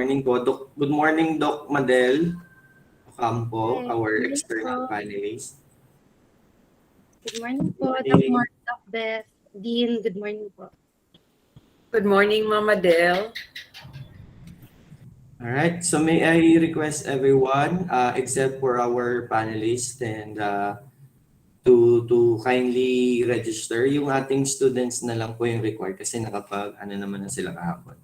morning po. Good morning, Doc Madel Ocampo, Hi, our good morning external po. panelist. Good morning Good po, Doc morning. Mark, Doc Beth, Dean, good morning po. Good morning, Mama Del. All right. So may I request everyone, except for our panelists, and to kindly register. Yung ating students na lang po yung required kasi nakapag ano naman na sila kahapon.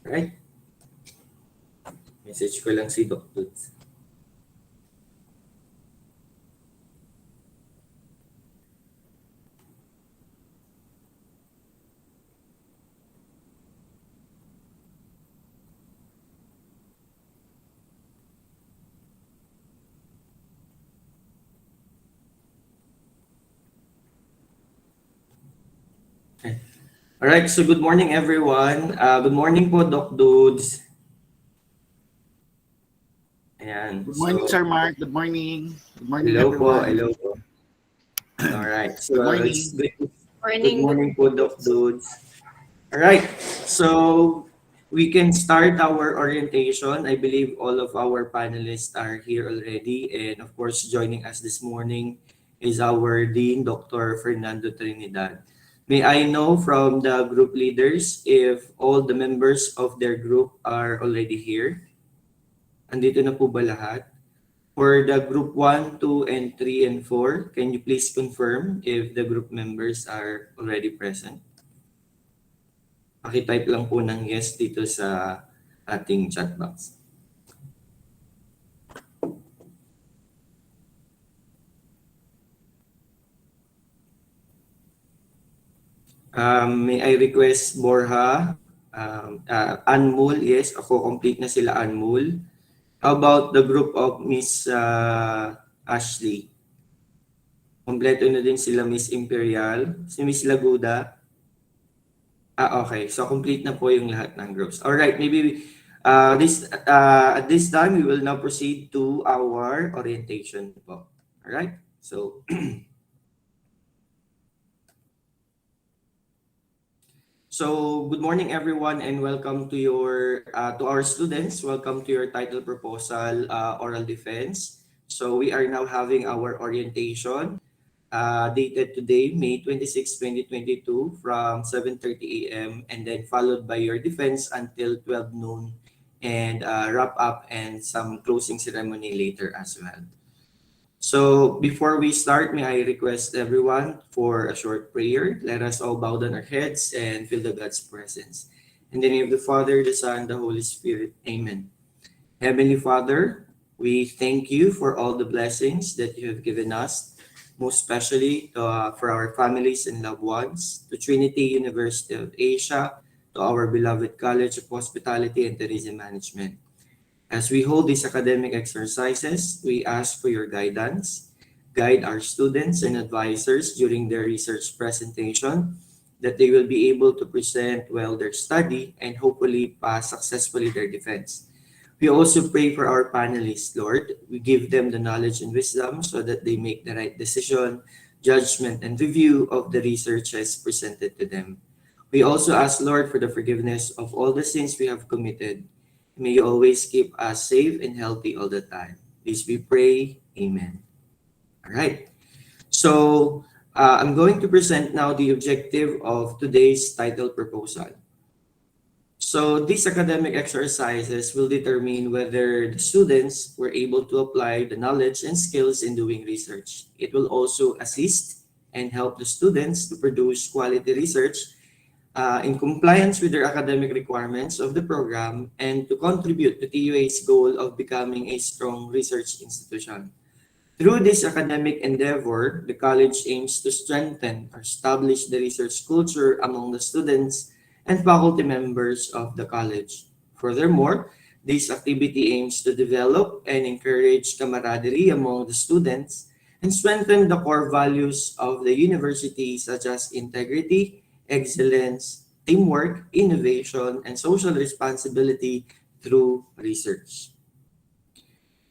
Right? Message ko lang si Doc Tuts. Okay. All right. So good morning, everyone. Good morning po, Doc Dudes. Ayan. Good morning, So, Sir Mark. Good morning. Good morning, hello po. everyone. Hello po. All right. So, Good morning. it's good Morning. morning po, Doc Dudes. All right. So, we can start our orientation. I believe all of our panelists are here already. And of course, joining us this morning is our Dean, Dr. Fernando Trinidad. May I know from the group leaders if all the members of their group are already here? Andito na po ba lahat? For the group 1, 2, and 3, and 4, can you please confirm if the group members are already present? Pakitype lang po ng yes dito sa ating chat box. May I request Borja, Anmol, yes, ako complete na sila Anmol. How about the group of Miss Ashley? Kompleto na din sila Miss Imperial, si Miss Laguda. Okay. So complete na po yung lahat ng groups. All right, maybe at this time we will now proceed to our orientation po. All right? So So, good morning everyone and welcome to our students. Welcome to your title proposal oral defense. So, we are now having our orientation dated today, May 26, 2022 from 7:30 a.m. and then followed by your defense until 12 noon and wrap up and some closing ceremony later as well. So before we start, may I request everyone for a short prayer. Let us all bow down our heads and feel the God's presence. In the name of the Father, the Son, the Holy Spirit. Amen. Heavenly Father, we thank you for all the blessings that you have given us, most especially for our families and loved ones, to Trinity University of Asia, to our beloved College of Hospitality and Tourism Management. As we hold these academic exercises, we ask for your guidance. Guide our students and advisors during their research presentation, that they will be able to present well their study and hopefully pass successfully their defense. We also pray for our panelists, Lord. We give them the knowledge and wisdom so that they make the right decision, judgment, and review of the researches presented to them. We also ask, Lord, for the forgiveness of all the sins we have committed. May you always keep us safe and healthy all the time. Please we pray. Amen. All right. So I'm going to present now the objective of today's title proposal. So these academic exercises will determine whether the students were able to apply the knowledge and skills in doing research. It will also assist and help the students to produce quality research in compliance with their academic requirements of the program and to contribute to TUA's goal of becoming a strong research institution. Through this academic endeavor, the college aims to strengthen or establish the research culture among the students and faculty members of the college. Furthermore, this activity aims to develop and encourage camaraderie among the students and strengthen the core values of the university such as integrity, excellence, teamwork, innovation, and social responsibility through research.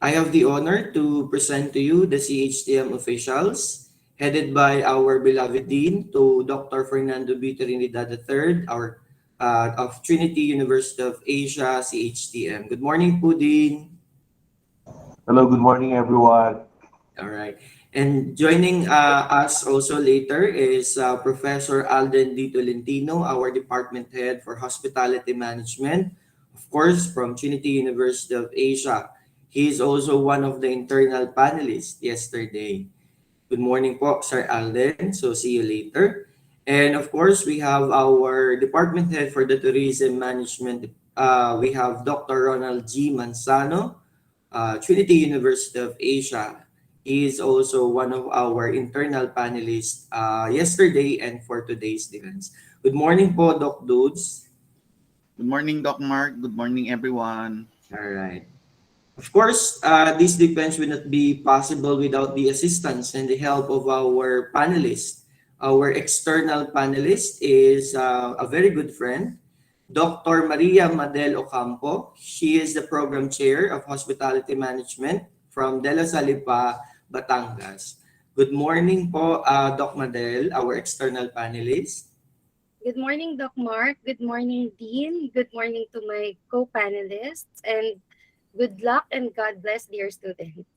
I have the honor to present to you the CHTM officials, headed by our beloved Dean, to Dr. Fernando B. Trinidad III, of Trinity University of Asia, CHTM. Good morning po, Dean. Hello, good morning, everyone. All right. And joining us also later is Professor Alden D. Tolentino, our department head for hospitality management, of course, from Trinity University of Asia. He is also one of the internal panelists yesterday. Good morning po, Sir Alden. So see you later. And of course, we have our department head for the tourism management. We have Dr. Ronald G. Manzano, Trinity University of Asia. He is also one of our internal panelists yesterday and for today's events. Good morning po, Doc Dudes. Good morning, Doc Mark. Good morning, everyone. All right. Of course, this defense will not be possible without the assistance and the help of our panelists. Our external panelist is a very good friend, Dr. Maria Madel Ocampo. She is the program chair of hospitality management from De La Salipa, Batangas. Good morning po, Doc Madel, our external panelist. Good morning, Doc Mark. Good morning, Dean. Good morning to my co-panelists. And good luck and God bless, dear students.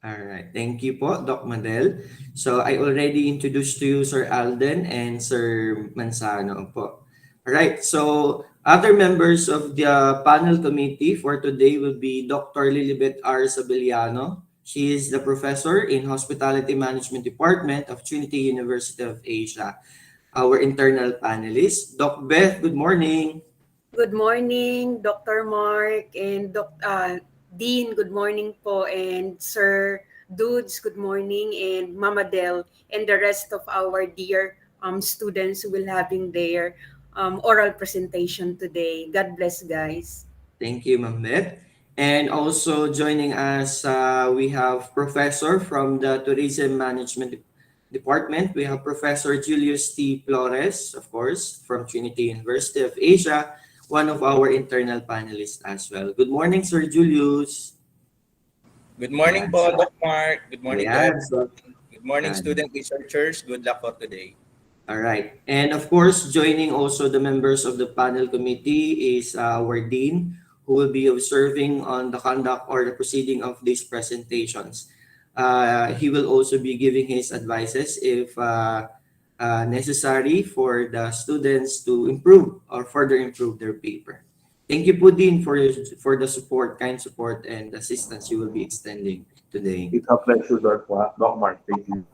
All right. Thank you po, Doc Madel. So I already introduced to you Sir Alden and Sir Manzano po. All right. So other members of the panel committee for today will be Dr. Lilibet R. Sabeliano. She is the professor in Hospitality Management Department of Trinity University of Asia. Our internal panelist, Doc Beth, good morning. Good morning, Dr. Mark and Dean, good morning po, and Sir Dudes, good morning, and Mama Del, and the rest of our dear students who will having their oral presentation today. God bless, guys. Thank you, Ma'am Beth. And also joining us, we have Professor from the Tourism Management Department. We have Professor Julius T. Flores, of course, from Trinity University of Asia, one of our internal panelists as well. Good morning, Sir Julius. Good morning po, Doc Mark. Good morning to Ayan, everyone. Good morning, Ayan. student researchers. Good luck for today. All right. And of course, joining also the members of the panel committee is our Dean, who will be observing on the conduct or the proceeding of these presentations. He will also be giving his advices if necessary for the students to improve or further improve their paper. Thank you po, Dean, for the support, kind support, and assistance you will be extending today. It's a pleasure, Doc Mark. Thank you.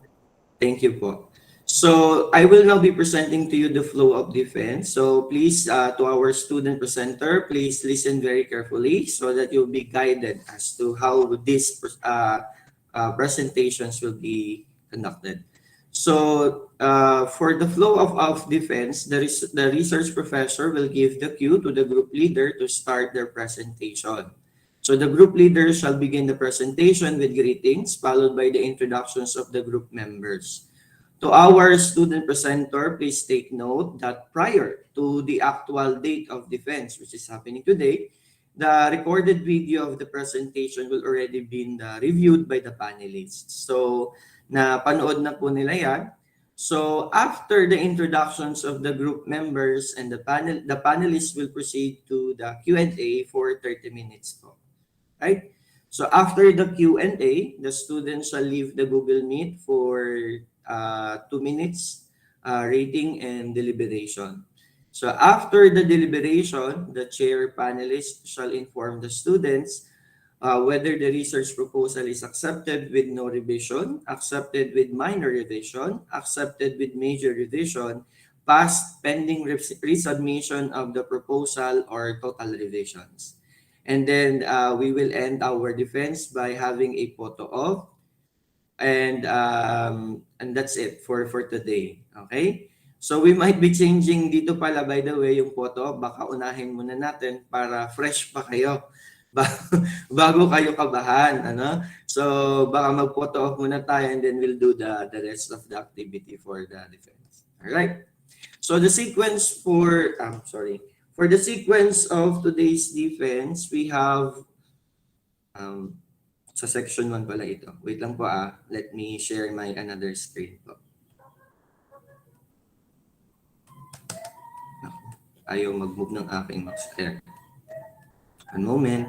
Thank you po. So I will now be presenting to you the flow of defense. So please, to our student presenter, please listen very carefully so that you'll be guided as to how these presentations will be conducted. So for the flow of defense, the research professor will give the cue to the group leader to start their presentation. So the group leader shall begin the presentation with greetings, followed by the introductions of the group members. To our student presenter, please take note that prior to the actual date of defense, which is happening today, the recorded video of the presentation will already been reviewed by the panelists. So, napanood na po nila yan. So, after the introductions of the group members and the panelists will proceed to the Q&A for 30 minutes po. Right? So after the Q&A, the students shall leave the Google Meet for 2 minutes rating and deliberation. So after the deliberation, the chair panelist shall inform the students whether the research proposal is accepted with no revision, accepted with minor revision, accepted with major revision, passed pending resubmission of the proposal, or total revisions. And then we will end our defense by having a photo op, and that's it for today. Okay? So we might be changing dito pala, by the way, yung photo op. Baka unahin muna natin para fresh pa kayo bago kayo kabahan. Ano? So baka mag-photo op muna tayo, and then we'll do the rest of the activity for the defense. All right? So the sequence for the sequence of today's defense, we have Sa section 1 pala ito. Wait lang po Let me share my another screen po. Naku, ayaw mag-move ng aking mouse. Ayan. One moment.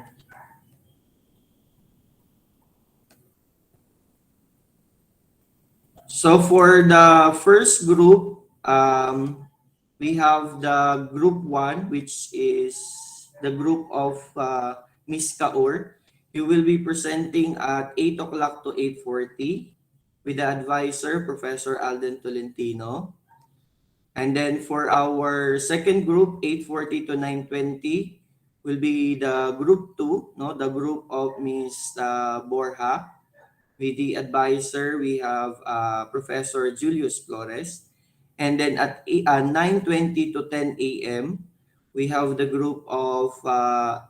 So for the first group, we have the group 1, which is the group of Miss Kaur. You will be presenting at 8 o'clock to 8:40 with the advisor, Professor Alden Tolentino. And then for our second group, 8:40 to 9:20, will be the group 2, no? The group of Miss Borja. With the advisor, we have Professor Julius Flores. And then at 9:20 to 10 a.m., we have the group of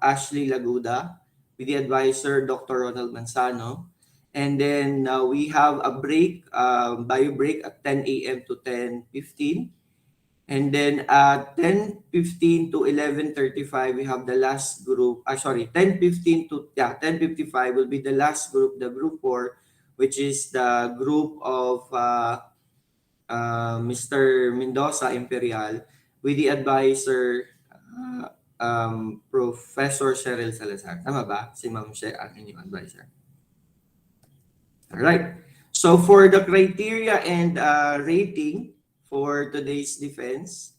Ashley Laguda with the advisor, Dr. Ronald Manzano. And then we have a break, bio break at 10 a.m. to 10:15. And then at 10:15 to 11:35, we have the last group. 10:15 to 10:55 will be the last group, the group 4, which is the group of Mr. Mendoza Imperial with the advisor, Professor Cheryl Salazar. Tama ba? Si Ma'am She ang inyong advisor. All right. So for the criteria and rating for today's defense,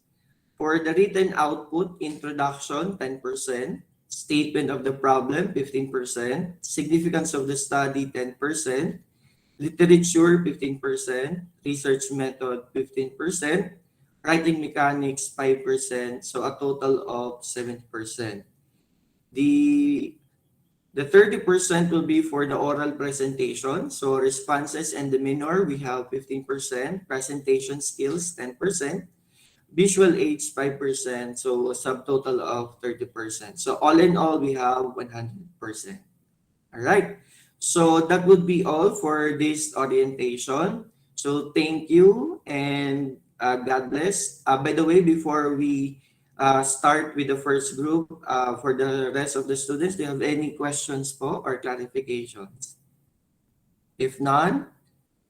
for the written output, introduction, 10%, statement of the problem, 15%, significance of the study, 10%, literature, 15%, research method, 15%, writing mechanics, 5%, so a total of 70%. The 30% will be for the oral presentation. So responses and demeanor, we have 15%, presentation skills, 10%, visual aids, 5%, so a subtotal of 30%. So all in all, we have 100%. All right. So that would be all for this orientation. So thank you and God bless. By the way, before we start with the first group, for the rest of the students, do you have any questions po or clarifications? If none,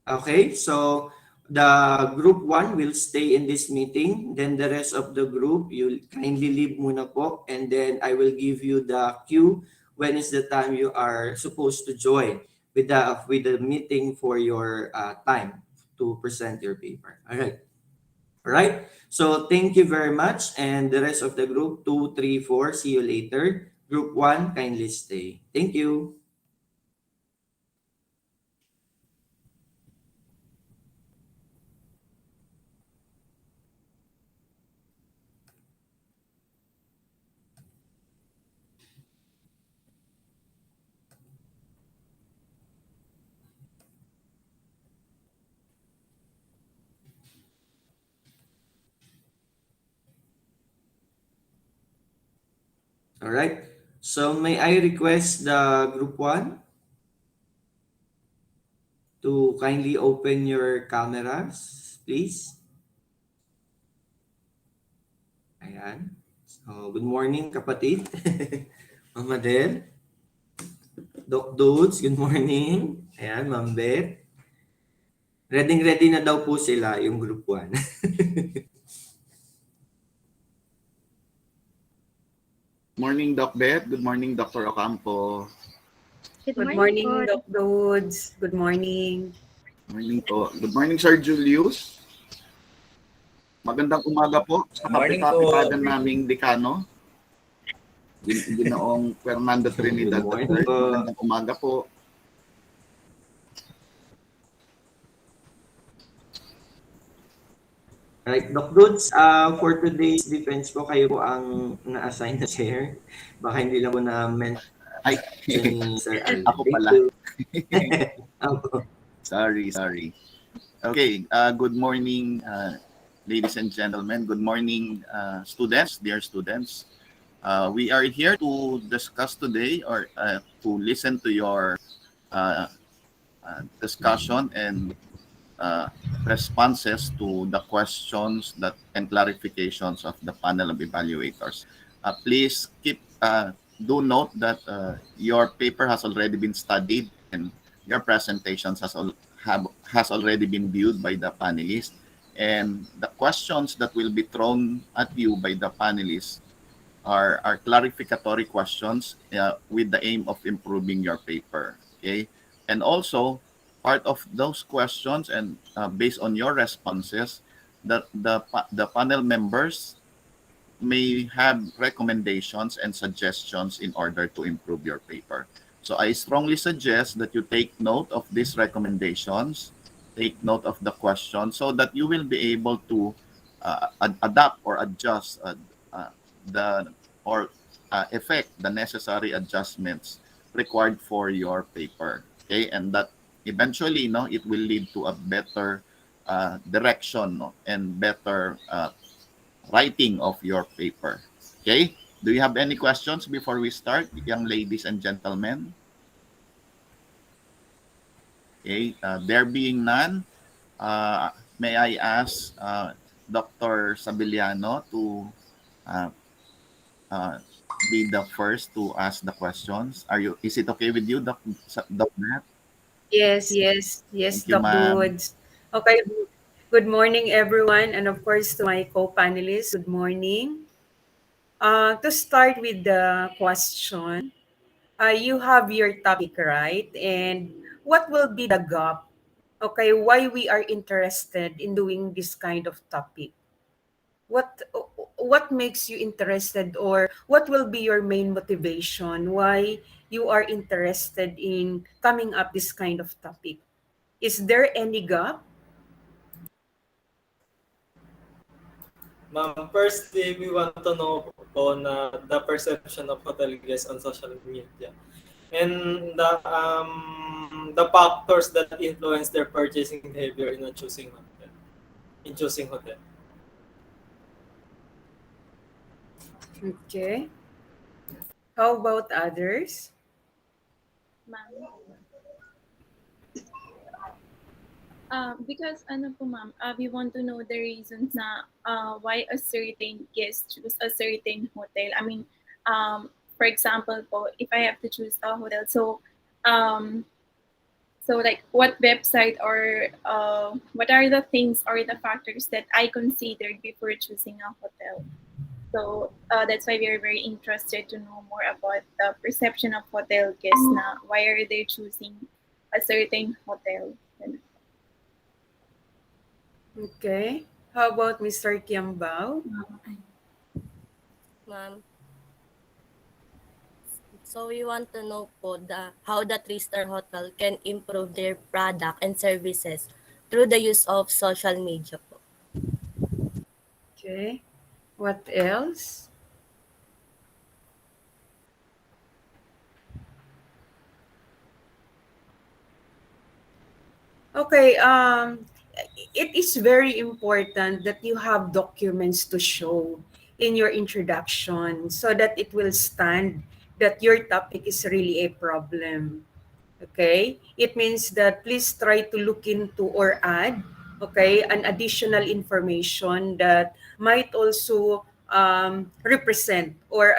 okay, so the group 1 will stay in this meeting. Then the rest of the group, you'll kindly leave muna po. And then I will give you the cue when is the time you are supposed to join with the meeting for your time to present your paper. All right. All right. So thank you very much. And the rest of the group, 2, 3, 4, see you later. Group 1, kindly stay. Thank you. All right. So may I request the group 1 to kindly open your cameras, please. Ayan. So, good morning, kapatid. Mama Del. Doc Dudes, good morning. Ayan, Ma'am Beth. Ready na daw po sila, yung group 1. Morning, Doc Beth. Good morning, Dr. Ocampo. Good Good morning, morning, po. Doc Dudes. Good morning. Morning po. Good morning, Sir Julius. Magandang umaga po sa Morning po. kapitapitagan naming dekano, Ginoong Fernando Trinidad Good morning III. po. Magandang umaga po. Right, Doc Dudes, for today's defense po, kayo po ang na-assign na chair. Baka hindi lang po na-mention Ay, ni Sir Alden. ako Thank pala. you. Opo. Sorry. Okay, good morning, ladies and gentlemen. Good morning, students, dear students. We are here to discuss today or to listen to your discussion and responses to the questions that and clarifications of the panel of evaluators. Please do note that your paper has already been studied your presentations has already been viewed by the panelists, and the questions that will be thrown at you by the panelists are clarificatory questions with the aim of improving your paper. Okay, and also part of those questions and based on your responses, the panel members may have recommendations and suggestions in order to improve your paper. So I strongly suggest that you take note of these recommendations, take note of the question so that you will be able to adapt or adjust the or effect the necessary adjustments required for your paper. Okay, and that eventually, no, it will lead to a better direction, no, and better writing of your paper. Okay? Do you have any questions before we start, young ladies and gentlemen? Okay, there being none, may I ask Dr. Sabiliano to uh, uh, be the first to ask the questions? Is it okay with you, Doc Nat? Yes, Thank you, Doc ma'am. Dudes. Okay, good morning, everyone. And of course, to my co-panelists, good morning. To start with the question, you have your topic, right? And what will be the gap? Okay, why we are interested in doing this kind of topic? What what makes you interested, or what will be your main motivation why you are interested in coming up this kind of topic? Is there any gap? Ma'am, firstly, we want to know po na the perception of hotel guests on social media and the factors that influence their purchasing behavior in choosing hotel. Okay. How about others? Ma'am. Because ano po ma'am, we want to know the reasons na why a certain guest choose a certain hotel. I mean, for example po, if I have to choose a hotel, um, so like what website or what are the things or the factors that I considered before choosing a hotel. So that's why we are very interested to know more about the perception of hotel guests na why are they choosing a certain hotel. Okay. How about Mr. Kiambao? Ma'am. So we want to know po how the three-star hotel can improve their product and services through the use of social media po. Okay. What else? Okay, it is very important that you have documents to show in your introduction so that it will stand that your topic is really a problem. Okay, it means that please try to look into or add, okay, an additional information that might also represent or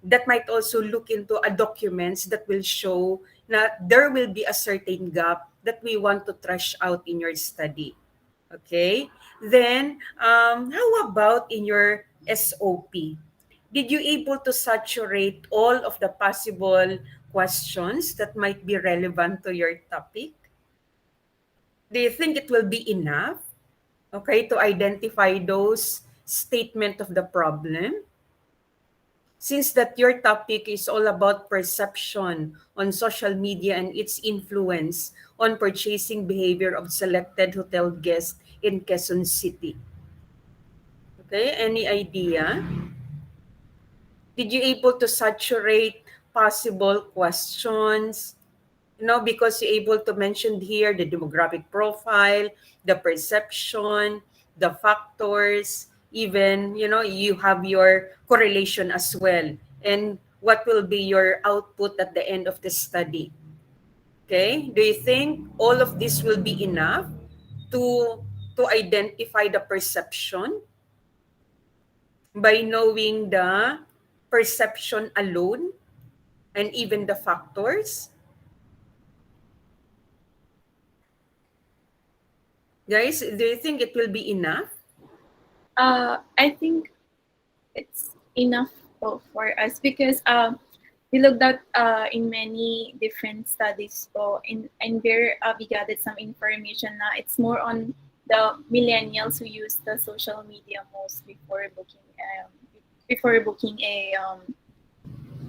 that might also look into a documents that will show that there will be a certain gap that we want to trash out in your study. Okay, then how about in your SOP? Did you able to saturate all of the possible questions that might be relevant to your topic? Do you think it will be enough, okay, to identify those statement of the problem? Since that your topic is all about perception on social media and its influence on purchasing behavior of selected hotel guests in Quezon City. Okay, any idea? Did you able to saturate possible questions? Because you're able to mention here the demographic profile, the perception, the factors, even, you have your correlation as well. And what will be your output at the end of the study? Okay? Do you think all of this will be enough to identify the perception by knowing the perception alone and even the factors? Guys, do you think it will be enough? I think it's enough for us because we looked at in many different studies po and there we gathered some information na it's more on the millennials who use the social media most before booking a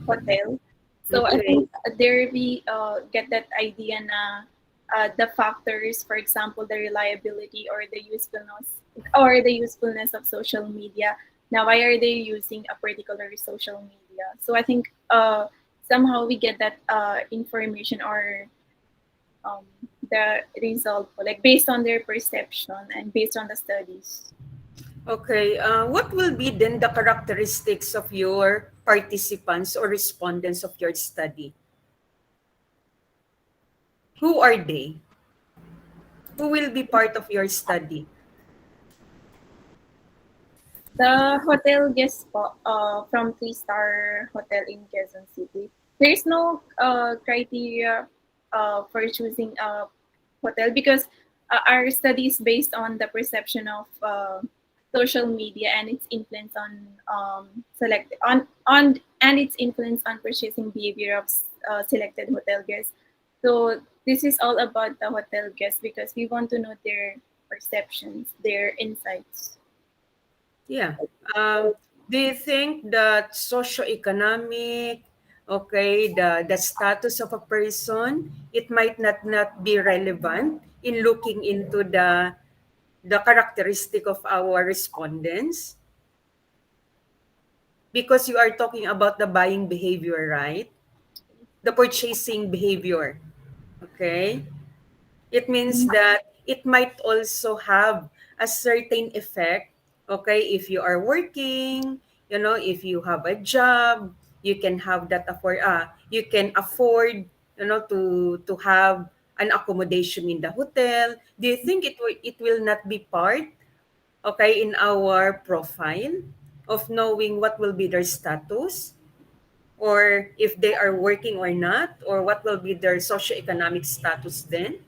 hotel. So I Okay. think there we get that idea na the factors, for example, the reliability or the usefulness of social media. Now, why are they using a particular social media? So I think somehow we get that information or um, the result, like based on their perception and based on the studies. Okay. What will be then the characteristics of your participants or respondents of your study? Who are they? Who will be part of your study? The hotel guest po, from three-star hotel in Quezon City. There is no criteria for choosing a hotel because our study is based on the perception of social media and its influence on select on and its influence on purchasing behavior of selected hotel guests. So this is all about the hotel guests because we want to know their perceptions, their insights. Yeah. Do you think that socioeconomic, okay, the status of a person, it might not be relevant in looking into the characteristic of our respondents? Because you are talking about the buying behavior, right? The purchasing behavior. Okay? It means that it might also have a certain effect. Okay, if you are working, if you have a job, you can have that you can afford, to have an accommodation in the hotel. Do you think it will not be part, okay, in our profile of knowing what will be their status, or if they are working or not, or what will be their socioeconomic status then?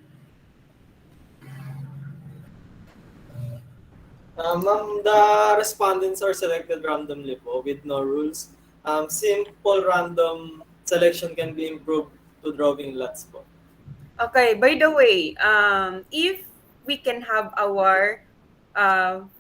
Ma'am, the respondents are selected randomly po with no rules. Simple random selection can be improved to drawing lots po. Okay, by the way, if we can have our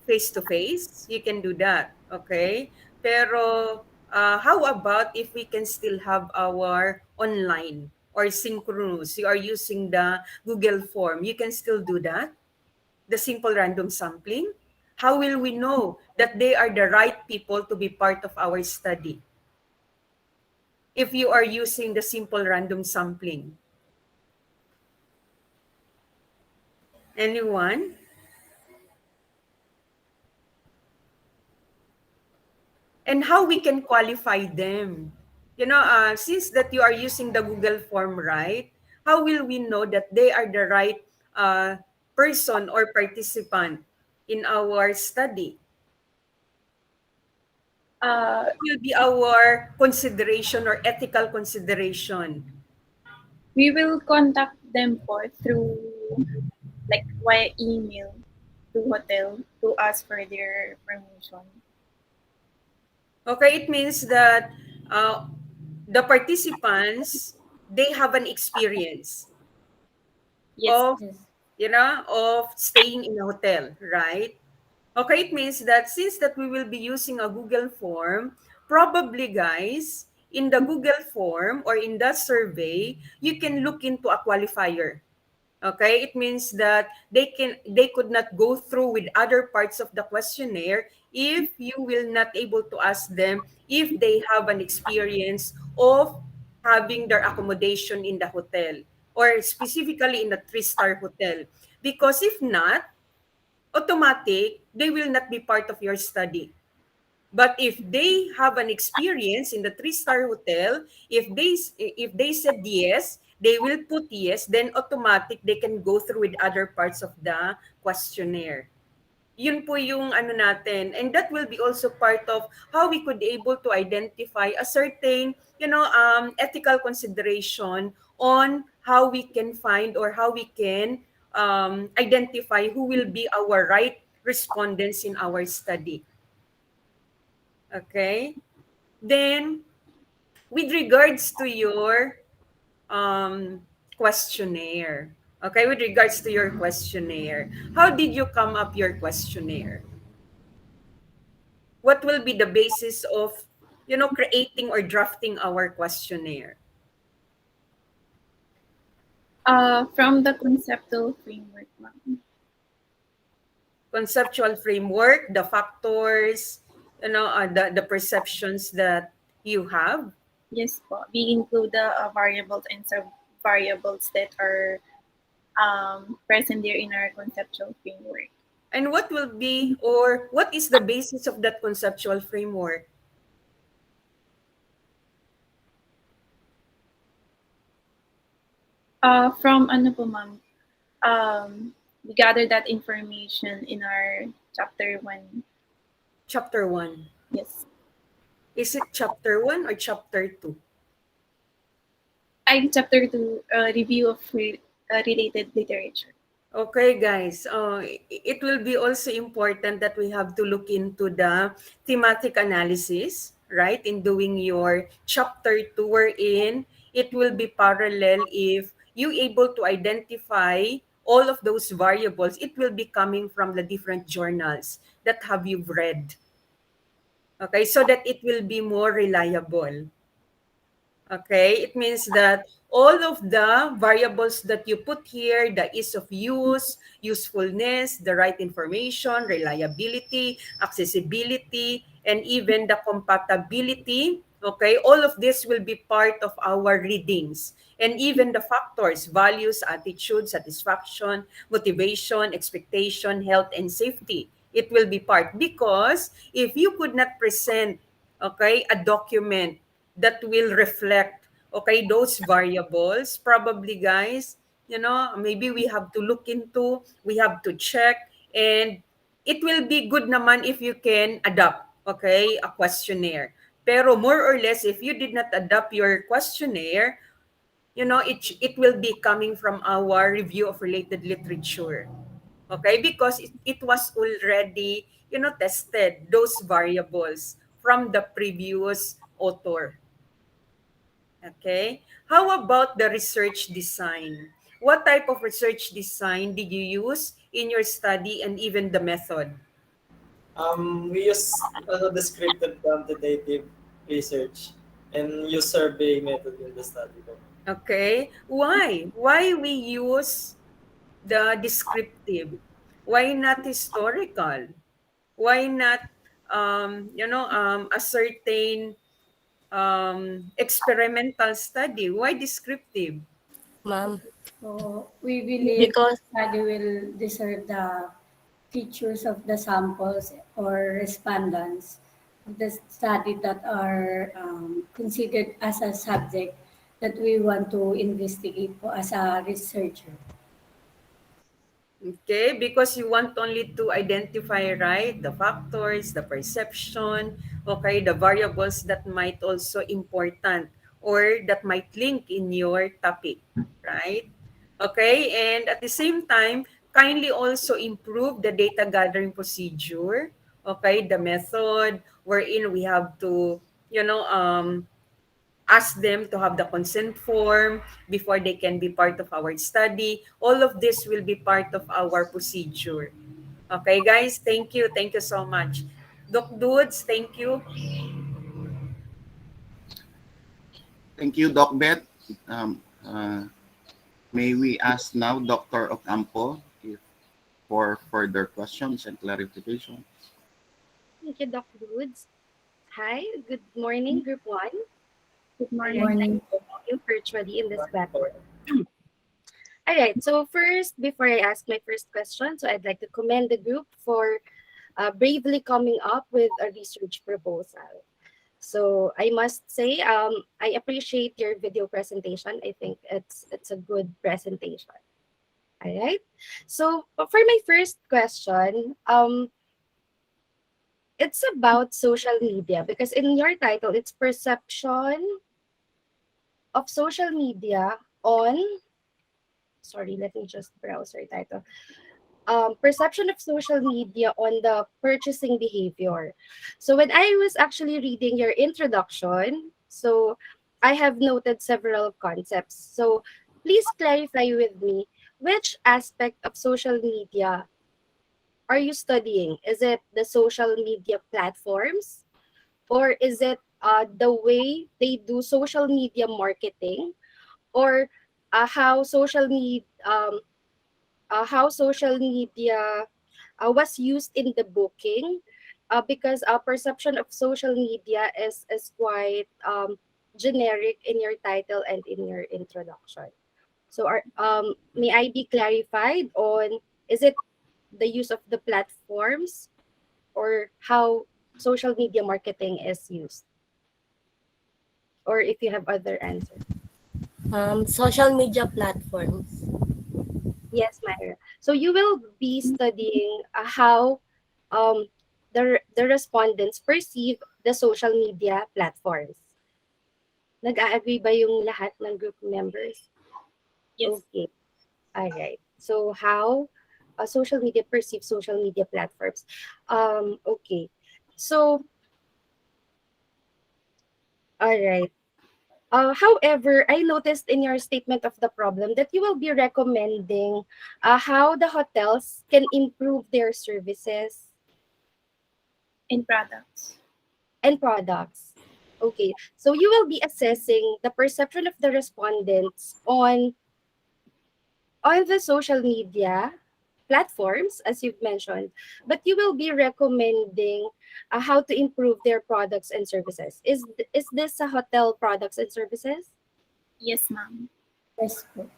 face-to-face, you can do that, okay? Pero how about if we can still have our online or synchronous? You are using the Google form, you can still do that? The simple random sampling? How will we know that they are the right people to be part of our study if you are using the simple random sampling? Anyone? And how we can qualify them? Since that you are using the Google form, right? How will we know that they are the right uh, person or participant in our study? Uh, What will be our consideration or ethical consideration? we will contact them po through like via email to hotel to ask for their permission. Okay, it means that uh, the participants, they have an experience Yes. of, of staying in a hotel, right? Okay, it means that since that we will be using a Google form, probably guys, in the Google form or in that survey, you can look into a qualifier. Okay, it means that they could not go through with other parts of the questionnaire if you will not able to ask them if they have an experience of having their accommodation in the hotel or specifically in a three-star hotel. Because if not, automatic, they will not be part of your study. But if they have an experience in the three-star hotel, if they said yes, they will put yes, then automatic they can go through with other parts of the questionnaire. Yun po yung ano natin. And that will be also part of how we could be able to identify a certain, ethical consideration on how we can find or how we can identify who will be our right respondents in our study. Okay? Then, with regards to your questionnaire, okay, with regards to your questionnaire, how did you come up your questionnaire? What will be the basis of, creating or drafting our questionnaire? From the conceptual framework, ma'am. Conceptual framework, the factors, the perceptions that you have. Yes po. We include the variables and sub-variables that are present there in our conceptual framework. And what will be, or what is the basis of that conceptual framework? From ano po, ma'am, we gather that information in our chapter 1. Chapter 1. Yes. Is it chapter 1 or chapter 2? Chapter 2, review of related literature. Okay, guys. It will be also important that we have to look into the thematic analysis, right? In doing your chapter 2 wherein it will be parallel if you able to identify all of those variables, it will be coming from the different journals that have you read. Okay, so that it will be more reliable. Okay, it means that all of the variables that you put here, the ease of use, usefulness, the right information, reliability, accessibility, and even the compatibility, okay, all of this will be part of our readings. And even the factors, values, attitude, satisfaction, motivation, expectation, health, and safety, it will be part. Because if you could not present, okay, a document that will reflect, okay, those variables, probably, guys, maybe we have to look into, we have to check, and it will be good naman if you can adapt, okay, a questionnaire. Pero more or less, if you did not adapt your questionnaire, it will be coming from our review of related literature. Okay, because it was already, tested, those variables from the previous author. Okay. How about the research design? What type of research design did you use in your study and even the method? We use descriptive quantitative research and use survey method in the study po. Okay. Why? Why we use the descriptive? Why not historical? Why not, a certain experimental study? Why descriptive? Ma'am, So we believe because study will deserve the features of the samples or respondents of the study that are considered as a subject that we want to investigate po as a researcher. Okay, because you want only to identify, right, the factors, the perception, okay, the variables that might also important or that might link in your topic, right? Okay, and at the same time, kindly also improve the data gathering procedure, okay, the method wherein we have to, ask them to have the consent form before they can be part of our study. All of this will be part of our procedure. Okay, guys, thank you. Thank you so much. Doc Dudes, thank you. Thank you, Doc Beth. May we ask now Dr. Ocampo for further questions and clarification? Thank you, Doc Woods. Hi, good morning, Group 1. Good All morning. right, thank you virtually in this platform. All right, so first, before I ask my first question, so I'd like to commend the group for bravely coming up with a research proposal. So I must say, I appreciate your video presentation. I think it's a good presentation. All right. So for my first question, it's about social media because in your title, it's perception of social media on sorry, let me just browse your title. Perception of social media on the purchasing behavior. So when I was actually reading your introduction, so I have noted several concepts. So please clarify with me which aspect of social media are you studying? Is it the social media platforms, or is it the way they do social media marketing, or how social media was used in the booking, because our perception of social media is quite generic in your title and in your introduction. So may I be clarified on, is it the use of the platforms, or how social media marketing is used, or if you have other answer? Social media platforms. Yes, Myra. So you will be studying how um, the respondents perceive the social media platforms. Nag-a-agree ba yung lahat ng group members? Yes. Okay. All right. So how social media perceive social media platforms. Okay. So, all right. However, I noticed in your statement of the problem that you will be recommending how the hotels can improve their services In products. and products. Okay, so you will be assessing the perception of the respondents on the social media platforms, as you've mentioned, but you will be recommending how to improve their products and services. Is this a hotel products and services? Yes, ma'am. Yes po.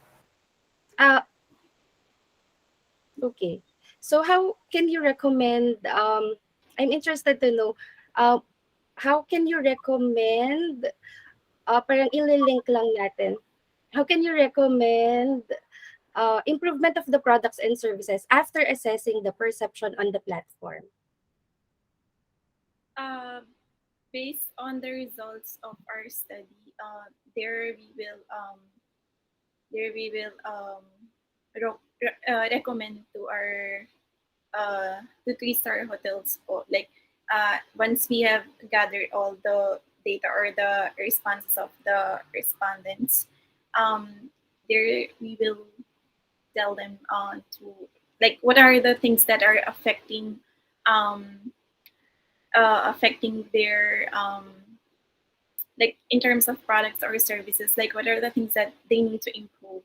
Uh, okay. So how can you recommend? I'm interested to know. Uh, how can you recommend? Parang ililink lang natin. How can you recommend improvement of the products and services after assessing the perception on the platform? Uh, Based on the results of our study, there we will there we will recommend to our to 3-star hotels po. Like once we have gathered all the data or the responses of the respondents, there we will tell them to like what are the things that are um, affecting their like in terms of products or services, like what are the things that they need to improve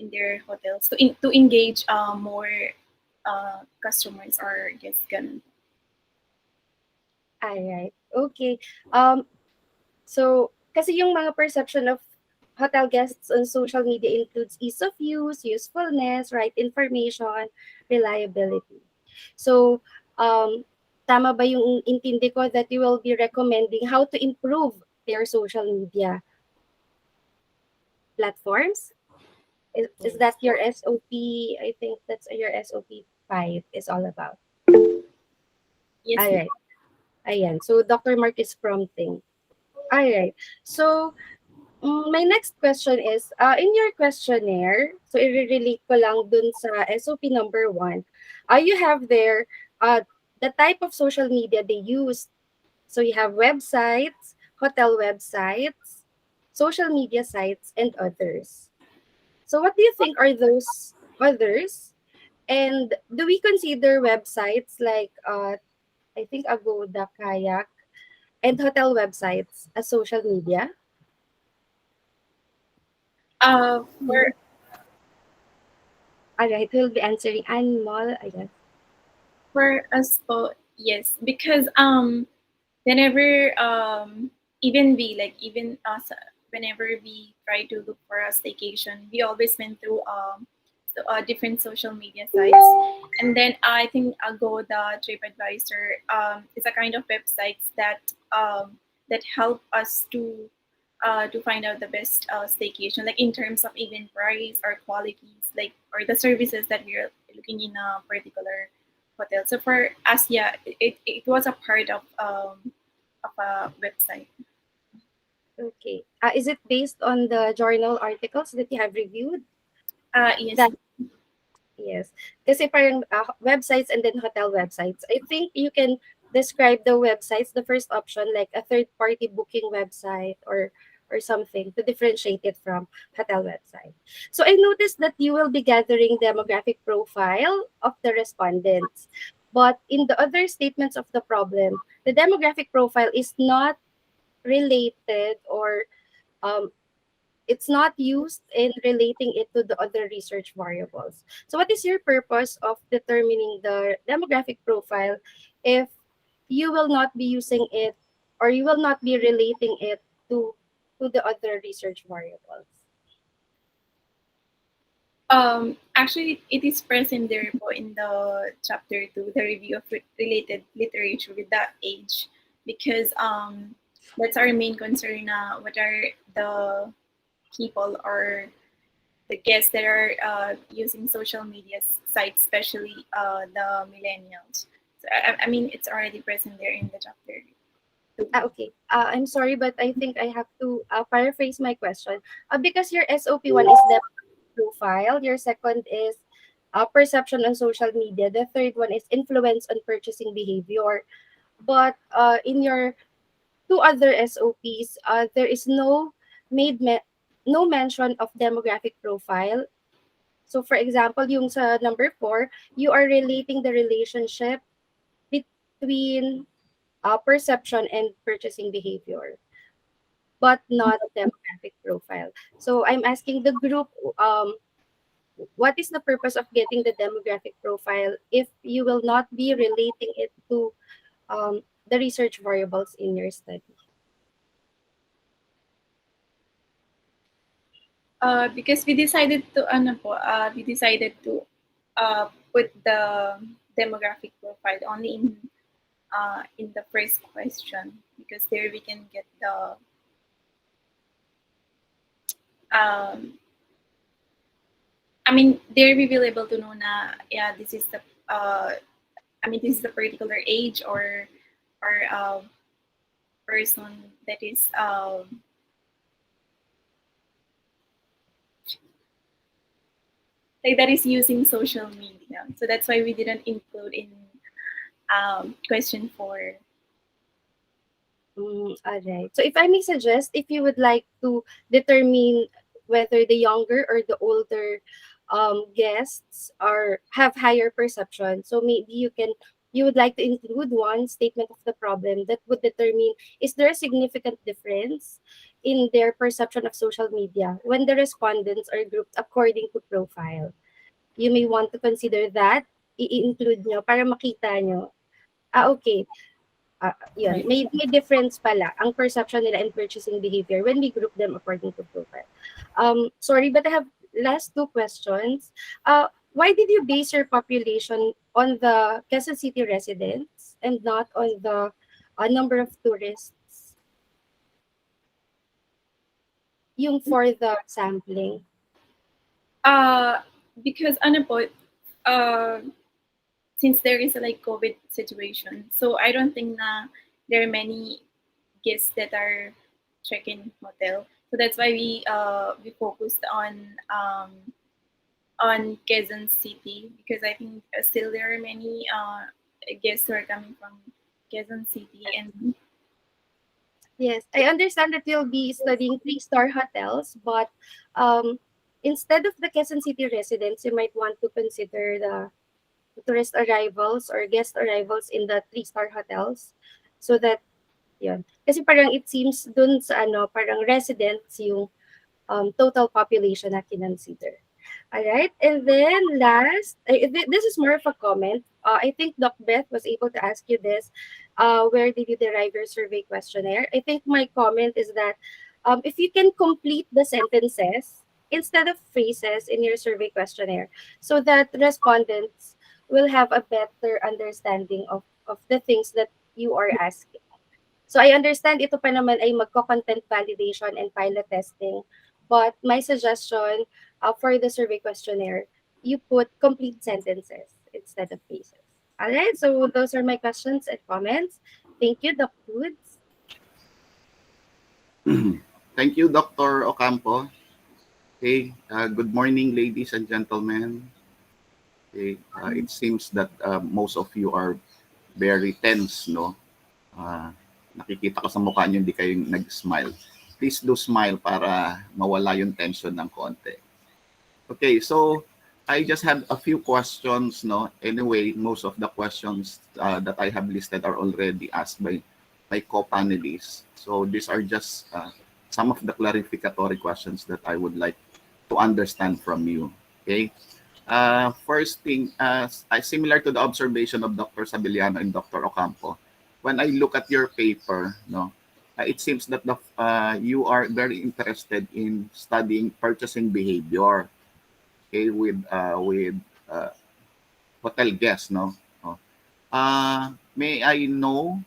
in their hotels to engage more customers or guests. Ganun. All right. Okay. So, kasi yung mga perception of hotel guests on social media includes ease of use, usefulness, right information, reliability. So, tama ba yung intindi ko that you will be recommending how to improve their social media platforms? Is that your SOP? I think that's your SOP 5 is all about. Yes. All right. Ayan. So, Dr. Mark is prompting. All right. So, my next question is, in your questionnaire, so i-relate ko lang dun sa SOP number 1, you have there the type of social media they use. So you have websites, hotel websites, social media sites, and others. So what do you think are those others? And do we consider websites like, I think Agoda, Kayak, and hotel websites as social media? For Alright, we'll be answering animal, I guess. for us po, yes, because whenever even we like even us whenever we try to look for a staycation, we always went through different social media sites, and then I think Agoda, TripAdvisor is a kind of websites that help us to find out the best staycation, like in terms of even price or qualities, like or the services that we are looking in a particular hotel. So for us, yeah, it was a part of a website. Okay. Is it based on the journal articles that you have reviewed? Yes. That yes. Kasi parang websites and then hotel websites. I think you can describe the websites, the first option, like a third-party booking website or something to differentiate it from hotel website. So I noticed that you will be gathering demographic profile of the respondents. But in the other statements of the problem, the demographic profile is not related or um, it's not used in relating it to the other research variables. So what is your purpose of determining the demographic profile if you will not be using it or you will not be relating it to the other research variables? Actually, it is present there po in the chapter 2, the review of related literature with that age, because that's our main concern na what are the people or the guests that are using social media sites, especially the millennials. So I mean, it's already present there in the chapter 2. Okay. I'm sorry, but I think I have to paraphrase my question. Because your SOP1 is the profile, your second is perception on social media, the third one is influence on purchasing behavior. But in your two other SOPs, there is no mention of demographic profile. So for example, yung sa number 4, you are relating the relationship between perception and purchasing behavior, but not demographic profile. So I'm asking the group, what is the purpose of getting the demographic profile if you will not be relating it to the research variables in your study? Because we decided to put the demographic profile only in the first question, because there we can get the I mean, there we will able to know na yeah, this is the this is the particular age or person that is like that is using social media. So that's why we didn't include in question 4. All right. So if I may suggest, if you would like to determine whether the younger or the older guests are have higher perception, so maybe you would like to include one statement of the problem that would determine is there a significant difference in their perception of social media when the respondents are grouped according to profile. You may want to consider that, i-include nyo para makita nyo. Okay. Yun, may difference pala ang perception nila and purchasing behavior when we group them according to profile. Sorry, but I have last two questions. Why did you base your population on the Quezon City residents and not on the number of tourists? Yung for the sampling. Because since there is a like COVID situation, so I don't think na there are many guests that are check-in hotel. So that's why we focused on Quezon City, because I think still there are many guests who are coming from Quezon City. And Yes, I understand that you'll be studying three-star hotels, but instead of the Quezon City residents, you might want to consider the tourist arrivals or guest arrivals in the three-star hotels, so that yun. Kasi parang it seems dun sa parang residents yung total population na kinonsider. All right, and then last, this is more of a comment. I think Doc Beth was able to ask you this. Where did you derive your survey questionnaire? I think my comment is that if you can complete the sentences instead of phrases in your survey questionnaire, so that respondents will have a better understanding of the things that you are asking. So I understand ito pa naman ay magko-content validation and pilot testing. But my suggestion for the survey questionnaire, you put complete sentences instead of phrases. All right, so those are my questions and comments. Thank you, Dr. Woods. Thank you, Dr. Ocampo. Okay, good morning, ladies and gentlemen. Okay, it seems that most of you are very tense, no? Uh, Nakikita ko sa mukha niyo, hindi kayo nag-smile. Please do smile para mawala yung tension ng konti. Okay, so I just have a few questions, no? Anyway, most of the questions that I have listed are already asked by my co-panelists. So these are just some of the clarificatory questions that I would like to understand from you. Okay. First thing, similar to the observation of Dr. Sabiliano and Dr. Ocampo, when I look at your paper, no, it seems that you are very interested in studying purchasing behavior, okay, with uh, hotel guests, no. Oh. May I know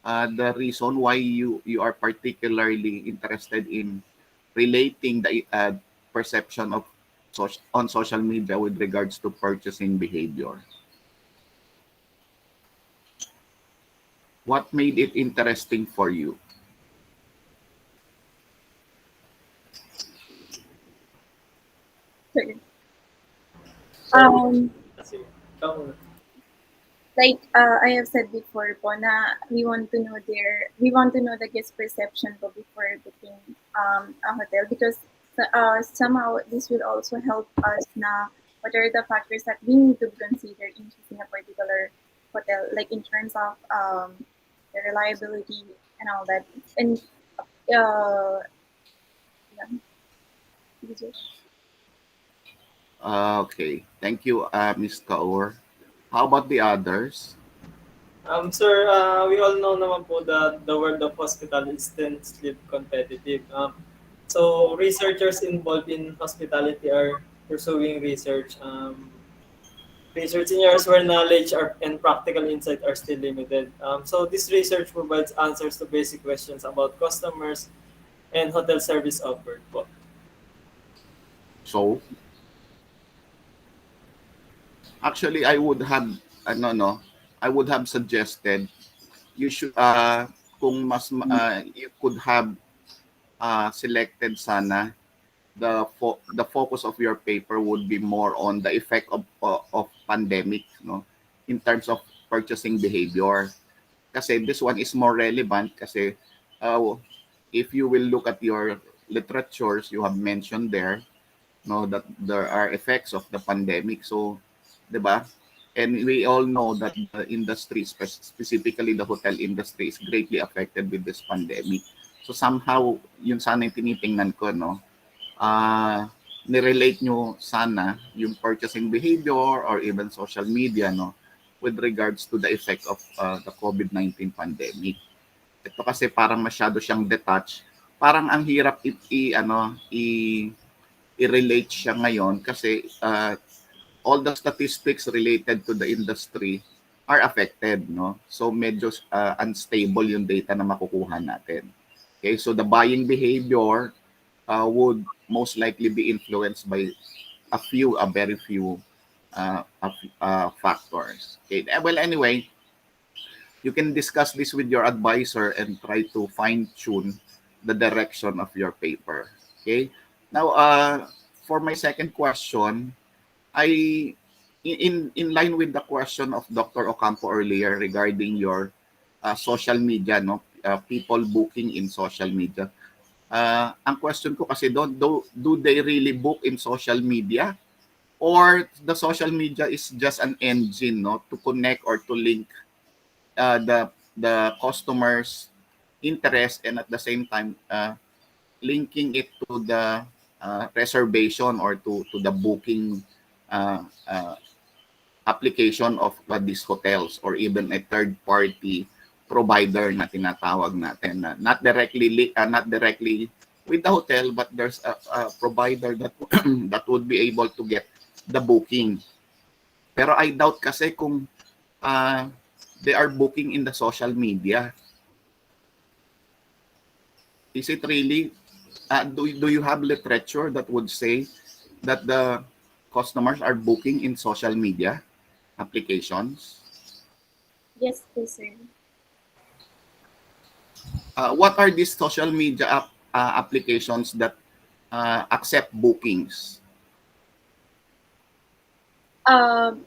the reason why you are particularly interested in relating the perception of on social media with regards to purchasing behavior? What made it interesting for you? Sure. So, Um, sige. Ikaw muna. like I have said before po na we want to know the guest perception po before booking a hotel because somehow this will also help us na what are the factors that we need to consider in choosing a particular hotel, like in terms of the reliability and all that. And uh, yeah. Okay, thank you, Ms. Kaur. How about the others? Sir, we all know naman po that the world of hospitality is intensely competitive. So researchers involved in hospitality are pursuing research in areas where knowledge and practical insight are still limited. So this research provides answers to basic questions about customers and hotel service offered po. So, actually, I would have, no, I would have suggested you should, kung mas, you could have selected sana the focus of your paper would be more on the effect of pandemic, no, in terms of purchasing behavior. Kasi this one is more relevant kasi if you will look at your literatures, you have mentioned there, no, that there are effects of the pandemic. So, 'di ba? And we all know that the industry, specifically the hotel industry, is greatly affected with this pandemic. So somehow, yun sana yung tinitingnan ko, no? Nirelate nyo sana yung purchasing behavior or even social media, no, with regards to the effect of the COVID-19 pandemic. Ito kasi parang masyado siyang detached. Parang ang hirap i-relate siya ngayon kasi all the statistics related to the industry are affected, no? So medyo unstable yung data na makukuha natin. Okay, so the buying behavior would most likely be influenced by a very few factors. Okay. Well, anyway, you can discuss this with your advisor and try to fine tune the direction of your paper. Okay. Now, for my second question, I in line with the question of Dr. Ocampo earlier regarding your social media, no, people booking in social media. Ang question ko kasi do they really book in social media, or the social media is just an engine, no, to connect or to link the customers interest, and at the same time linking it to the reservation or to the booking uh, uh, application of these hotels or even a third party provider na tinatawag natin na not directly with the hotel, but there's a provider that that would be able to get the booking. Pero I doubt kasi kung uh, they are booking in the social media. Is it really do you have literature that would say that the customers are booking in social media applications? Yes, please, sir. What are these social media applications that accept bookings? Um,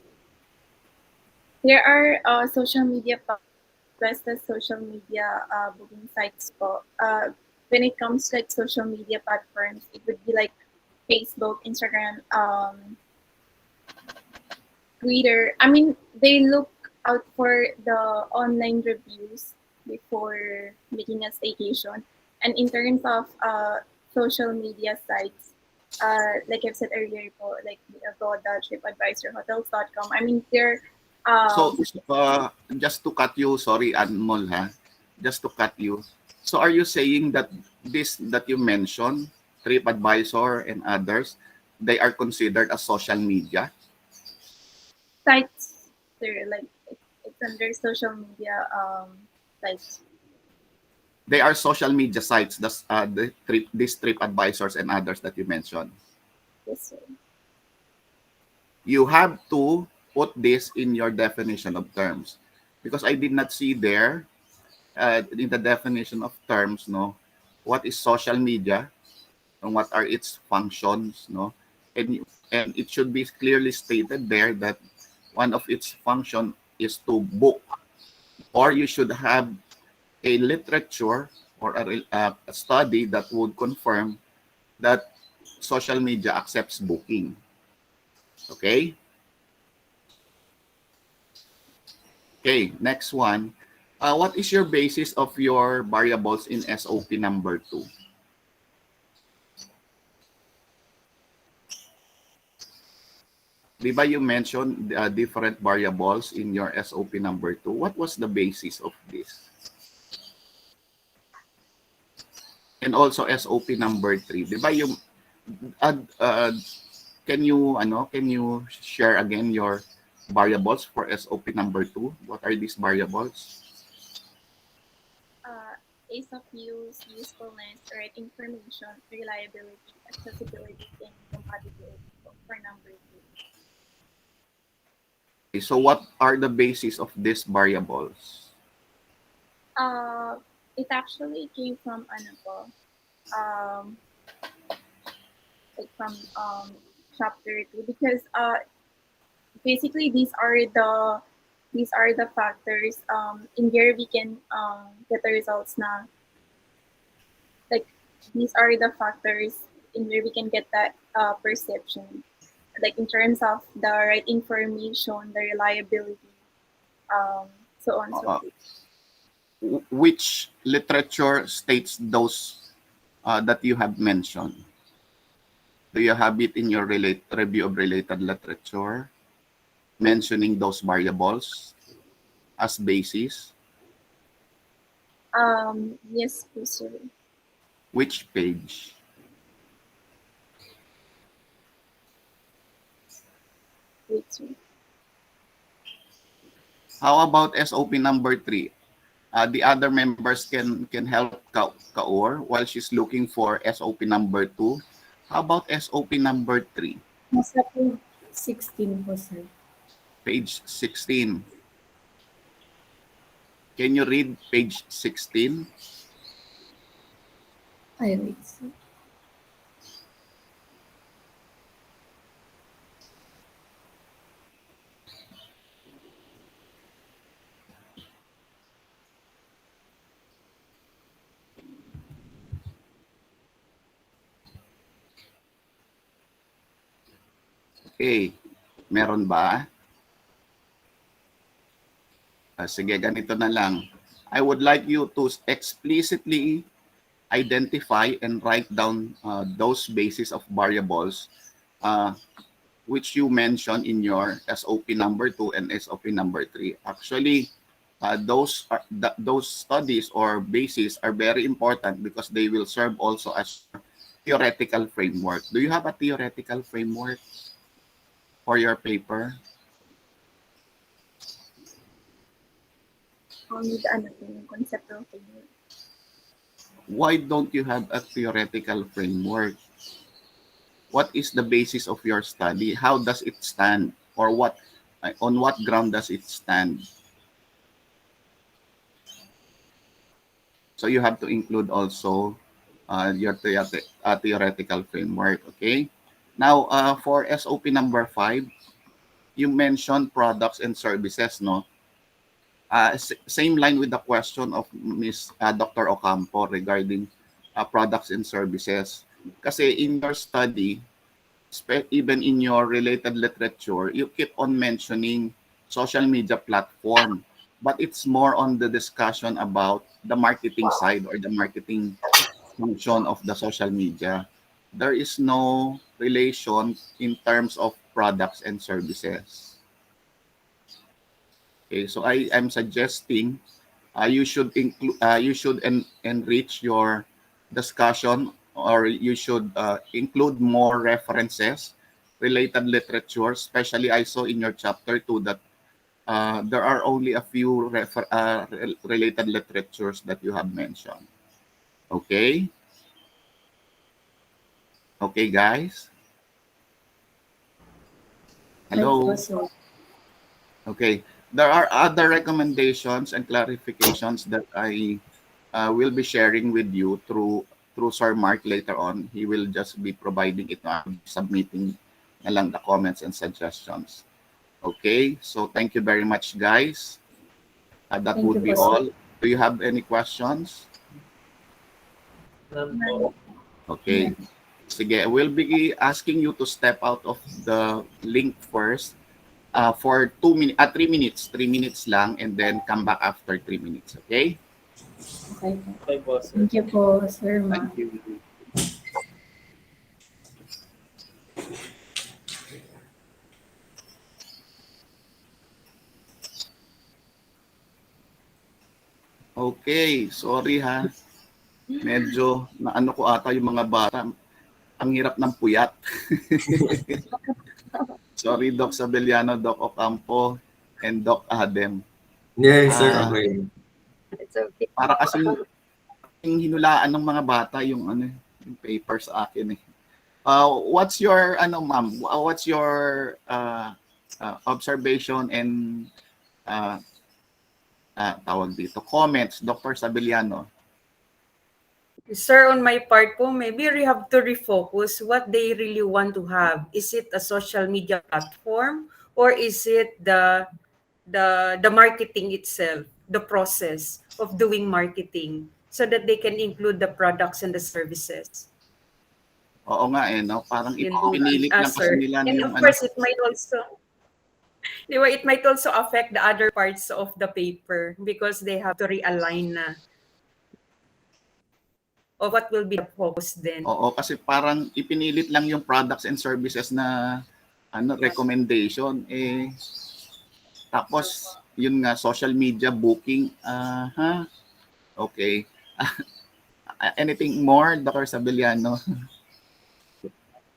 there are social media best as social media booking sites po. When it comes to like social media platforms, it would be like Facebook, Instagram, Twitter. I mean, they look out for the online reviews before making a staycation. And in terms of social media sites, like I've said earlier po, like Agoda, TripAdvisor, Hotels.com. I mean, they're So, um, just to cut you, sorry, Anmol, ha? Just to cut you. So, are you saying that this that you mentioned, TripAdvisor and others, they are considered as social media? sites. They're like it's under social media sites. They are social media sites. That's these TripAdvisors and others that you mentioned. Yes, sir. You have to put this in your definition of terms, because I did not see there in the definition of terms, no, what is social media and what are its functions, no, and it should be clearly stated there that one of its function is to book, or you should have a literature or a study that would confirm that social media accepts booking. Okay. Okay, next one. What is your basis of your variables in SOP number 2? Di ba you mentioned different variables in your SOP number 2? What was the basis of this? And also SOP number 3. Di ba yung uh, uh, can you share again your variables for SOP number 2? What are these variables? Ease of use, usefulness, right information, reliability, accessibility, and compatibility for number two. Okay, so what are the basis of these variables? It actually came from ano po, um, like from chapter 2 because basically these are the factors in here we can get the results na like these are the factors in where we can get that perception like in terms of the right information, the reliability, so on so Uh, forth. which literature states those that you have mentioned? Do you have it in your review of related literature mentioning those variables as basis? Yes, please, sir. Which page? Wait, sir. How about SOP number 3? The other members can help Kaur while she's looking for SOP number 2. How about SOP number 3? Nasa page 16 po, sir. Page 16. Can you read page 16? Ay, wait, sir. Okay. Meron ba? Sige, ganito na lang. I would like you to explicitly identify and write down those basis of variables uh, which you mentioned in your SOP number 2 and SOP number 3. Actually, those studies or bases are very important because they will serve also as theoretical framework. Do you have a theoretical framework for your paper? Only the ano po, yung conceptual framework. Why don't you have a theoretical framework? What is the basis of your study? How does it stand? Or on what ground does it stand? So you have to include also theoretical framework. Okay. Now, for SOP number 5, you mentioned products and services, no? Same line with the question of Miss Dr. Ocampo regarding products and services. Kasi in your study, even in your related literature, you keep on mentioning social media platform, but it's more on the discussion about the marketing side or the marketing function of the social media. There is no relation in terms of products and services. Okay, so I am suggesting you should enrich your discussion, or you should include more references, related literature. Especially, I saw in your chapter 2 that there are only a few related literatures that you have mentioned. Okay. Okay, guys. Hello. Okay. There are other recommendations and clarifications that I will be sharing with you through Sir Mark later on. He will just be providing it, submitting na lang the comments and suggestions. Okay, so thank you very much, guys. That would be all. Do you have any questions? None po. Okay. Sige, we'll be asking you to step out of the link first for 3 minutes. 3 minutes lang, and then come back after 3 minutes. Okay? Okay. Okay po, sir. Thank you po, Sir Ma. Thank you. Okay, sorry ha. Medyo naano ko ata yung mga bata. Ang hirap ng puyat. Sorry, Doc Sabeliano, Doc Ocampo, and Doc Adem. Yes, sir. Okay. It's okay. Para kasing hinulaan ng mga bata yung yung paper sa akin eh. What's your ma'am? What's your observation and tawag dito, comments, Dr. Sabeliano? Sir, on my part po, maybe we have to refocus what they really want to have. Is it a social media platform, or is it the marketing itself, the process of doing marketing, so that they can include the products and the services? Oo nga eh, no? Parang Yun po, pinilit lang kasi sir. nila And yung of course, it might also affect the other parts of the paper because they have to realign na of what will be the focus then. Oo, kasi parang ipinilit lang yung products and services na recommendation eh, tapos yun nga, social media booking, okay. Anything more, Dr. Sabeliano?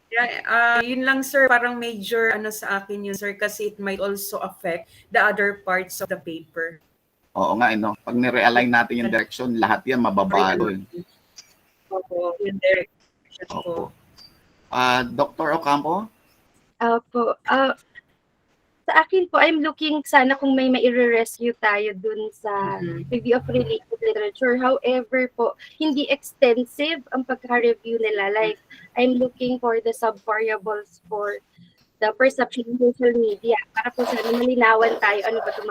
Yeah, yun lang sir, parang major sa akin yun sir, kasi it might also affect the other parts of the paper. Oo nga, no? Pag ni-realign natin yung direction, lahat yan mababago. Opo, yung direction Opo. po. Dr. Ocampo? Po, sa akin po, I'm looking sana kung may maire-rescue tayo dun sa review of related literature. However po, hindi extensive ang pagka-review nila. Like, I'm looking for the sub-variables for the perception of social media para po sana malinawan tayo ano ba ito.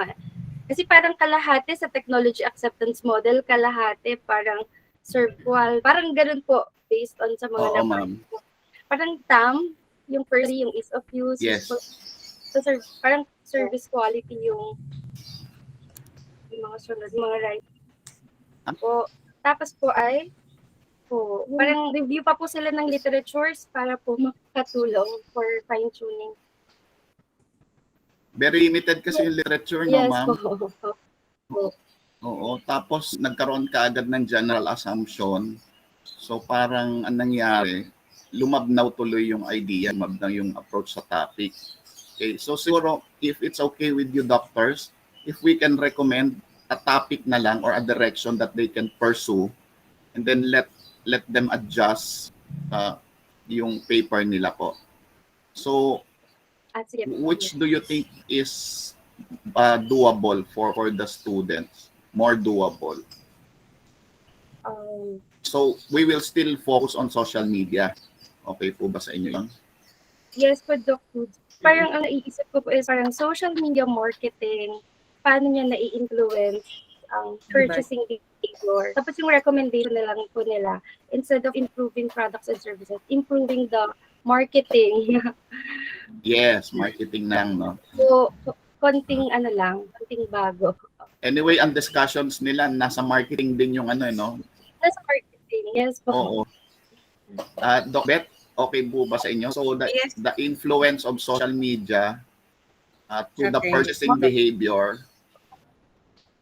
Kasi parang kalahati sa technology acceptance model, kalahati parang serval, parang ganun po based on sa mga Oo, ma'am. Parang TAM, yung first, yung ease of use. Yes. So, parang service quality yung mga sunod, mga right. Po, tapos po ay parang review pa po sila ng literatures para po makatulong for fine-tuning. Very limited kasi yung literature, no, Yes ma'am? po. Oo, tapos nagkaroon ka agad ng general assumption. So parang ang nangyari, lumabnaw tuloy yung idea, lumabnaw yung approach sa topic. Okay, so siguro if it's okay with you doctors, if we can recommend a topic na lang or a direction that they can pursue, and then let them adjust yung paper nila po. So which do you think is doable for the students? More doable? So we will still focus on social media. Okay po ba sa inyo yun? Yes po, Doc Foods. Parang ang naiisip ko po is parang social media marketing, paano niya nai-influence ang purchasing behavior. Tapos yung recommendation na lang po nila, instead of improving products and services, improving the marketing. Yes, marketing lang, no? So, konting ano lang, konting bago. Anyway, ang discussions nila, nasa marketing din yung ano, no? Nasa marketing, yes po. Oo. Doc Bet, okay po ba sa inyo? So, Yes. the influence of social media to the Okay. purchasing behavior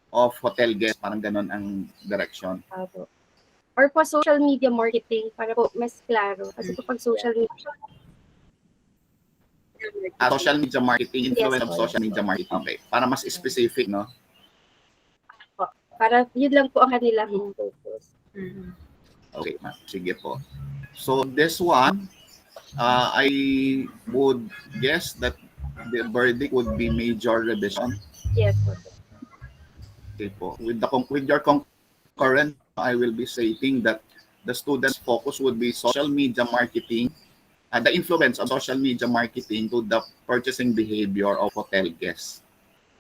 of hotel guests, parang ganun ang direction. Bago. Or po social media marketing para po mas klaro. Kasi po pag social media, Social media marketing, influence Yes, of po. social media marketing. Okay, para mas specific, no? para yun lang po ang kanilang focus. Mhm. Okay, ma'am. Sige po. So, this one, I would guess that the verdict would be major revision. Yes po. Okay po. With your concurrent, I will be stating that the students' focus would be social media marketing, the influence of social media marketing to the purchasing behavior of hotel guests.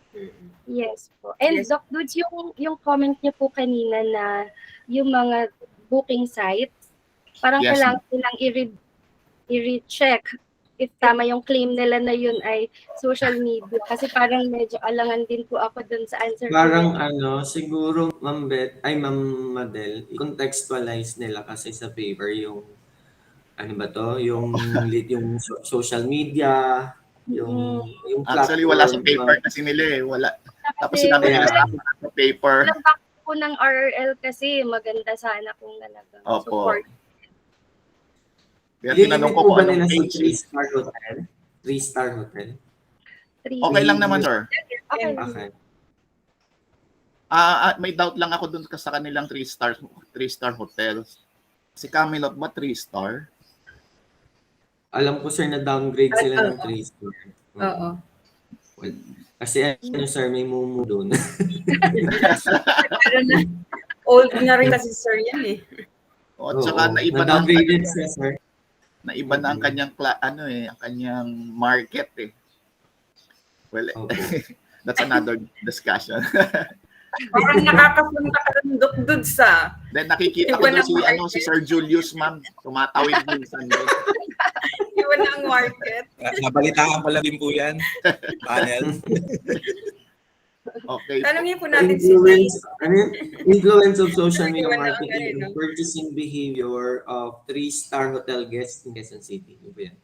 Mhm. Yes po. And Yes. Doc Dudes, yung comment niyo po kanina na yung mga booking sites, parang Yes, kailangan nilang i-recheck if tama yung claim nila na yun ay social media. Kasi parang medyo alangan din po ako dun sa answer ko. Parang ano, siguro Ma'am Madel, i-contextualize nila kasi sa paper yung ano ba to, yung social media, yung Actually, platform. wala sa paper kasi nila eh. Wala. Tapos Kasi sinabi nila Kaya- sa akin sa paper. walang back po ng RRL kasi maganda sana kung talagang Opo. support. Kaya Ilimit tinanong ko po kung ba anong nila sa page. 3-star hotel? 3-star hotel? Okay lang naman, sir. Okay. Okay. May doubt lang ako dun sa kanilang 3-star hotels. Si Camelot ba 3-star? Alam ko sir na downgrade sila ng 3-star. Oo. Well, kasi ano sir, may mumu doon. Pero na, old na rin kasi sir yan eh. O, at saka naiba na ang na-downgraded siya sir. naiba na ang kanyang ang kanyang market eh. Well, Okay. that's another discussion. Parang nakakapunta ka ng dukdud sa. Then nakikita ko Iba doon na si market. si Sir Julius, ma'am, tumatawid minsan doon. Iba na ang market. Nabalitaan ko lang din po yan, panel. Okay. Tanungin po natin si Influence of social media Iwan na ang marketing ganun, and purchasing behavior of 3-star hotel guests in Quezon City. Ano ba yan?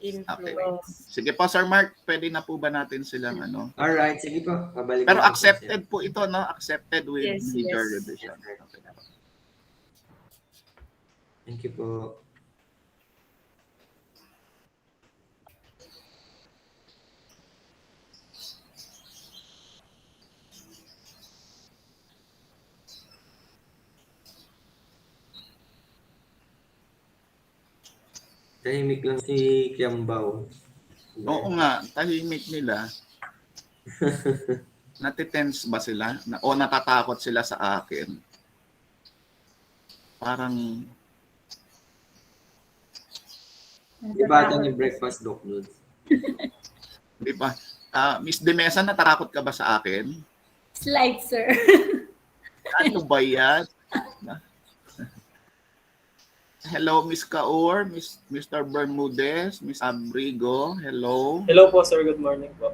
influence. Sige po, Sir Mark, pwede na po ba natin silang ano? Alright, sige po. Babalik Pero ako po accepted po ito, no? Accepted with Yes, major yes. revision. Okay. Thank you po. Tahimik lang si Kiambao. Oo nga, tahimik nila. Natitense ba sila? O natatakot sila sa akin? Parang, Di ba ata ni breakfast Doc Nudes? di ba? Miss Demesa, natatakot ka ba sa akin? Slight, sir. Ano ba yan? Hello, Miss Kaur, Mr. Bermudez, Miss Abrigo. Hello. Hello po, sir. Good morning po.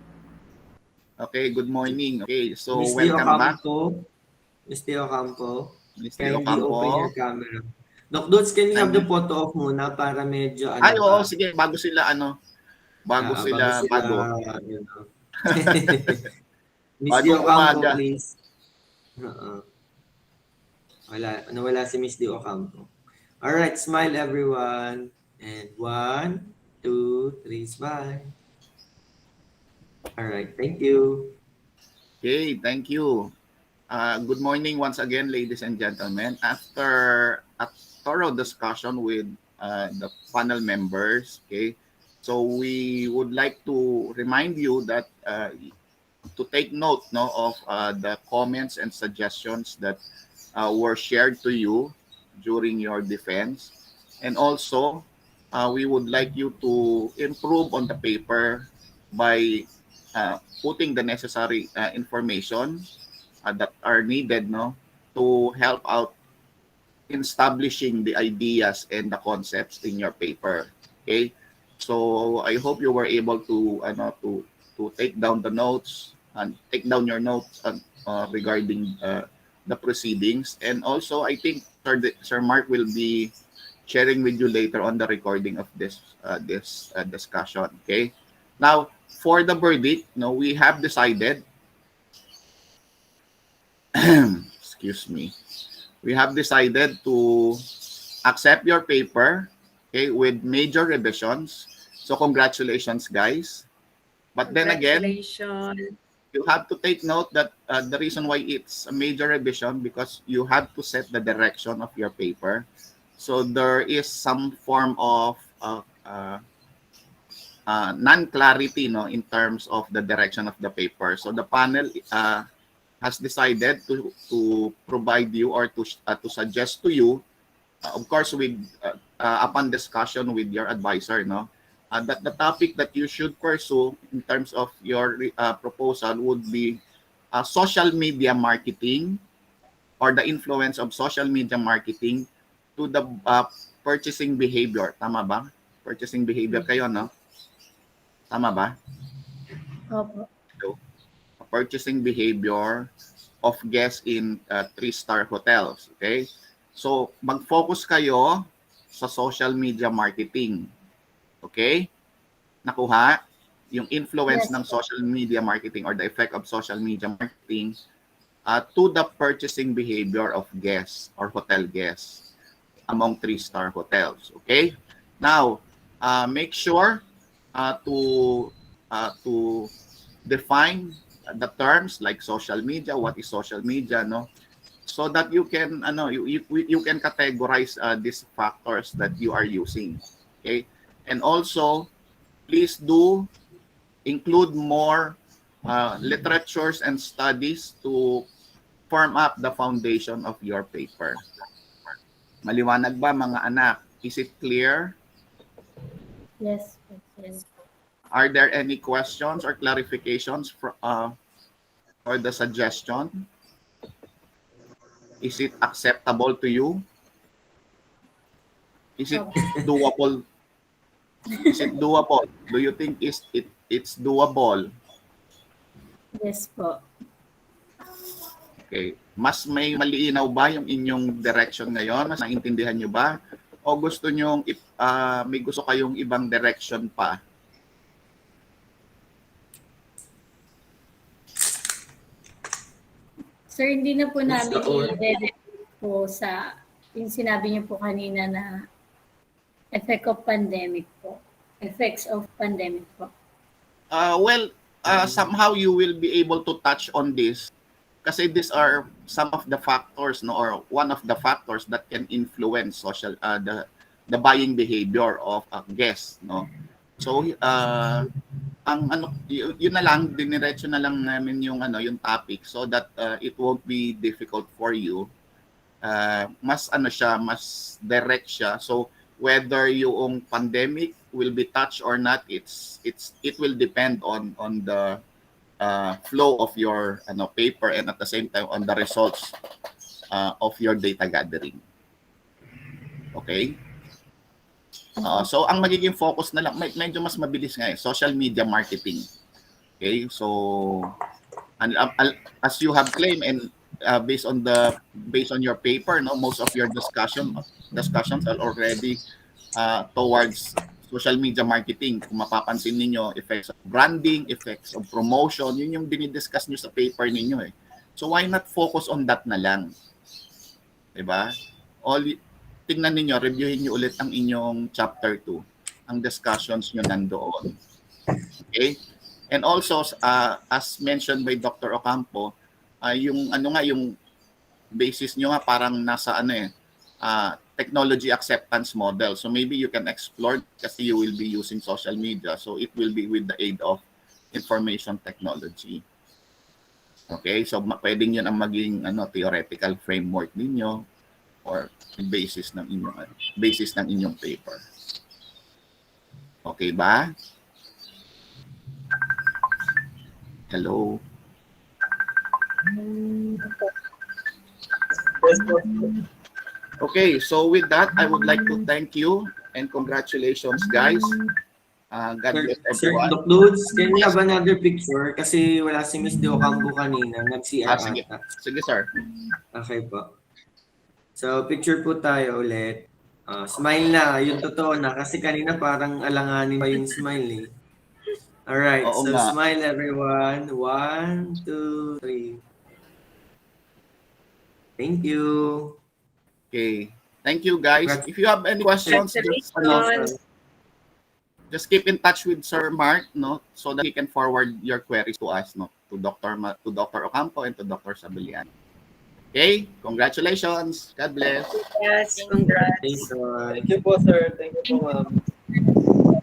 Okay, good morning. Okay, so Miss Dio welcome back. Campo. Miss Dio Campo. Miss Kindly Dio open your Campo. camera. Doc Dudes, can you have the photo off muna para medyo ano Ay, oo, pa? sige, bago sila bago sila bago. You know. Miss Bagong Dio Campo, umaga. please. Nawala si Miss Dio Campo. Alright, smile everyone. And 1, 2, 3, smile. Alright, thank you. Okay, thank you. Good morning once again, ladies and gentlemen. After a thorough discussion with the panel members, okay, so we would like to remind you that to take note of the comments and suggestions that were shared to you during your defense. And also, we would like you to improve on the paper by putting the necessary information that are needed, no, to help out in establishing the ideas and the concepts in your paper. Okay, so I hope you were able to take down the notes and take down your notes regarding the proceedings. And also, I think Sir Mark will be sharing with you later on the recording of this discussion. Okay, now for the verdict, no, we have decided. Excuse me. We have decided to accept your paper, okay, with major revisions. So congratulations, guys. But then again, Congratulations. you have to take note that the reason why it's a major revision because you have to set the direction of your paper. So there is some form of non-clarity, no, in terms of the direction of the paper. So the panel has decided to provide you or to suggest to you, of course, with upon discussion with your advisor, no, that the topic that you should pursue in terms of your proposal would be social media marketing or the influence of social media marketing to the purchasing behavior. Tama ba? Purchasing behavior kayo, no? Tama ba? Opo. So, purchasing behavior of guests in three-star hotels. Okay? So, mag-focus kayo sa social media marketing. Okay? Nakuha? Yung influence Yes. ng social media marketing or the effect of social media marketing to the purchasing behavior of guests or hotel guests among three-star hotels. Okay? Now, make sure to define the terms like social media, what is social media, no? So that you can you can categorize these factors that you are using. Okay? And also, please do include more literatures and studies to form up the foundation of your paper. Maliwanag ba, mga anak? Is it clear? Yes. Are there any questions or clarifications for the suggestion? Is it acceptable to you? Is it doable? Is it doable? Do you think it's doable? Yes po. Okay. Mas may malinaw ba yung inyong direction ngayon? Mas naintindihan nyo ba? O gusto nyo, may gusto kayong ibang direction pa? Sir, hindi na po Yes, namin oo. i-edit po sa yung sinabi niyo po kanina na effect of pandemic po. Effects of pandemic po. Well, somehow you will be able to touch on this kasi these are some of the factors, no, or one of the factors that can influence social the buying behavior of guests, no. So ang yun na lang, diniretso na lang namin yung yung topic so that it won't be difficult for you. Mas mas direct siya. So whether yung pandemic will be touched or not, it will depend on the flow of your paper and at the same time on the results of your data gathering. Okay? So ang magiging focus na lang, medyo mas mabilis nga social media marketing. Okay? So and as you have claimed and based on your paper, no, most of your discussions are already towards social media marketing. Kung mapapansin ninyo, effects of branding, effects of promotion, yun yung dinidiscuss nyo sa paper ninyo eh. So why not focus on that na lang? Diba? Tingnan ninyo, reviewin nyo ulit ang inyong chapter 2. Ang discussions nyo nandoon. Okay? And also, as mentioned by Dr. Ocampo, yung yung basis nyo nga parang nasa technology acceptance model. So maybe you can explore kasi you will be using social media. So it will be with the aid of information technology. Okay? So pwedeng yun ang maging theoretical framework ninyo or basis ng inyong paper. Okay ba? Hello. Yes po. Okay, so with that, I would like to thank you and congratulations, guys. God bless Sir everyone. Doc Dudes, can we have another picture? Kasi wala si Miss De Ocampo kanina. Nag-CR Sige. ata. Sige, sir. Okay po. So, picture po tayo ulit. Smile na. Yung totoo na. Kasi kanina parang alanganin pa yung smile eh. Alright. Oo So, nga. smile everyone. 1, 2, 3. Thank you. Okay. Thank you, guys. If you have any questions, Congratulations. just keep in touch with Sir Mark, no, so that he can forward your queries to us, no, to Dr. Ocampo and to Dr. Sabelian. Okay, congratulations. God bless. Yes, Thank congrats. you. Thank you po, sir. Thank you po, ma'am.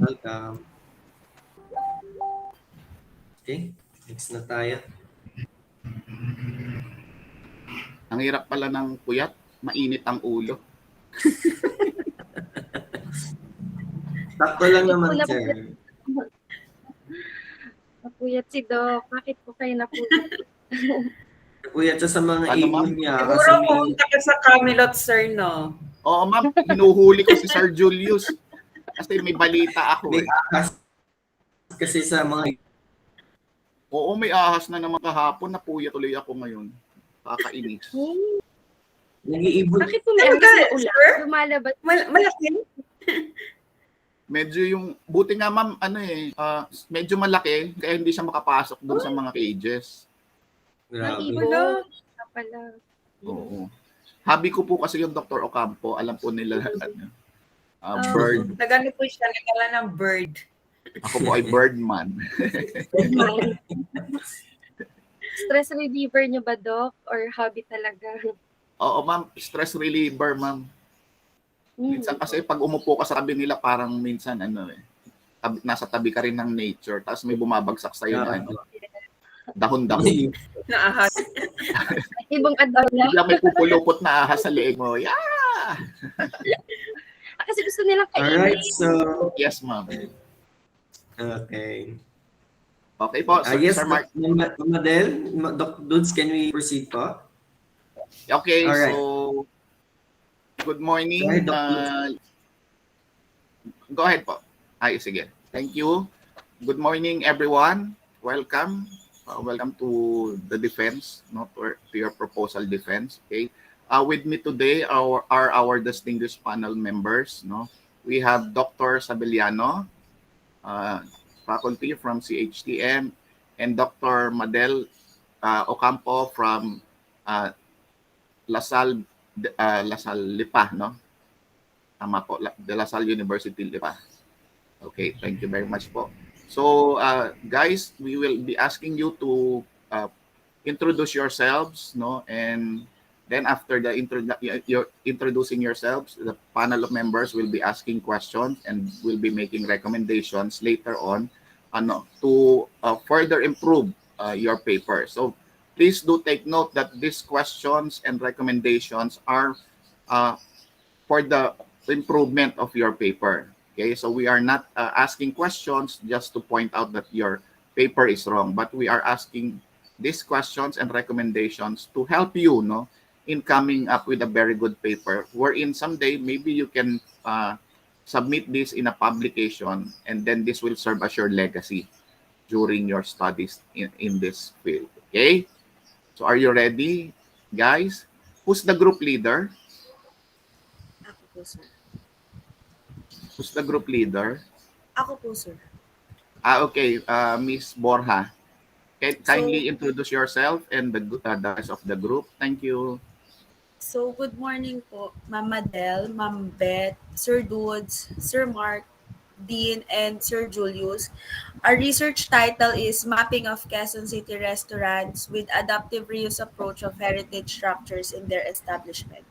Welcome. Okay, next na tayo. Ang hirap pala ng puyat, mainit ang ulo. Sakto lang naman, sir. Napuyat si Doc. Bakit po kayo napuyat? Napuyat siya sa mga Ano, ibon ma'am? niya. Siguro Kasi may pumunta ka sa Camelot, sir, no? Oo, ma'am, hinuhuli ko si Sir Julius kasi may balita ako may eh. ahas kasi sa mga Oo, may ahas na naman kahapon, napuya tuloy ako ngayon. Kakainis. nag-iibon. Bakit po may ahas na ulan? Sir? Lumalabas. Malaki? Medyo yung, buti nga ma'am, medyo malaki, kaya hindi siya makapasok doon sa mga cages. Grabe. Wala. Pala. Oo. Hobby ko po kasi yung Dr. Ocampo, alam po nila bird. Nagano po siya, nagala ng bird. Ako po ay birdman. Stress reliever niyo ba, Doc? Or hobby talaga? Oo ma'am, stress reliever ma'am. Minsan kasi pag umupo ka sa tabi nila, parang minsan nasa tabi ka rin ng nature, tapos may bumabagsak sa'yo na dahon-dahon. Naahas. Ibang ador na. Bigla may pupulupot na ahas sa leeg mo. Yeah! Kasi gusto nilang kainin. Alright, so Yes, ma'am. okay. Okay po, Yes, Sir Mark. Mama Del, Doc Dudes, can we proceed po? Okay, Alright. so good morning. Go ahead, Doc Dudes. Go ahead po. Ay, sige. Thank you. Good morning, everyone. Welcome. Welcome to the defense, to your proposal defense. Okay. With me today are our distinguished panel members. No, we have Dr. Sabeliano, faculty from CHTM, and Dr. Madel Ocampo from Lasal Lipa, no? Tama po, De La Salle University Lipa. Okay, thank you very much po. So, guys, we will be asking you to introduce yourselves, no? And then after the introducing yourselves, the panel of members will be asking questions and will be making recommendations later on to further improve your paper. So please do take note that these questions and recommendations are for the improvement of your paper. Okay, so we are not asking questions just to point out that your paper is wrong, but we are asking these questions and recommendations to help you, no, in coming up with a very good paper, wherein someday maybe you can submit this in a publication, and then this will serve as your legacy during your studies in this field. Okay, so are you ready, guys? Who's the group leader? Ako po, sir. Who's the group leader? Ako po, sir. Okay, Miss Borja. Kindly introduce yourself and the rest of the group. Thank you. So, good morning po, Ma'am Madel, Ma'am Beth, Sir Dudes, Sir Mark, Dean, and Sir Julius. Our research title is Mapping of Quezon City Restaurants with Adaptive Reuse Approach of Heritage Structures in Their Establishment.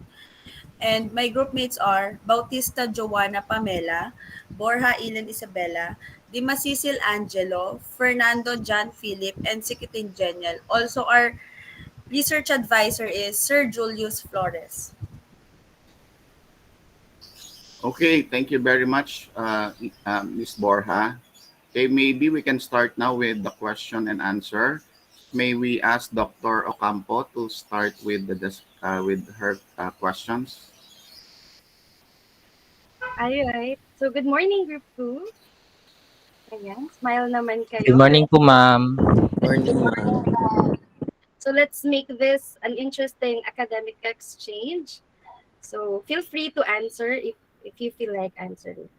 And my groupmates are Bautista Joanna Pamela, Borja Ilan Isabella, Dima Cecil Angelo, Fernando John Philip, and Sikitin Genial. Also, our research advisor is Sir Julius Flores. Okay, thank you very much, Ms. Borja. Okay, maybe we can start now with the question and answer. May we ask Dr. Ocampo to start with with her questions? Alright. So, good morning, Group 2. Ayan, smile naman Good kayo. morning po, ma'am. Good Morning, morning. ma'am. So, let's make this an interesting academic exchange. So, feel free to answer if you feel like answering.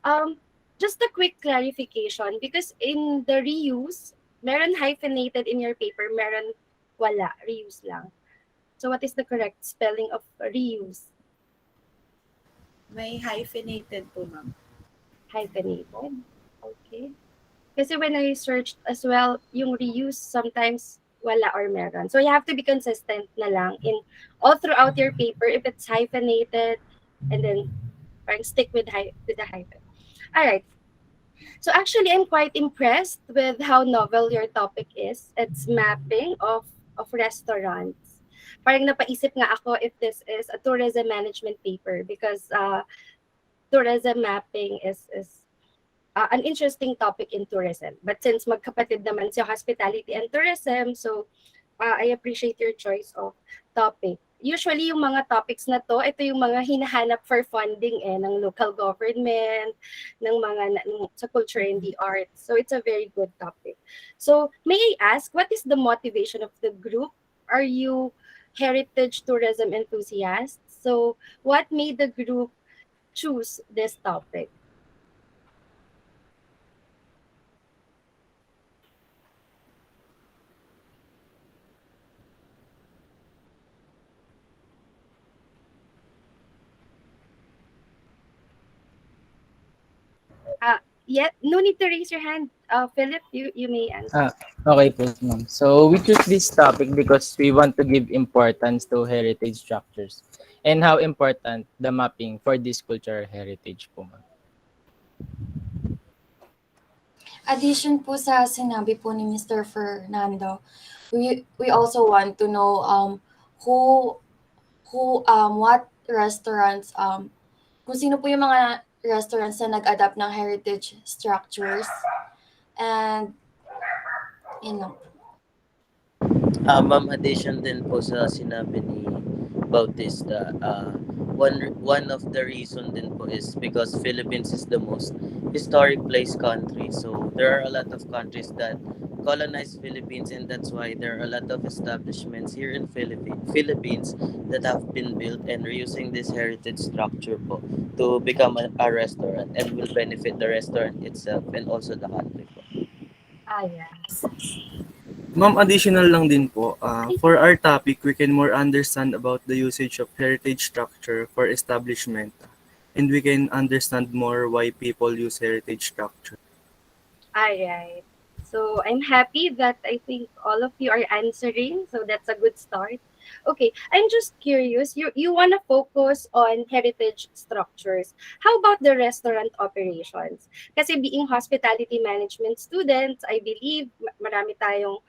Um, just a quick clarification because in the reuse, meron hyphenated in your paper, meron wala, reuse lang. So, what is the correct spelling of reuse? May hyphenated po, ma'am. Hyphenated. Okay. Kasi when I searched as well, yung reuse sometimes wala or meron. So you have to be consistent na lang in all throughout your paper if it's hyphenated and then parang stick with with the hyphen. All right. So actually I'm quite impressed with how novel your topic is. It's mapping of restaurants. Parang napaisip nga ako if this is a tourism management paper because tourism mapping is an interesting topic in tourism. But since magkapatid naman si hospitality and tourism, so I appreciate your choice of topic. Usually, yung mga topics na to, ito yung mga hinahanap for funding ng local government, ng sa culture and the arts. So it's a very good topic. So may I ask, what is the motivation of the group? Are you heritage tourism enthusiasts? So what made the group choose this topic? Yeah, no need to raise your hand. Philip, you may answer. Okay po, ma'am. So, we choose this topic because we want to give importance to heritage structures and how important the mapping for this cultural heritage po, ma'am. Addition po sa sinabi po ni Mr. Fernando, we also want to know who what restaurants kung sino po yung mga restaurants na nag-adapt ng heritage structures and yun lang. Ma'am, addition din po sa sinabi ni Bautista, one of the reason din po is because Philippines is the most historic place country. So there are a lot of countries that colonized Philippines, and that's why there are a lot of establishments here in Philippines that have been built and reusing this heritage structure po to become a restaurant and will benefit the restaurant itself and also the country po. Yeah. Ma'am, additional lang din po, for our topic, we can more understand about the usage of heritage structure for establishment, and we can understand more why people use heritage structure. Alright. So I'm happy that I think all of you are answering. So that's a good start. Okay, I'm just curious. You want to focus on heritage structures. How about the restaurant operations? Kasi being hospitality management students, I believe marami tayong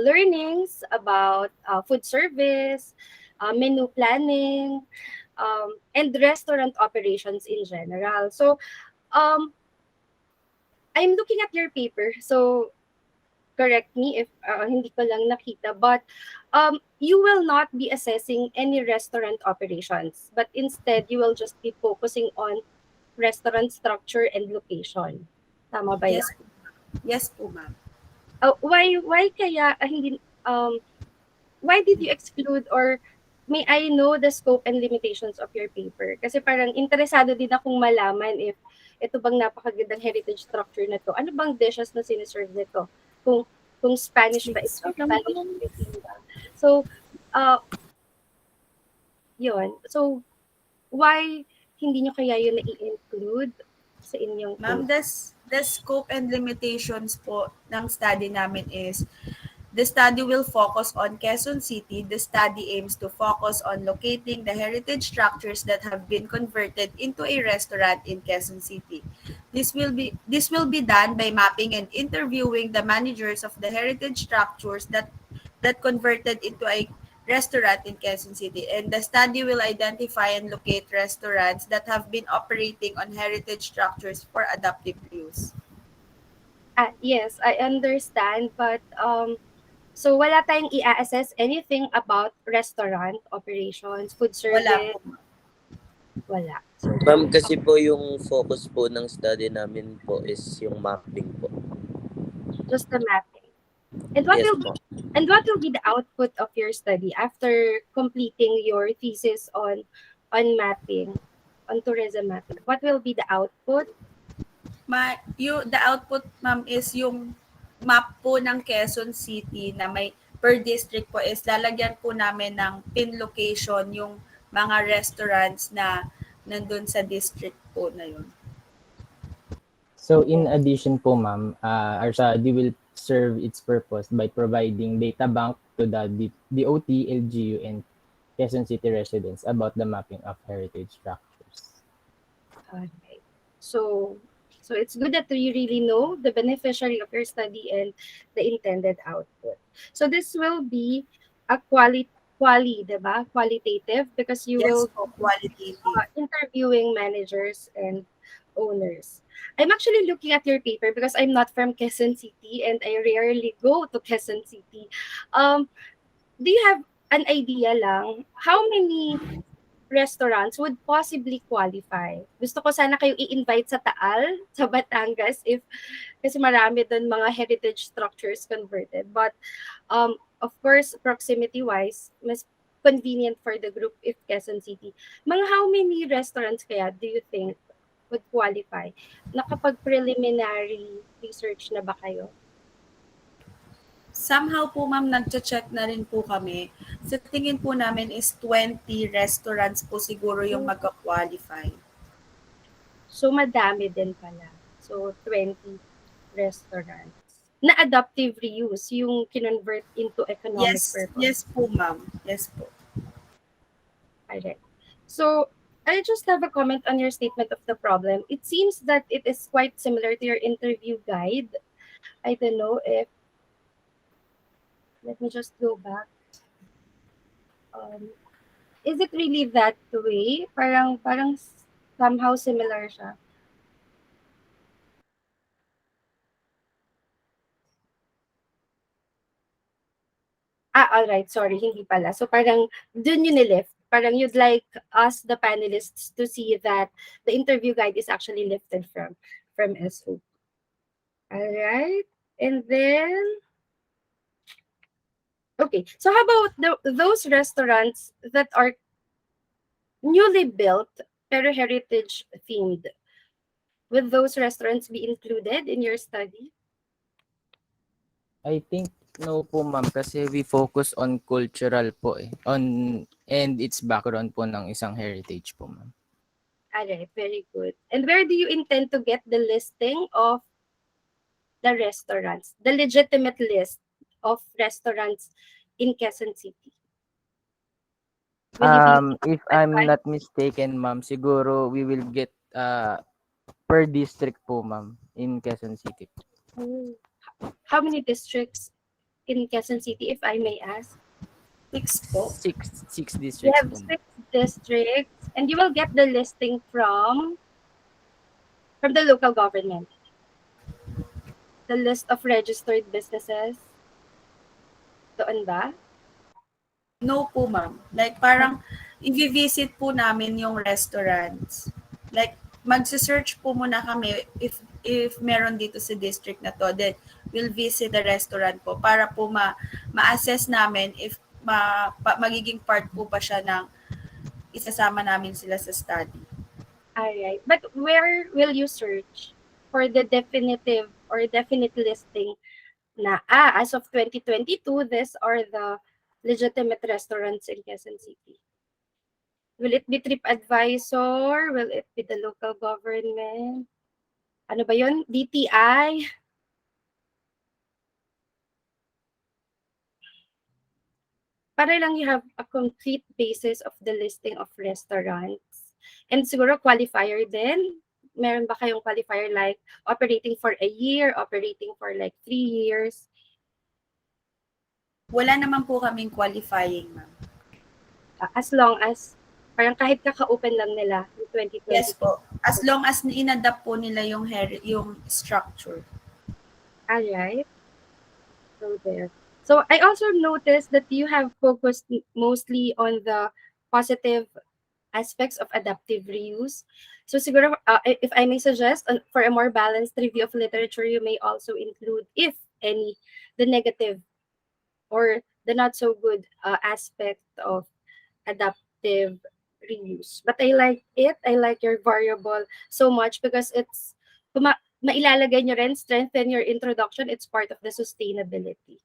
learnings about food service, menu planning, and restaurant operations in general. So I'm looking at your paper. So correct me if hindi ko lang nakita, but you will not be assessing any restaurant operations, but instead you will just be focusing on restaurant structure and location. Tama ba Yes yan? po. Yes po, ma'am. Why kaya hindi why did you exclude, or may I know the scope and limitations of your paper? Kasi parang interesado din akong malaman if ito bang napakagandang heritage structure na to. Ano bang dishes na siniserve nito? Kung Spanish ba ito? Spanish cuisine ba? So, yun. So, why hindi nyo kaya yun na-i-include sa inyong Ma'am, the scope and limitations po ng study namin is the study will focus on Quezon City. The study aims to focus on locating the heritage structures that have been converted into a restaurant in Quezon City. This will be done by mapping and interviewing the managers of the heritage structures that converted into a restaurant in Quezon City. And the study will identify and locate restaurants that have been operating on heritage structures for adaptive use. Yes, I understand, but so wala tayong i-assess anything about restaurant operations, food Wala service, po. wala. So Ma'am, kasi po yung focus po ng study namin po is yung mapping po. just the mapping. And what Yes will po. be the output of your study after completing your thesis on mapping, on tourism mapping? What will be the output? The output, ma'am, is yung map po ng Quezon City na may per district po is lalagyan po namin ng pin location yung mga restaurants na nandun sa district po na yun. So in addition po ma'am, our study will serve its purpose by providing data bank to the DOT, LGU, and Quezon City residents about the mapping of heritage structures. Okay. So it's good that you really know the beneficiary of your study and the intended output. So this will be a diba? Qualitative, because you Yes will po, qualitative. interviewing managers and owners. I'm actually looking at your paper because I'm not from Quezon City and I rarely go to Quezon City. Do you have an idea lang how many restaurants would possibly qualify? Gusto ko sana kayong i-invite sa Taal, sa Batangas, kasi marami doon mga heritage structures converted. But of course, proximity-wise, mas convenient for the group if Quezon City. Mga how many restaurants kaya do you think would qualify? Nakapag-preliminary research na ba kayo? Somehow po ma'am, nagche-check na rin po kami. Sa tingin po namin is 20 restaurants po siguro yung magka-qualify. So madami din pala. So 20 restaurants. Na adaptive reuse, yung kinonvert into economic purpose. Yes po ma'am. Yes po. Alright. So I just have a comment on your statement of the problem. It seems that it is quite similar to your interview guide. I don't know if, let me just go back. Is it really that way? Parang somehow similar siya. Alright, sorry, hindi pala. So parang dun yun nilift. Parang you'd like us, the panelists, to see that the interview guide is actually lifted from SO. Alright, and then, okay, so how about those restaurants that are newly built pero heritage themed? Will those restaurants be included in your study? I think no po ma'am kasi we focus on cultural po and its background po ng isang heritage po ma'am. Alright, very good. And where do you intend to get the listing of the restaurants, the legitimate list of restaurants in Quezon City? If I'm not mistaken ma'am, siguro we will get per district po ma'am in Quezon City. How many districts in Quezon City, if I may ask? 6 po. Six districts. You have 6 districts, and you will get the listing from the local government. The list of registered businesses. Doon ba? No po ma'am. Like parang i-visit po namin yung restaurants. Like magse-search po muna kami if meron dito sa district na to, then we'll visit the restaurant po para po ma-assess namin if magiging part po pa siya ng isasama namin sila sa study. Alright. But where will you search for the definitive or definite listing na, as of 2022, these are the legitimate restaurants in Quezon City? Will it be TripAdvisor? Will it be the local government? Ano ba yun? DTI? Para lang you have a concrete basis of the listing of restaurants. And siguro qualifier din. Meron ba kayong qualifier like operating for a year, operating for like 3 years? Wala naman po kaming qualifying, ma'am. as long as parang kahit kaka-open lang nila yung Yes 2022. po. As long as inadapt po nila yung structure. Alright. So there. So I also noticed that you have focused mostly on the positive aspects of adaptive reuse. So siguro, if I may suggest, for a more balanced review of literature, you may also include, if any, the negative or the not so good aspect of adaptive reuse. But I like it. I like your variable so much because it's mailalagay nyo rin, strengthen your introduction. It's part of the sustainability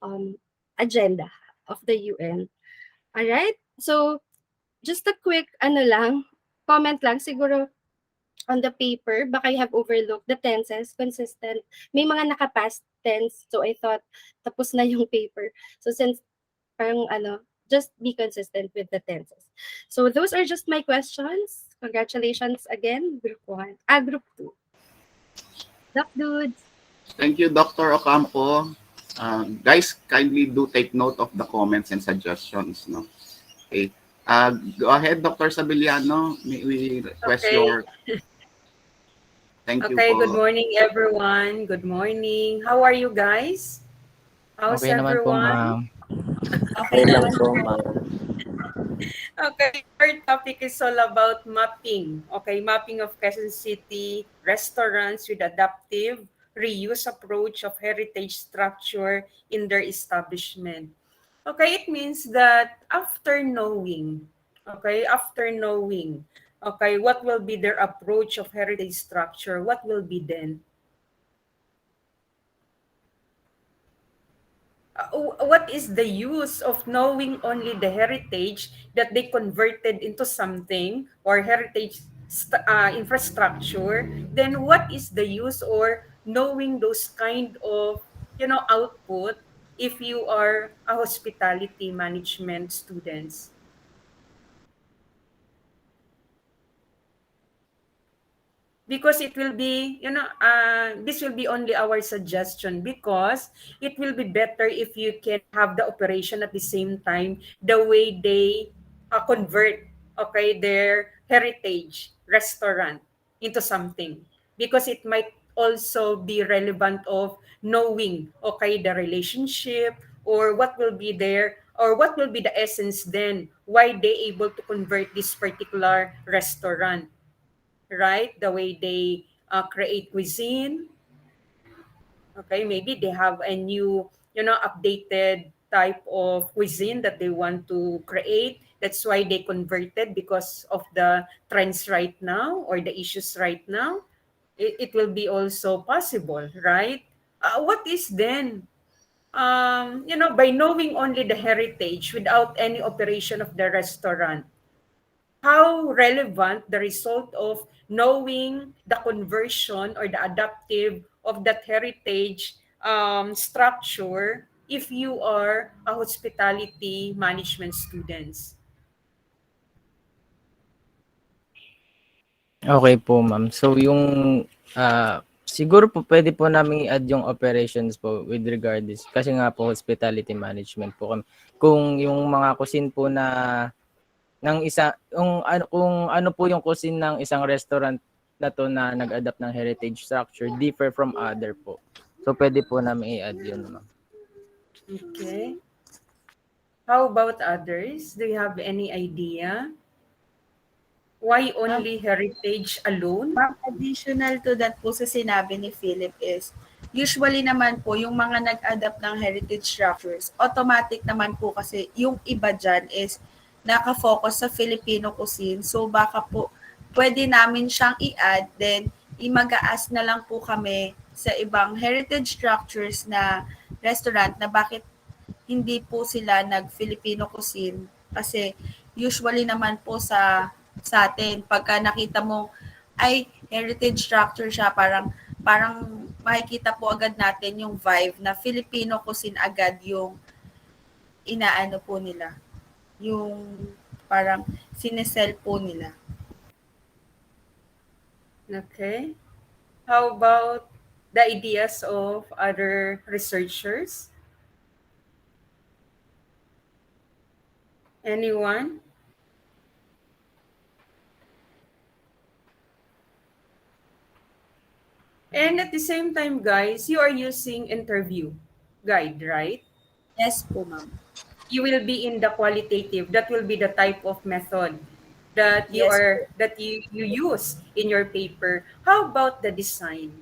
um, agenda of the UN. All right? So just a quick comment lang siguro on the paper, baka you have overlooked the tenses, consistent. May mga naka-past tense, so I thought tapos na yung paper. So since parang just be consistent with the tenses. So those are just my questions. Congratulations again, Group 1. Group 2. Doc Dudes. Thank you, Dr. Ocampo. Guys, kindly do take note of the comments and suggestions. No? Okay. Go ahead, Dr. Sabiliano. May we request Okay. your... Thank you Okay, good po. morning everyone. Good morning. How are you guys? How's Okay naman po, everyone? ma'am. Okay lang po, ma'am. Okay, our topic is all about mapping. Okay, mapping of Quezon City restaurants with adaptive reuse approach of heritage structure in their establishment. Okay, it means that after knowing, okay, what will be their approach of heritage structure, what will be then? What is the use of knowing only the heritage that they converted into something or heritage infrastructure? Then what is the use or knowing those kind of output if you are a hospitality management students? Because it will be this will be only our suggestion, because it will be better if you can have the operation at the same time the way they convert, okay, their heritage restaurant into something, because it might also be relevant of knowing, okay, the relationship or what will be there or what will be the essence then why they able to convert this particular restaurant, right? The way they create cuisine. Okay, maybe they have a new, updated type of cuisine that they want to create. That's why they converted because of the trends right now or the issues right now. It will be also possible, right? What is then? By knowing only the heritage without any operation of the restaurant, how relevant the result of knowing the conversion or the adaptive of that heritage structure if you are a hospitality management students. Okay po, ma'am. So yung siguro po pwede po namin i-add yung operations po with regard this kasi nga po hospitality management po kami. Kung yung mga cuisine po na ng isa kung ano po yung cuisine ng isang restaurant na to na nag-adapt ng heritage structure differ from other po. So pwede po namin i-add yun, ma'am. Okay. How about others? Do you have any idea? Why only heritage alone? Additional to that po sa sinabi ni Philip is, usually naman po, yung mga nag-adapt ng heritage structures, automatic naman po kasi yung iba dyan is nakafocus sa Filipino cuisine. So baka po, pwede namin siyang i-add, then imagaas na lang po kami sa ibang heritage structures na restaurant na bakit hindi po sila nag-Filipino cuisine. Kasi usually naman po sa atin, pagka nakita mo ay heritage structure siya, parang makikita po agad natin yung vibe na Filipino cuisine agad yung inaano po nila. Yung parang sinesell po nila. Okay. How about the ideas of other researchers? Anyone? And at the same time, guys, you are using interview guide, right? Yes po, ma'am. You will be in the qualitative. That will be the type of method that Yes po. you use in your paper. How about the design?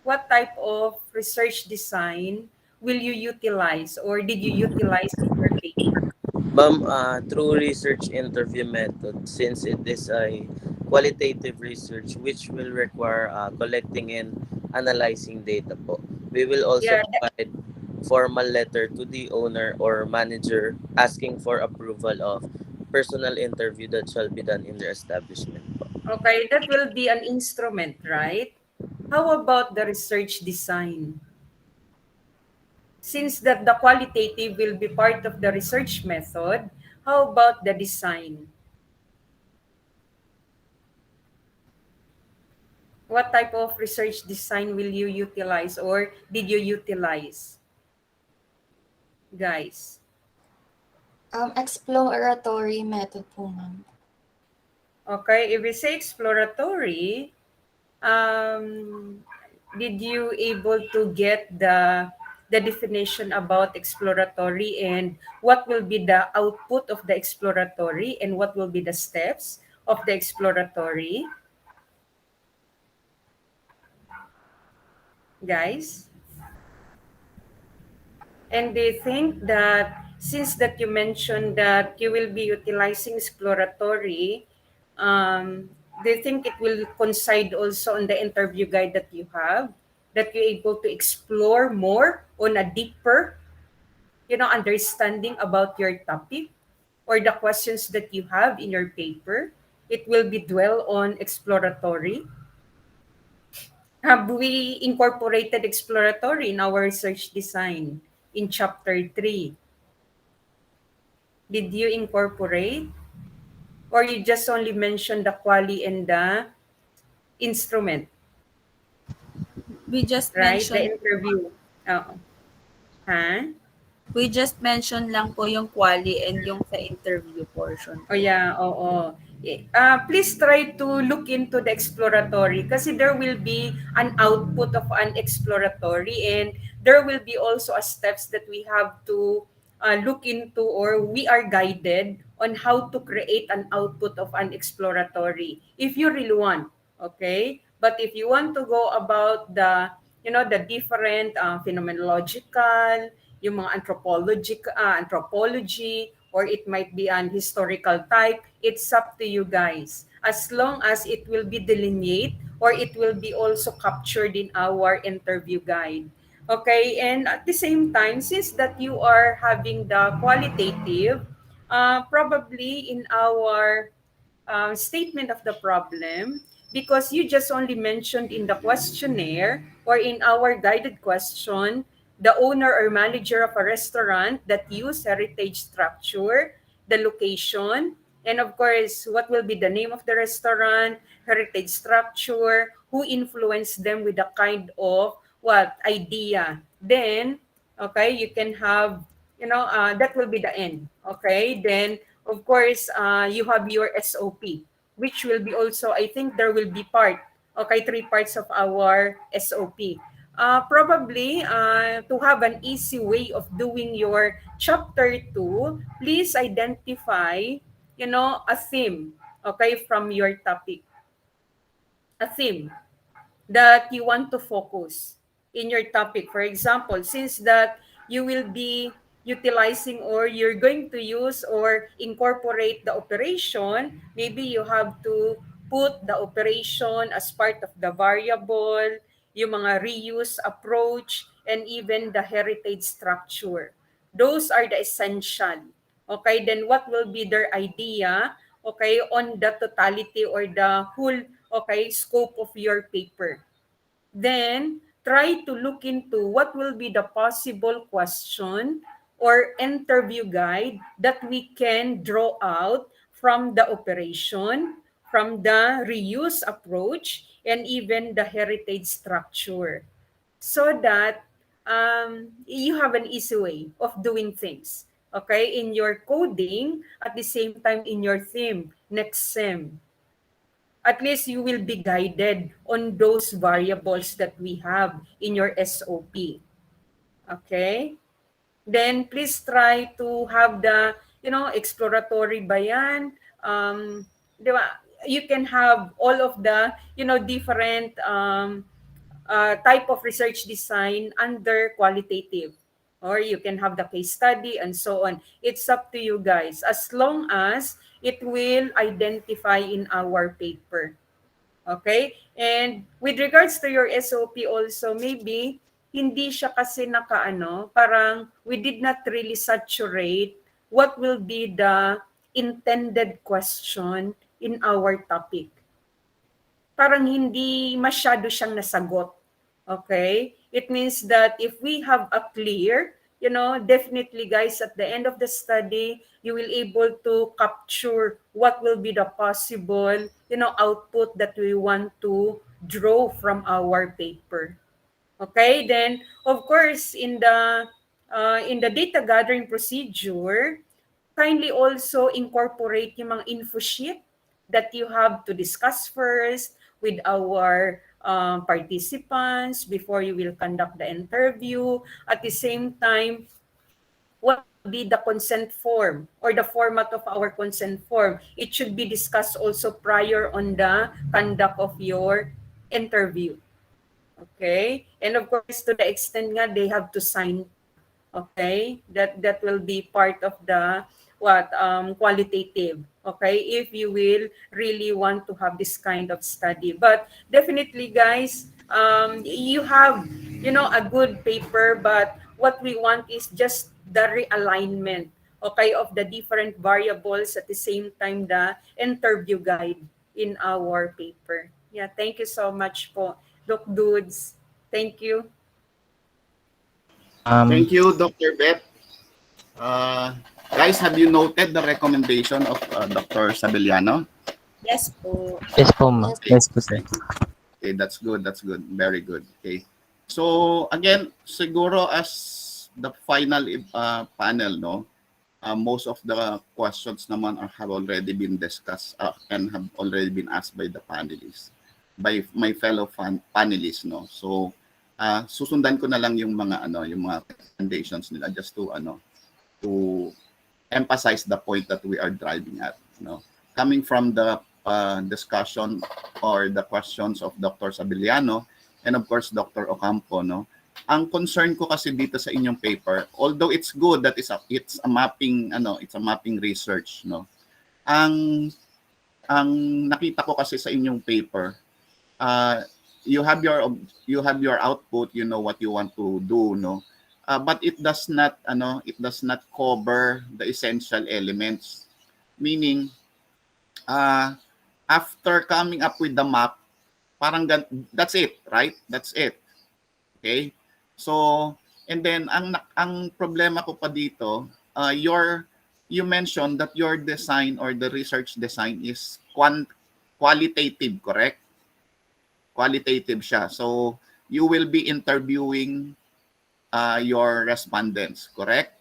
What type of research design will you utilize or did you utilize in your paper? Ma'am, through research interview method, since it is a qualitative research which will require collecting and analyzing data po, we will also Yeah, provide formal letter to the owner or manager asking for approval of personal interview that shall be done in their establishment po. okay, that will be an instrument, right? How about the research design? Since that the qualitative will be part of the research method, how about the design? What type of research design will you utilize or did you utilize, guys? Exploratory method po, ma'am. Okay, if we say exploratory, um, did you able to get the definition about exploratory and what will be the output of the exploratory and what will be the steps of the exploratory, guys? And they think that since that you mentioned that you will be utilizing exploratory, they think it will coincide also on the interview guide that you have, that you're able to explore more on a deeper, understanding about your topic or the questions that you have in your paper. It will be dwell on exploratory. Have we incorporated exploratory in our research design in chapter 3? Did you incorporate? Or you just only mentioned the quali and the instrument, We just right? The mentioned interview. Oo. Huh? we just mentioned lang po yung quali and yung sa interview portion Oh po. yeah, oo. Please try to look into the exploratory kasi there will be an output of an exploratory and there will be also a steps that we have to look into or we are guided on how to create an output of an exploratory if you really want, okay? But if you want to go about the different phenomenological, yung mga anthropology, or it might be an historical type, it's up to you guys. As long as it will be delineate or it will be also captured in our interview guide. Okay, and at the same time, since that you are having the qualitative, probably in our statement of the problem, because you just only mentioned in the questionnaire or in our guided question the owner or manager of a restaurant that use heritage structure, the location, and of course, what will be the name of the restaurant, heritage structure, who influenced them with the kind of what idea. Then, okay, you can have, that will be the end. Okay, then of course, you have your SOP, which will be also, I think there will be okay, 3 parts of our SOP. Probably, to have an easy way of doing your chapter 2, please identify, a theme, okay, from your topic. A theme that you want to focus in your topic. For example, since that you will be utilizing or you're going to use or incorporate the operation, maybe you have to put the operation as part of the variable, yung mga reuse approach, and even the heritage structure. Those are the essential. Okay, then what will be their idea, okay, on the totality or the whole, okay, scope of your paper. Then try to look into what will be the possible question or interview guide that we can draw out from the operation, from the reuse approach, and even the heritage structure, so that you have an easy way of doing things. okay, in your coding, at the same time in your theme next sem. At least you will be guided on those variables that we have in your SOP. Okay? Then please try to have the, exploratory ba yan? Di ba? You can have all of the, different type of research design under qualitative. Or you can have the case study and so on. It's up to you guys. As long as it will identify in our paper. Okay? And with regards to your SOP also, maybe hindi siya kasi nakaano, parang we did not really saturate what will be the intended question in our topic. Parang hindi masyado siyang nasagot. Okay? It means that if we have a clear, definitely guys, at the end of the study, you will able to capture what will be the possible, output that we want to draw from our paper. Okay? Then, of course, in the data gathering procedure, kindly also incorporate yung mga info sheet that you have to discuss first with our participants before you will conduct the interview. At the same time, what will be the consent form or the format of our consent form? It should be discussed also prior on the conduct of your interview. Okay? And of course, to the extent nga, they have to sign. Okay? That will be part of the qualitative. Okay? If you will really want to have this kind of study. But definitely, guys, you have, a good paper, but what we want is just the realignment, okay, of the different variables at the same time the interview guide in our paper. Yeah, thank you so much po. Doc Dudes. Thank you. Thank you, Dr. Beth. Guys, have you noted the recommendation of Dr. Sabeliano? Yes po. Yes po, ma'am. Yes po, sir. Okay, that's good. That's good. Very good. Okay. So, again, siguro as the final panel, no, most of the questions naman have already been discussed and have already been asked by the panelists, by my fellow panelists, no. So, susundan ko na lang yung mga recommendations nila just to to emphasize the point that we are driving at, no. Coming from the discussion or the questions of Dr. Sabeliano and of course Dr. Ocampo, no. Ang concern ko kasi dito sa inyong paper, although it's good that it's a mapping research, no. Ang nakita ko kasi sa inyong paper, you have your output, you know what you want to do, no. But it does not cover the essential elements. Meaning, after coming up with the map, parang that's it, right? That's it. Okay? So, and then ang problema ko pa dito, you mentioned that your design or the research design is qualitative, correct? Qualitative siya. So, you will be interviewing your respondents, correct?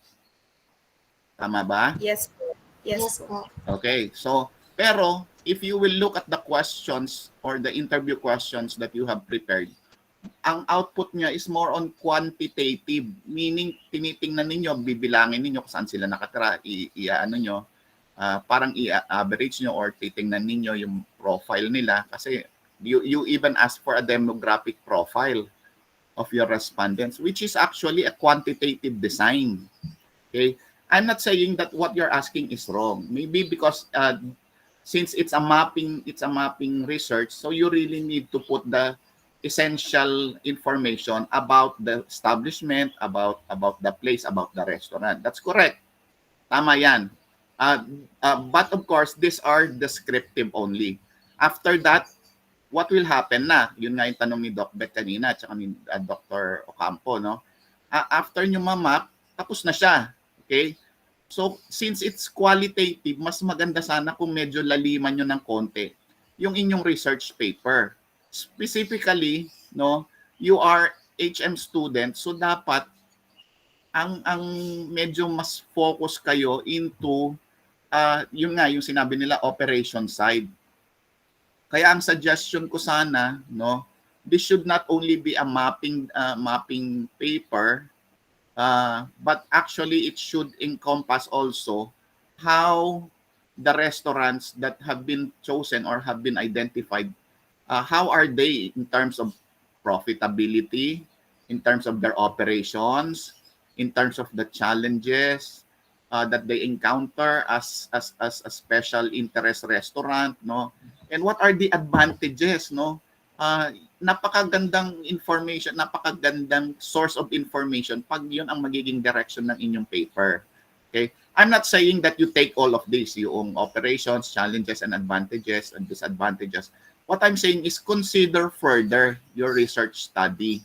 Tama ba? Yes po. Yes po. Okay. So, pero if you will look at the questions or the interview questions that you have prepared, ang output niya is more on quantitative, meaning tinitingnan ninyo, bibilangin ninyo kung saan sila nakatira, parang i-average nyo or titingnan ninyo yung profile nila kasi you even ask for a demographic profile of your respondents, which is actually a quantitative design. Okay, I'm not saying that what you're asking is wrong. Maybe because since it's a mapping research, so you really need to put the essential information about the establishment, about the place, about the restaurant. That's correct. Tama yan. But of course, these are descriptive only. After that, what will happen na? Yun nga yung tanong ni Doc Beth kanina at ni Dr. Ocampo, no? After nyo ma-map, tapos na siya. Okay? So, since it's qualitative, mas maganda sana kung medyo laliman nyo ng konti yung inyong research paper. Specifically, no, you are HM student, so dapat ang medyo mas focus kayo into yun nga yung sinabi nila operation side. Kaya ang suggestion ko sana, no, this should not only be a mapping paper, but actually it should encompass also how the restaurants that have been chosen or have been identified, how are they in terms of profitability, in terms of their operations, in terms of the challenges that they encounter as a special interest restaurant, no? And what are the advantages, no? Napakagandang information, napakagandang source of information pag yun ang magiging direction ng inyong paper. Okay? I'm not saying that you take all of this, yung operations, challenges, and advantages and disadvantages. What I'm saying is consider further your research study.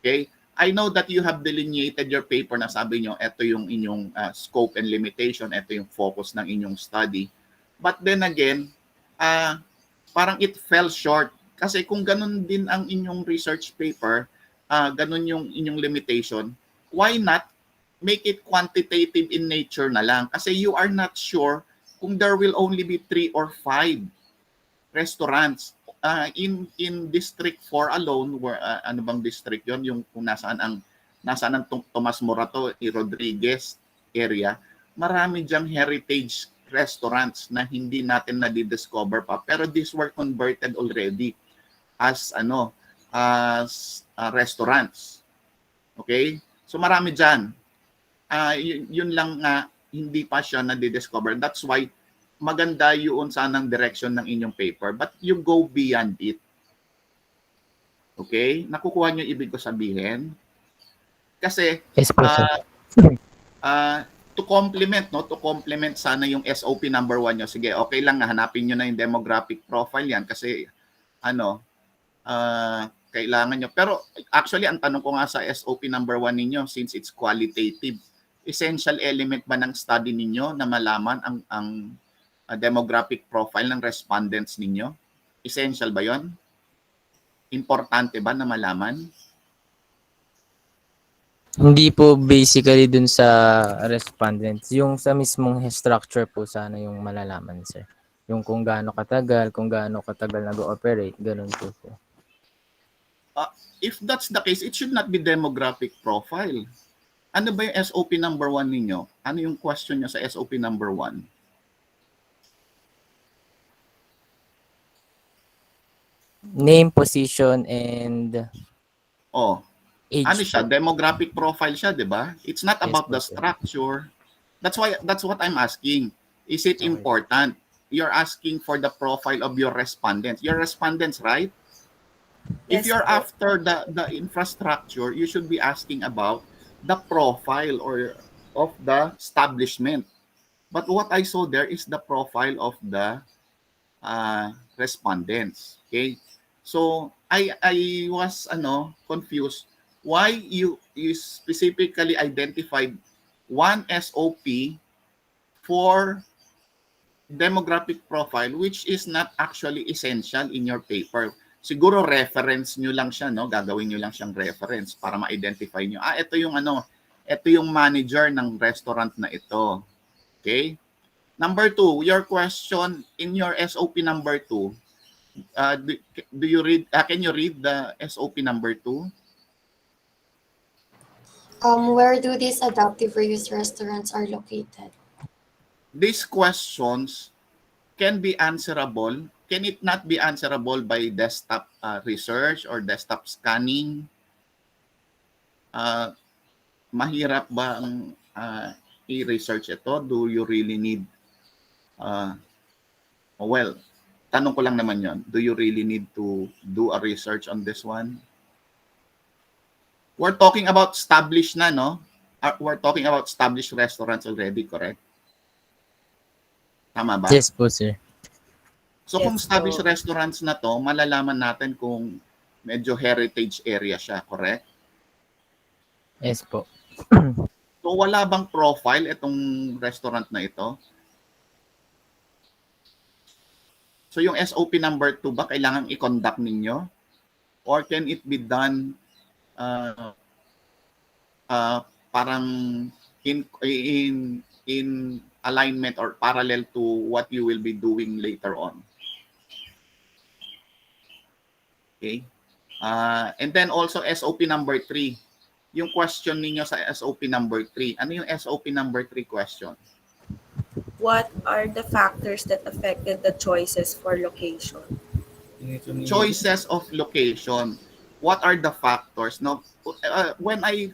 Okay? I know that you have delineated your paper na sabi nyo, ito yung inyong scope and limitation, ito yung focus ng inyong study. But then again, parang it fell short. Kasi kung ganun din ang inyong research paper, ganun yung inyong limitation, why not make it quantitative in nature na lang? Kasi you are not sure kung there will only be 3 or 5 restaurants in District 4 alone, where ano bang district yon, yung kung nasaan ang Tomas Morato, Rodriguez area, marami diyang heritage restaurants na hindi natin na-discover pa, pero these were converted already as restaurants. Okay? So marami diyan. Yun lang nga hindi pa siya na-discover. That's why maganda yun sanang direction ng inyong paper, but you go beyond it. Okay? Nakukuha niyo ibig ko sabihin? Kasi Yes po, sir. to complement sana yung SOP number 1 nyo. Sige, okay lang, hanapin nyo na yung demographic profile yan kasi kailangan nyo. Pero actually, ang tanong ko nga sa SOP number 1 ninyo, since it's qualitative, essential element ba ng study ninyo na malaman ang demographic profile ng respondents ninyo? Essential ba yon? Importante ba na malaman? Hindi po basically dun sa respondents. Yung sa mismong structure po sana yung malalaman, sir. Yung kung gaano katagal nag-ooperate, ganun po, sir. If that's the case, it should not be demographic profile. Ano ba yung SOP number 1 ninyo? Ano yung question nyo sa SOP number 1? Name, position, and age. Ano siya? Demographic profile siya, di ba? It's not about the structure. That's what I'm asking. Is it important? You're asking for the profile of your respondents. Your respondents, right? If you're after the infrastructure, you should be asking about the profile of the establishment. But what I saw there is the profile of the respondents. Okay? So I was confused why you specifically identified one SOP for demographic profile which is not actually essential in your paper. Siguro reference nyo lang siya, no? Gagawin nyo lang siyang reference para ma-identify nyo. Ito yung manager ng restaurant na ito. Okay? Number 2, your question in your SOP number 2. Do you read? Can you read the SOP number 2? Where do these adaptive reuse restaurants are located? These questions can be answerable. Can it not be answerable by desktop research or desktop scanning? Mahirap ba ang i-research ito? Do you really need tanong ko lang naman yon. Do you really need to do a research on this one? We're talking about established na, no? We're talking about established restaurants already, correct? Tama ba? Yes po, sir. So kung established restaurants na to, malalaman natin kung medyo heritage area siya, correct? Yes po. So wala bang profile itong restaurant na ito? So yung SOP number 2 ba kailangan i-conduct ninyo? Or can it be done parang in alignment or parallel to what you will be doing later on. Okay? And then also SOP number 3. Yung question ninyo sa SOP number 3. Ano yung SOP number 3 question? What are the factors that affected the choices for location? Choices of location. What are the factors? No, when I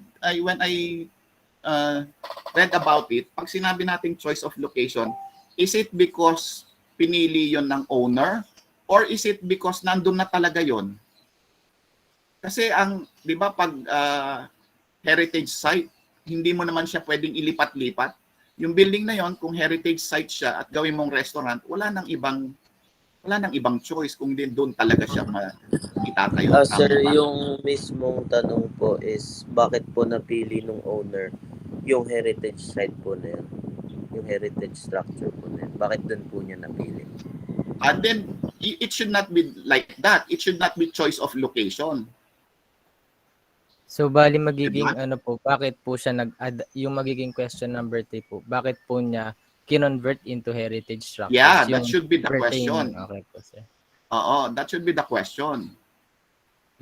read about it, pag sinabi nating choice of location, is it because pinili yon ng owner or is it because nandun na talaga yon? Kasi ang, 'di ba, pag heritage site, hindi mo naman siya pwedeng ilipat-lipat. Yung building na yon, kung heritage site siya at gawin mong restaurant, wala nang ibang choice kung din doon talaga siya itatayo. Sir, Tama ba? yung mismong tanong po is bakit po napili nung owner yung heritage site po na yun? Yung heritage structure po na yun? Bakit doon po niya napili? And then, it should not be like that. It should not be choice of location. So bali magiging ano po, bakit po siya yung magiging question number 3 po, bakit po niya kinonvert into heritage structures? Yeah, that yung should be the pertaining. question. Okay po, sir. Oo, that should be the question.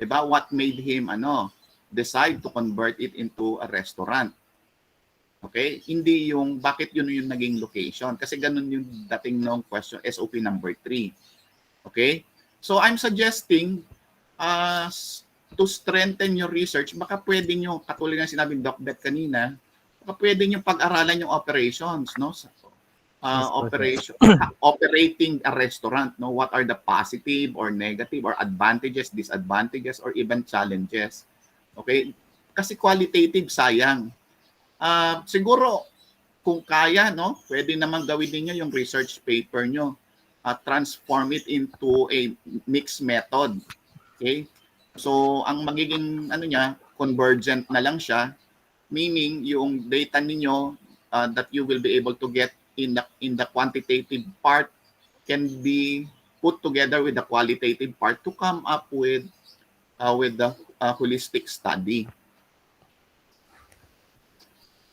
Diba? What made him decide to convert it into a restaurant? Okay? Hindi yung bakit yun yung naging location. Kasi ganun yung dating ng question, SOP number 3. Okay? So I'm suggesting to strengthen your research, baka pwede nyo, katulad ng sinabi Doc Bet kanina, baka pwede nyo pag-aralan yung operations, no? Operating a restaurant, no? What are the positive or negative or advantages, disadvantages, or even challenges? Okay? Kasi qualitative, sayang. Siguro, kung kaya, no? Pwede naman gawin niyo yung research paper nyo. Transform it into a mixed method. Okay? So, ang magiging convergent na lang siya, meaning yung data ninyo that you will be able to get in the quantitative part can be put together with the qualitative part to come up with the holistic study.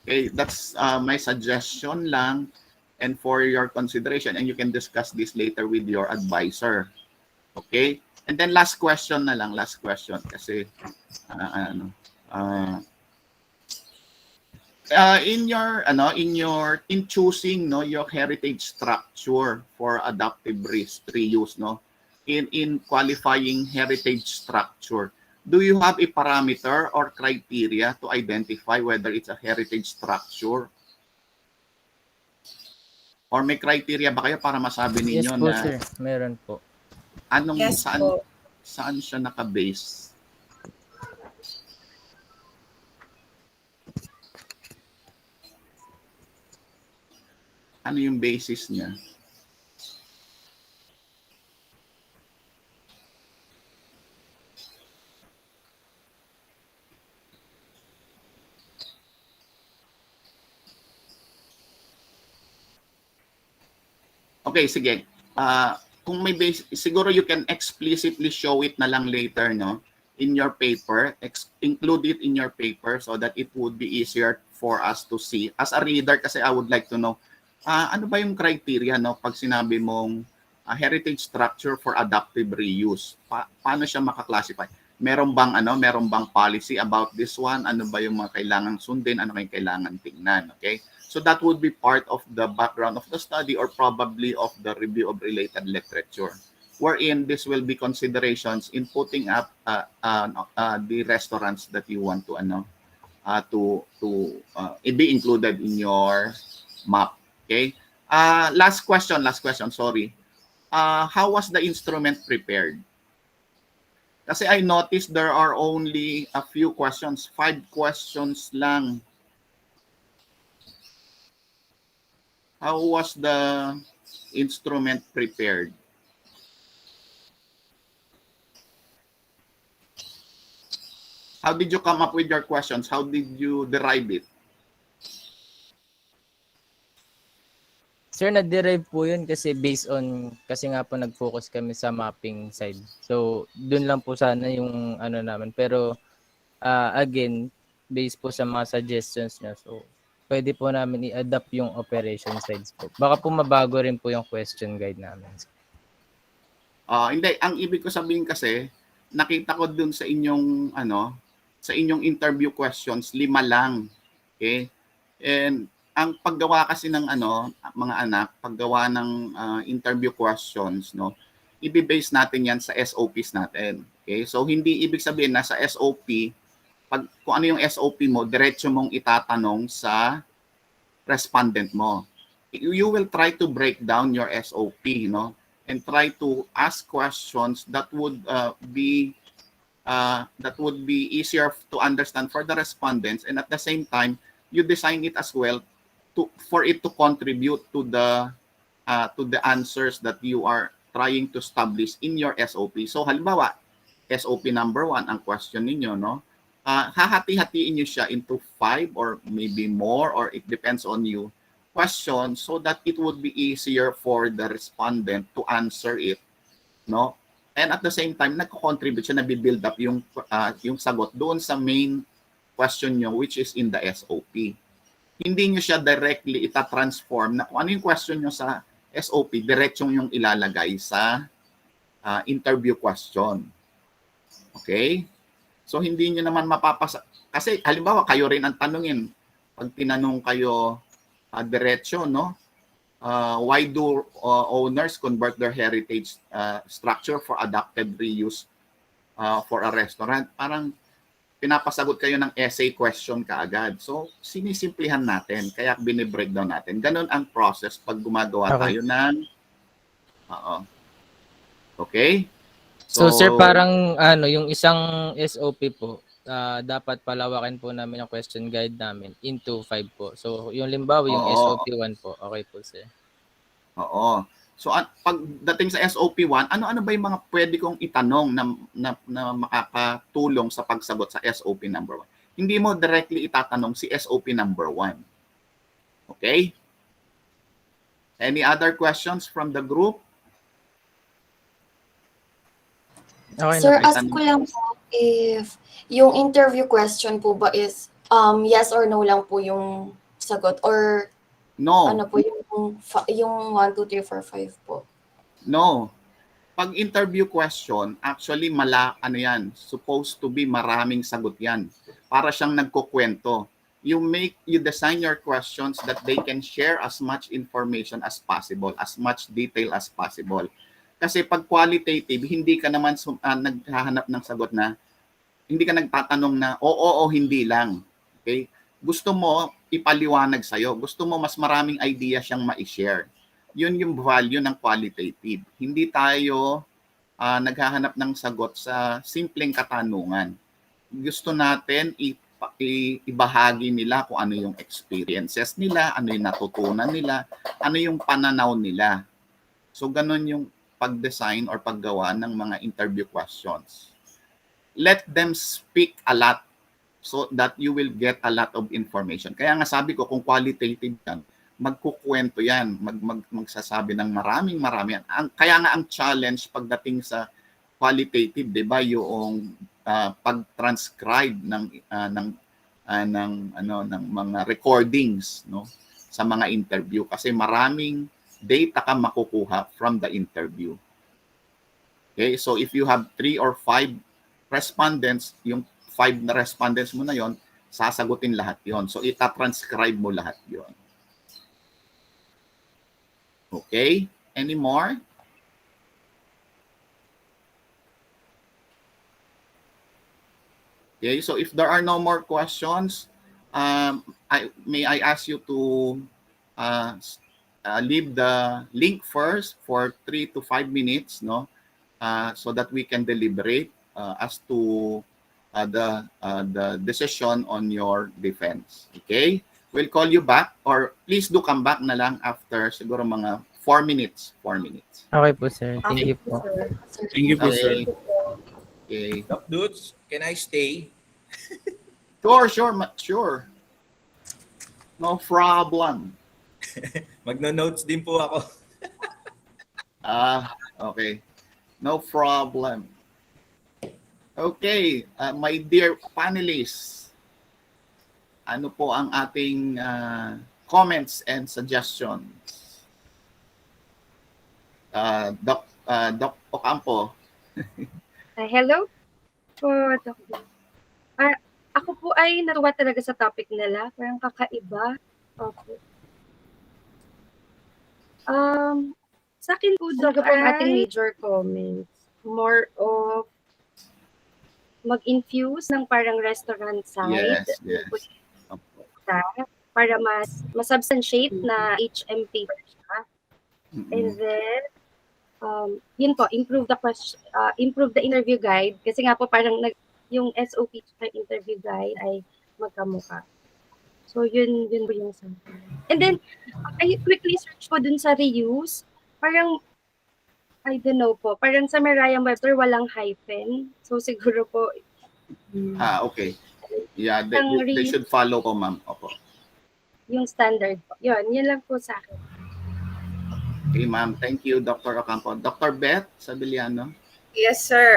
Okay, that's my suggestion lang and for your consideration, and you can discuss this later with your advisor. Okay? And then last question na lang, last question kasi in choosing your heritage structure for adaptive reuse, in qualifying heritage structure, do you have a parameter or criteria to identify whether it's a heritage structure? Or may criteria ba kayo para masabi ninyo yes po, na sir. Meron po. Saan siya naka-base? Ano yung basis niya? Okay, sige. Kung may base, siguro you can explicitly show it na lang later, no? In your paper, include it in your paper so that it would be easier for us to see. As a reader, kasi I would like to know, ano ba yung criteria, no? Pag sinabi mong heritage structure for adaptive reuse, paano siya makaklasify? Meron bang policy about this one? Ano ba yung mga kailangang sundin? Ano yung kailangan tingnan? Okay? So that would be part of the background of the study or probably of the review of related literature, wherein this will be considerations in putting up the restaurants that you want to be included in your map. Okay. Last question. Sorry. How was the instrument prepared? Kasi I noticed there are only a few questions, 5 questions lang. How was the instrument prepared? How did you come up with your questions? How did you derive it? Sir, na-derive po yun kasi kasi nga po nag-focus kami sa mapping side. So, dun lang po sana yung namin. Pero, again, based po sa mga suggestions niyo. So, pwede po namin i-adapt yung operation sides po. Baka po mabago rin po yung question guide namin. Hindi, ang ibig ko sabihin kasi, nakita ko dun sa inyong sa inyong interview questions, 5 lang. Okay? And ang paggawa kasi ng mga anak, paggawa ng interview questions, no, i-base natin 'yan sa SOPs natin. Okay? So hindi ibig sabihin na sa SOP, kung ano yung SOP mo, diretso mong itatanong sa respondent mo. You will try to break down your SOP, no? And try to ask questions that would be easier to understand for the respondents, and at the same time you design it as well for it to contribute to the answers that you are trying to establish in your SOP. So halimbawa, SOP number 1 ang question ninyo, no? Hahati-hatiin niyo siya into 5 or maybe more, or it depends on you, questions, so that it would be easier for the respondent to answer it, no? And at the same time, nagko-contribute siya, nabibuild up yung sagot doon sa main question nyo, which is in the SOP. Hindi nyo siya directly ita-transform na kung ano yung question nyo sa SOP, diretsong yung ilalagay sa interview question. Okay? So, hindi nyo naman mapapasa. Kasi, halimbawa, kayo rin ang tanungin. Pag tinanong kayo diretsyo, no? Why do owners convert their heritage structure for adapted reuse for a restaurant? Parang pinapasagot kayo ng essay question kaagad. So, sinisimplihan natin. Kaya binibreakdown natin. Ganun ang process pag gumagawa tayo ng... Okay? So, sir, parang yung isang SOP po, dapat palawakin po namin yung question guide namin into 5 po. So, yung limbawa, yung SOP 1 po. Okay po, sir. Oo. So, pagdating sa SOP 1, ano-ano ba yung mga pwede kong itanong na makakatulong sa pagsagot sa SOP number 1? Hindi mo directly itatanong si SOP number 1. Okay? Any other questions from the group? Okay, sir, ask ko lang po if yung interview question po ba is yes or no lang po yung sagot, or no. Ano po yung 1, 2, 3, 4, 5 po? No. Pag interview question, actually supposed to be maraming sagot yan. Para siyang nagkukwento. You design your questions that they can share as much information as possible, as much detail as possible. Kasi pag qualitative, hindi ka naman naghahanap ng sagot na, hindi ka nagtatanong na oo o hindi lang. Okay? Gusto mo ipaliwanag sa'yo. Gusto mo mas maraming idea siyang ma-share. Yun yung value ng qualitative. Hindi tayo naghahanap ng sagot sa simpleng katanungan. Gusto natin ibahagi nila kung ano yung experiences nila, ano yung natutunan nila, ano yung pananaw nila. So, ganun yung pag-design or paggawa ng mga interview questions. Let them speak a lot so that you will get a lot of information. Kaya nga sabi ko, kung qualitative yan, magkukwento yan, magsasabi ng marami. Kaya nga ang challenge pagdating sa qualitative, 'di ba, yung pag-transcribe ng mga recordings, no, sa mga interview, kasi maraming data ka makukuha from the interview. Okay, so if you have 3 or 5 respondents, yung 5 na respondents mo na yon, sasagutin lahat yon. So ita-transcribe mo lahat yon. Okay? Any more? Okay, so if there are no more questions, may I ask you to leave the link first for 3 to 5 minutes, no? So that we can deliberate as to the decision on your defense. Okay? We'll call you back, or please do come back na lang after siguro mga 4 minutes. 4 minutes. Okay po, sir. Thank you po. Thank you po, sir. Okay. Doc Dudes, can I stay? Sure. No problem. Magno-notes din po ako. Okay. No problem. Okay, my dear panelists, ano po ang ating comments and suggestions? Doc Ocampo. Hello po, Dr. Ako po ay natuwa talaga sa topic nila. Parang kakaiba. Opo. Sa akin po, Doc, po ang ating major comments. More of mag-infuse ng parang restaurant side. Yes. Para mas-substantiate na HM paper siya. And then, yun po, improve the interview guide. Kasi nga po parang yung SOP sa interview guide ay magkamukha. So, yun po yung sample. And then, I quickly search po dun sa reuse. Parang, I don't know po, parang sa Merriam-Webster walang hyphen. So, siguro po. Okay. Yeah, they should follow po, ma'am. Opo. Yung standard po. Yun lang po sa akin. Okay, ma'am. Thank you, Dr. Ocampo. Dr. Beth Sabiliano. Yes, sir.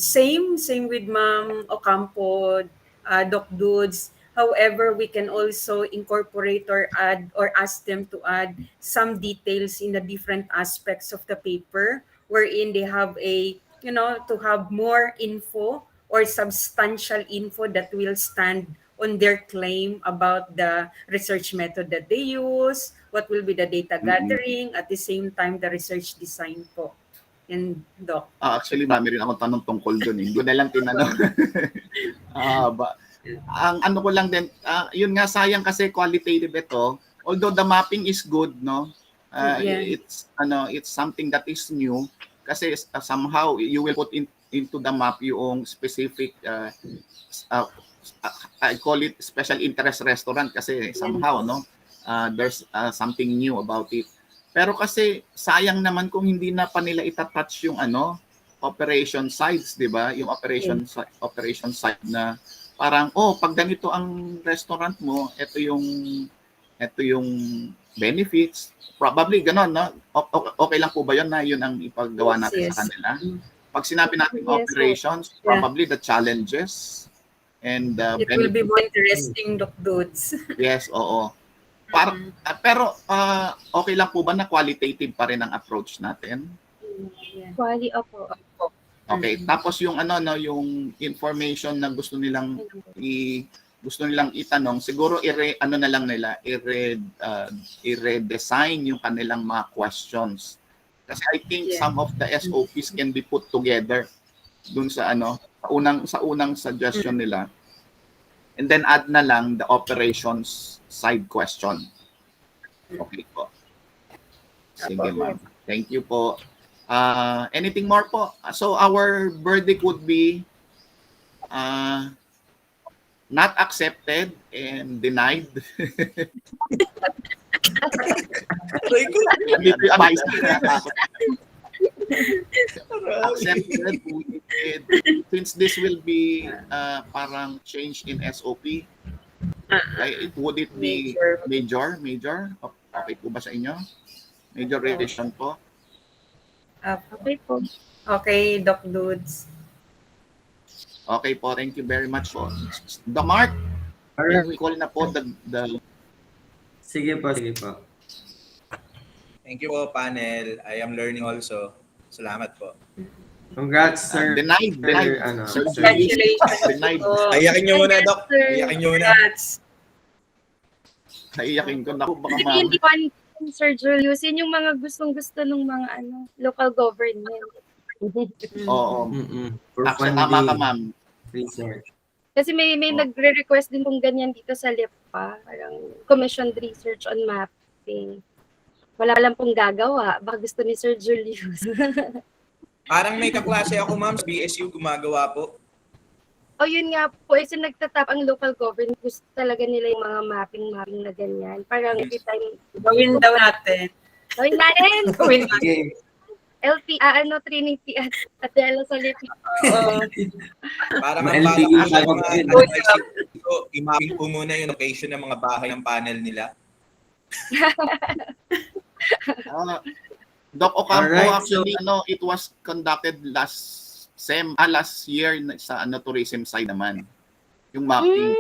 Same with Ma'am Ocampo, Doc Dudes. However, we can also incorporate or add or ask them to add some details in the different aspects of the paper wherein they have to have more info or substantial info that will stand on their claim about the research method that they use, what will be the data gathering, at the same time, the research design po. And Doc. Actually, marami rin akong tanong tungkol doon. Hindi ko na lang tinanong. Ang ano ko lang din, yun nga, sayang kasi qualitative ito. Although the mapping is good, no? It's something that is new kasi somehow you will put into the map yung specific I call it special interest restaurant kasi somehow, no? There's something new about it. Pero kasi sayang naman kung hindi na pa nila itatouch yung operation sides, 'di ba? Yung operation side na parang pag ganito ang restaurant mo, ito yung benefits. Probably ganon, no? Okay lang po ba 'yon na 'yun ang ipagawa natin sa kanila? Pag sinabi natin operations, probably the challenges and it will be more interesting, Doc Dudes. Yes, oo. Pero okay lang po ba na qualitative pa rin ang approach natin? Quality opo. Okay, tapos yung yung information na gusto nilang itanong, siguro i-redesign yung kanilang mga questions. Kasi I think some of the SOPs can be put together dun sa sa unang suggestion nila. And then add na lang the operations side question. Okay po. Sige, ma'am. Thank you po. Anything more po? So our verdict would be not accepted and denied. Accepted. Since this will be parang change in SOP, would it be major? Okay po ba sa inyo? Major revision po? Okay po. Okay, Doc Dudes. Okay po, thank you very much po. Doc Mark, can we call na po the... Sige po. Thank you po, panel. I am learning also. Salamat po. Congrats, sir. Denied. Congratulations. Denied. Iyakin nyo muna, Doc. Iyakin nyo muna. Naiyakin ko na po baka Hindi pa Sir Julius, yun yung mga gustong-gusto ng mga local government. Oo. Actually, tama ka, ma'am. Research. Kasi may nagre-request din kung ganyan dito sa LIPA, parang commissioned research on mapping. Wala lang pong gagawa, baka gusto ni Sir Julius. Parang may kaklase ako, ma'am, sa BSU gumagawa po. Yun nga po, kasi nagtatap ang local government, gusto talaga nila yung mga mapping na ganyan. Parang every time, gawin daw natin. Gawin natin! Okay. LT, Trinity at Adela sa LIPA. Parang ang i-mapping po muna yung location ng mga bahay ng panel nila. Doc Ocampo, actually, it was conducted last year sa tourism side naman. Yung mapping.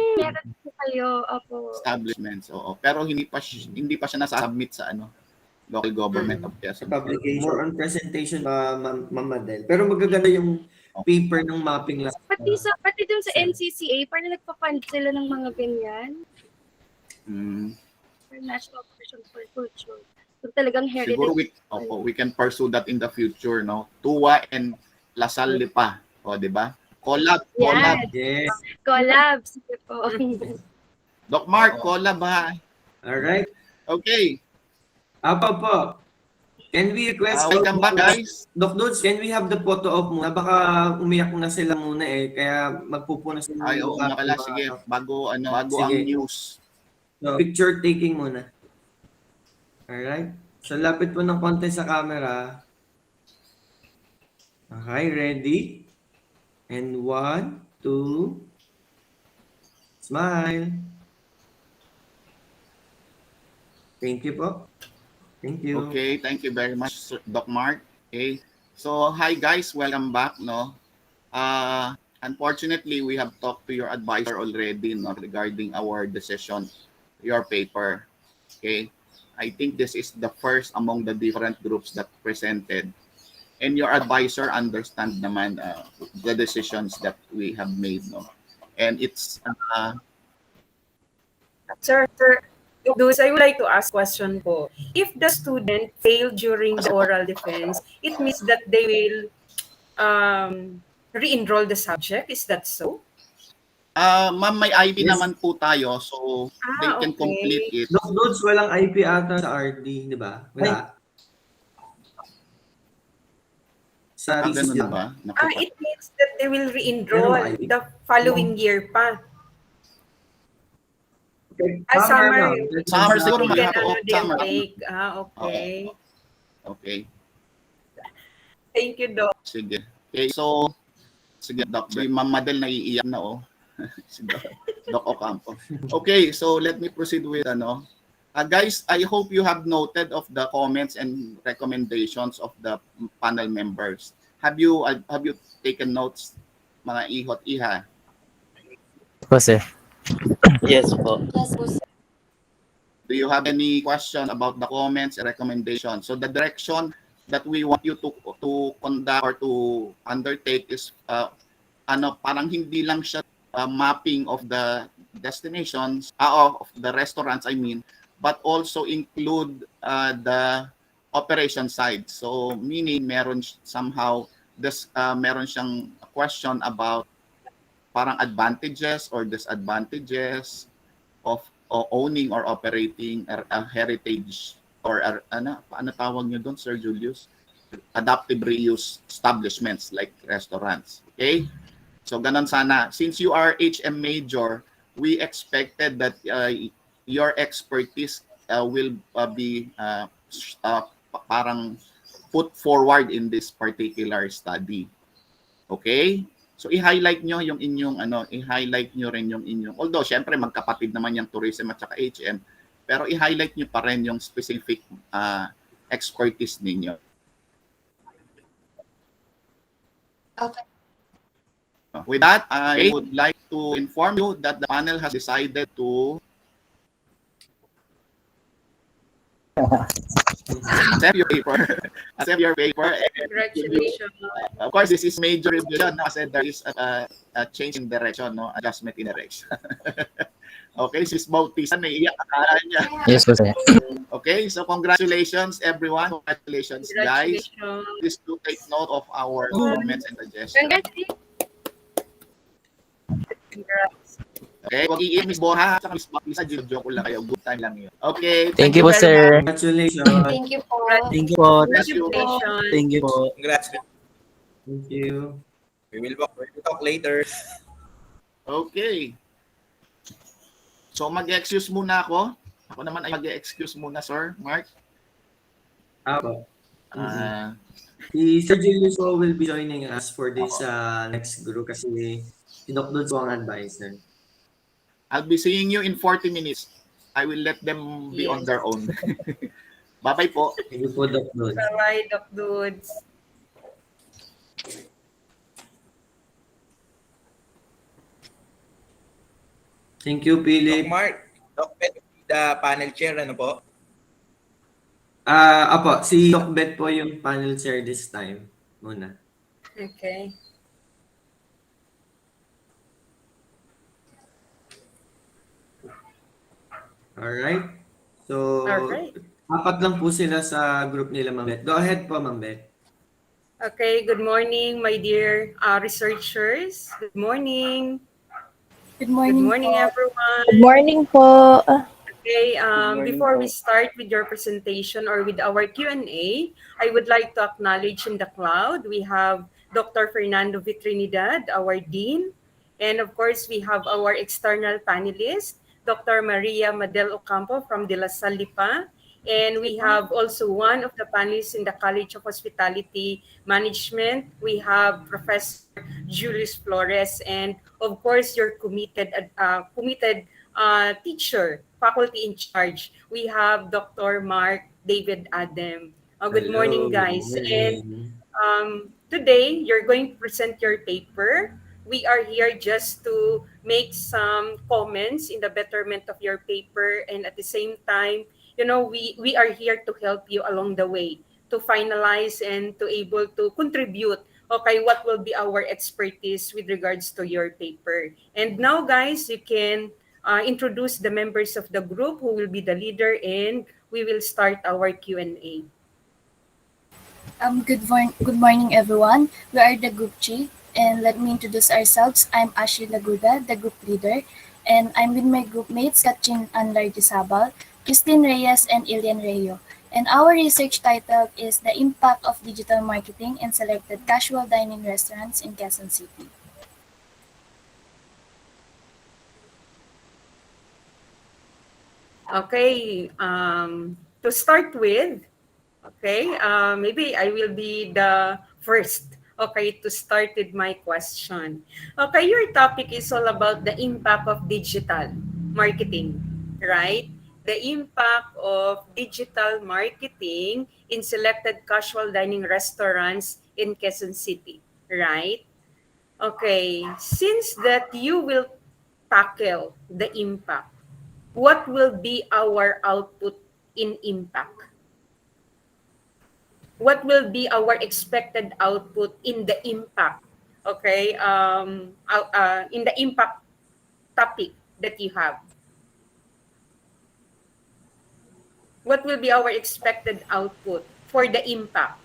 kayo. Opo. establishments. Oo. Pero hindi pa siya nasa-submit sa local government of Quezon. More on presentation Ma'am Madel. Pero magaganda yung paper ng mapping lang. Pati dun sa NCCA, parang nagpa-fund sila ng mga ganyan. For National Commission for Culture. So talagang heritage. Siguro we can pursue that in the future, no? Tuwa and Lasal pa. O, di ba? Collab. Yes. Collab. Sige po. Doc Mark, collab ha. Alright. Okay. Po. Can we request welcome back, guys. Doc Dudes, can we have the photo op muna? Baka umiyak na sila muna kaya magpupunas na. Ay, oo nga pala. Sige, bago ang news. So, picture taking muna. Alright. So, lapit po ng konti sa camera. Okay, ready? And 1, 2, smile. Thank you po. Thank you. Okay, thank you very much, Doc Mark. Okay. So, hi guys, welcome back, no? Unfortunately, we have talked to your advisor already, no, regarding our decision, your paper. Okay. I think this is the first among the different groups that presented. And your advisor understands naman the decisions that we have made, no? And it's Sir, Dudes, I would like to ask question po. If the student failed during the oral defense, it means that they will re-enroll the subject. Is that so? Ma'am, may IP naman po tayo, so they can complete it. Doc Dudes, walang IP ata sa RD, di ba? Wala. Sa ganun lang. ba? It means that they will re-enroll the following year pa. Summer siguro summer. Okay. Okay. Thank you, Doc. Sige. Okay, so sige, Doc. Si Ma'am Madel naiiyak na si Doc Ocampo. Okay, so let me proceed with guys, I hope you have noted of the comments and recommendations of the panel members. Have you taken notes, mga ihot iha? Po, sir. Yes po. Yes po, sir. Do you have any question about the comments and recommendations? So the direction that we want you to conduct or to undertake is parang hindi lang siya mapping of the destinations, of the restaurants, I mean, but also include the operation side. So meaning meron siyang question about parang advantages or disadvantages of owning or operating a heritage or ano tawag niyo doon, Sir Julius? Adaptive reuse establishments like restaurants. Okay? So ganun sana. Since you are HM major, we expected that your expertise will be parang put forward in this particular study. Okay? So i-highlight nyo yung inyong i-highlight nyo rin yung inyong, although syempre magkapatid naman yung tourism at saka HM, pero i-highlight nyo pa rin yung specific expertise ninyo. Okay. With that, I would like to inform you that the panel has decided to accept your paper. Congratulations. Of course, this is major revision kasi there is a change in direction, no? Adjustment in direction. Okay, sis Bautista, naiiyak akala niya. Yes po, sir. Okay, so congratulations everyone. Congratulations, guys. Please do take note of our comments and suggestions. Congrats. Okay, wag iiyak Miss Borha sa Miss Bautista, joke ko lang kayo. Good time lang yun. Okay. Thank you po, sir. Congratulations. Thank you po. Thank you po. Congratulations. Thank you po. Congrats. Thank you. We will talk later. Okay. So mag-excuse muna ako. Ako naman ay mag-excuse muna, Sir Mark. Apo. Si Sir Julius will be joining us for this next group kasi si Doc Dudes ang advisor. I'll be seeing you in 40 minutes. I will let them be on their own. Bye-bye po. Thank you po, Doc Dudes. Bye-bye, Doc Dudes. Thank you, Doc Philip. Mark, Doc Bet, the panel chair, ano po? Apo, si Doc Bet po yung panel chair this time. Muna. Okay. Alright. So, All right. apat lang po sila sa group nila, Ma'am Bet. Go ahead po, Ma'am Bet. Okay, good morning, my dear researchers. Good morning. Good Good morning morning, po. everyone. Good morning po. Okay, morning before we po. start with your presentation or with our Q&A, I would like to acknowledge in the cloud, we have Dr. Fernando Vitrinidad, our Dean, and of course, we have our external panelist, Dr. Maria Madel Ocampo from De La Salle Lipa, and we have also one of the panelists in the College of Hospitality Management. We have Professor Julius Flores, and of course, your committed teacher, faculty in charge. We have Dr. Mark David Adam. Good morning, Hello, good guys. And morning. today, you're going to present your paper. We are here just to make some comments in the betterment of your paper. And at the same time, we are here to help you along the way to finalize and to able to contribute, okay, what will be our expertise with regards to your paper. And now, guys, you can introduce the members of the group who will be the leader, and we will start our Q&A. Good morning, everyone. We are the Group G, and let me introduce ourselves. I'm Ashley Laguda, the group leader, and I'm with my group mates Katrin Anlardisabal, Christine Reyes, and Ilian Rayo. And our research title is The Impact of Digital Marketing in Selected Casual Dining Restaurants in Quezon City. Okay, to start with, okay, maybe I will be the first, okay, to start with my question. Okay, your topic is all about the impact of digital marketing, right? The impact of digital marketing in selected casual dining restaurants in Quezon City, right? Okay, since that you will tackle the impact, what will be our output in impact? What will be our expected output in the impact? Okay, in the impact topic that you have, what will be our expected output for the impact?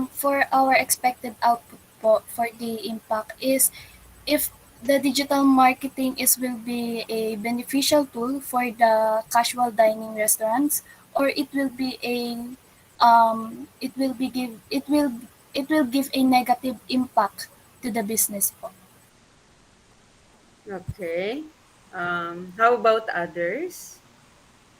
For our expected output po, for the impact is if the digital marketing will be a beneficial tool for the casual dining restaurants, or it will give a negative impact to the business po. Okay. How about others?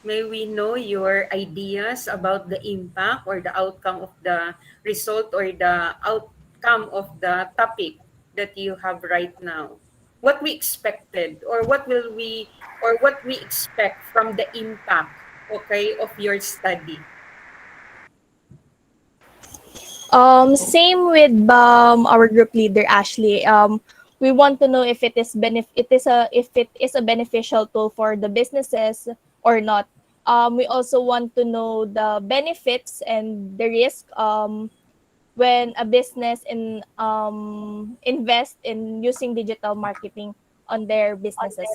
May we know your ideas about the impact or the outcome of the result or the outcome of the topic that you have right now? What we expected or what we expect from the impact, okay, of your study? Same with our group leader Ashley. We want to know if if it is a beneficial tool for the businesses or not. We also want to know the benefits and the risk when a business invest in using digital marketing on their businesses.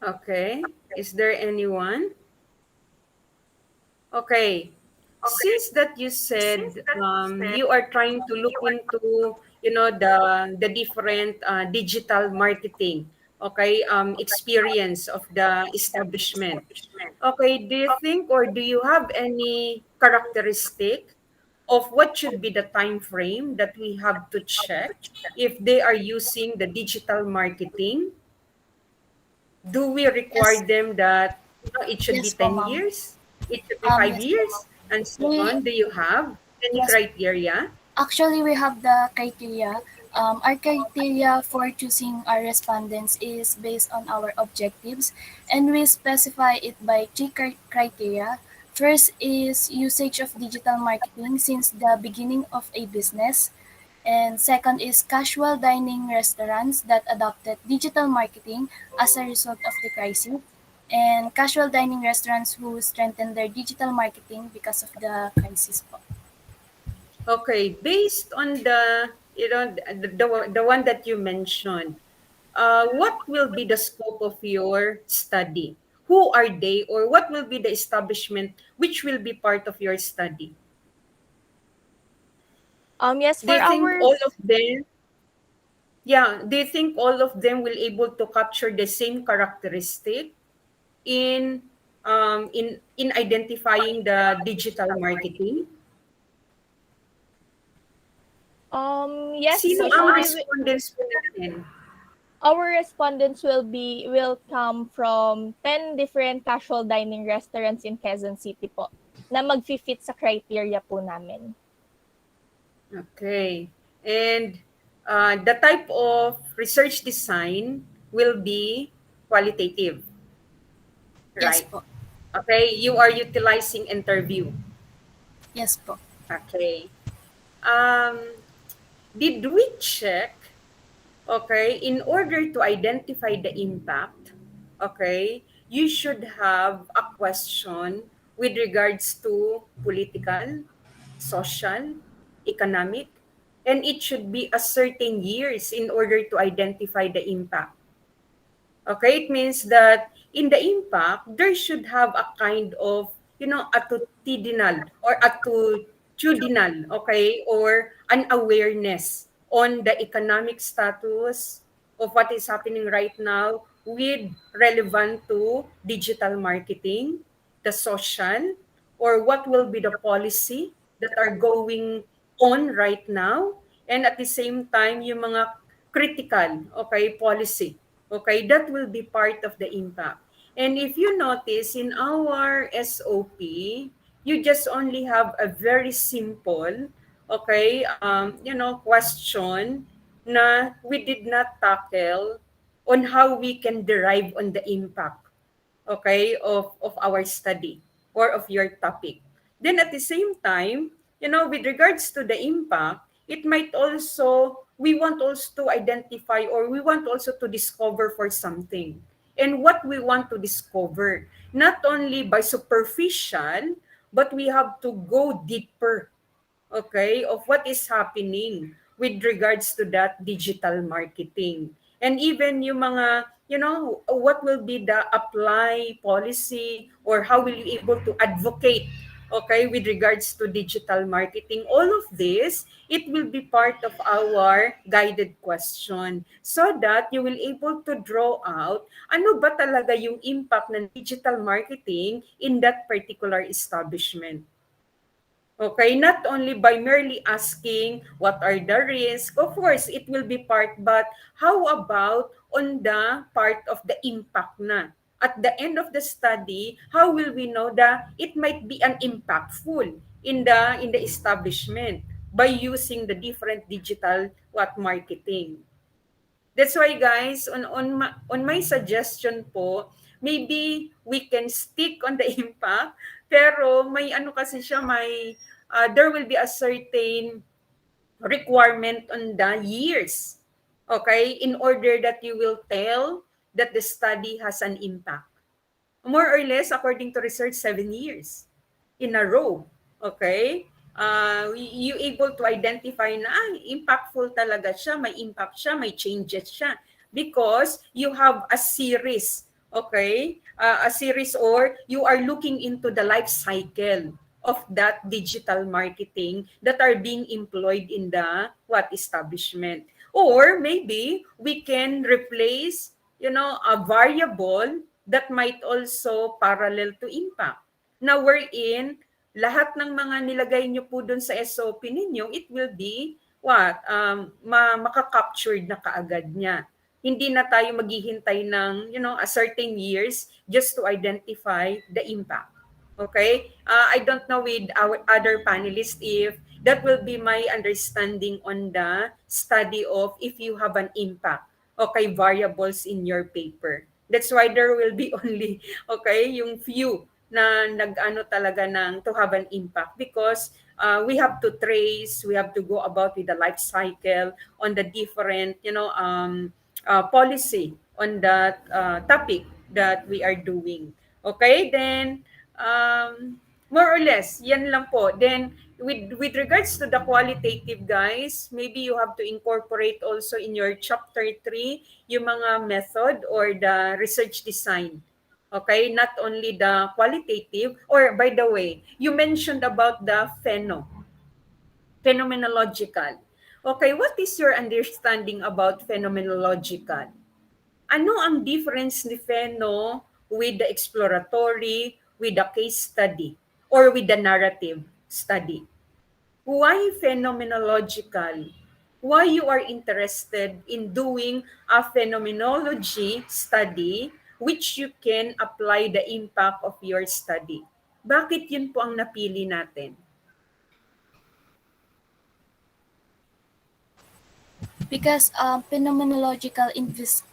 Okay. Is there anyone? Okay. Since that you said you are trying to look into, the different digital marketing, okay, experience of the establishment. Okay, do you think or do you have any characteristic of what should be the time frame that we have to check if they are using the digital marketing? Do we require Yes, them that it should be yes po, 10 ma'am. years, it should be 5 Yes po, years, ma'am. and so We on? Do you have any yes criteria? Actually, we have the criteria. Our criteria for choosing our respondents is based on our objectives, and we specify it by three criteria. First is usage of digital marketing since the beginning of a business, And second is casual dining restaurants that adopted digital marketing as a result of the crisis. And casual dining restaurants who strengthened their digital marketing because of the crisis po. Okay, based on the one that you mentioned, what will be the scope of your study? Who are they, or what will be the establishment which will be part of your study? Yes, Do for you think our all of them, yeah, do you think all of them will able to capture the same characteristic in in identifying the digital marketing? yes, Sino ang usually respondents po natin? our respondents will come from 10 different casual dining restaurants in Quezon City po na magfi-fit sa criteria po namin. Okay. And the type of research design will be qualitative, Yes right? po. Okay, you are utilizing interview. Yes po. Okay. Um, did we check, okay, in order to identify the impact, okay, you should have a question with regards to political, social, economic, and it should be a certain years in order to identify the impact. Okay, it means that in the impact, there should have a kind of, attitudinal or attitudinal, okay, or an awareness on the economic status of what is happening right now with relevant to digital marketing, the social, or what will be the policy that are going on right now, and at the same time, yung mga critical, okay, policy. Okay, that will be part of the impact. And if you notice in our SOP, you just only have a very simple, okay, question na we did not tackle on how we can derive on the impact, okay, of our study or of your topic. Then at the same time, with regards to the impact, it might also, we want also to identify or we want also to discover for something. And what we want to discover, not only by superficial, but we have to go deeper, okay, of what is happening with regards to that digital marketing. And even yung mga, what will be the apply policy or how will you able to advocate, okay, with regards to digital marketing. All of this, it will be part of our guided question so that you will able to draw out ano ba talaga yung impact ng digital marketing in that particular establishment. Okay, not only by merely asking what are the risks, of course, it will be part, but how about on the part of the impact na? At the end of the study, how will we know that it might be an impactful in the establishment by using the different digital marketing? That's why guys, on my suggestion po, maybe we can stick on the impact, pero may ano kasi siya, may there will be a certain requirement on the years. Okay? In order that you will tell that the study has an impact. More or less, according to research, 7 years in a row. Okay? You able to identify na impactful talaga siya, may impact siya, may changes siya. Because you have a series, okay? A series or you are looking into the life cycle of that digital marketing that are being employed in the establishment. Or maybe we can replace, a variable that might also parallel to impact. Now wherein lahat ng mga nilagay nyo po dun sa SOP ninyo, it will be maka-captured na kaagad niya. Hindi na tayo maghihintay ng, a certain years just to identify the impact. Okay? I don't know with our other panelists if that will be my understanding on the study of if you have an impact, okay, variables in your paper. That's why there will be only, okay, yung few na nag-ano talaga ng to have an impact because we have to trace, we have to go about with the life cycle on the different, policy on that topic that we are doing. Okay, then more or less, yan lang po. Then with regards to the qualitative, guys, maybe you have to incorporate also in your chapter 3 yung mga method or the research design. Okay, not only the qualitative, or by the way, you mentioned about the phenomenological. Okay, what is your understanding about phenomenological? Ano ang difference ni Pheno with the exploratory, with the case study, or with the narrative study? Why phenomenological? Why you are interested in doing a phenomenology study which you can apply the impact of your study? Bakit yun po ang napili natin? Because phenomenological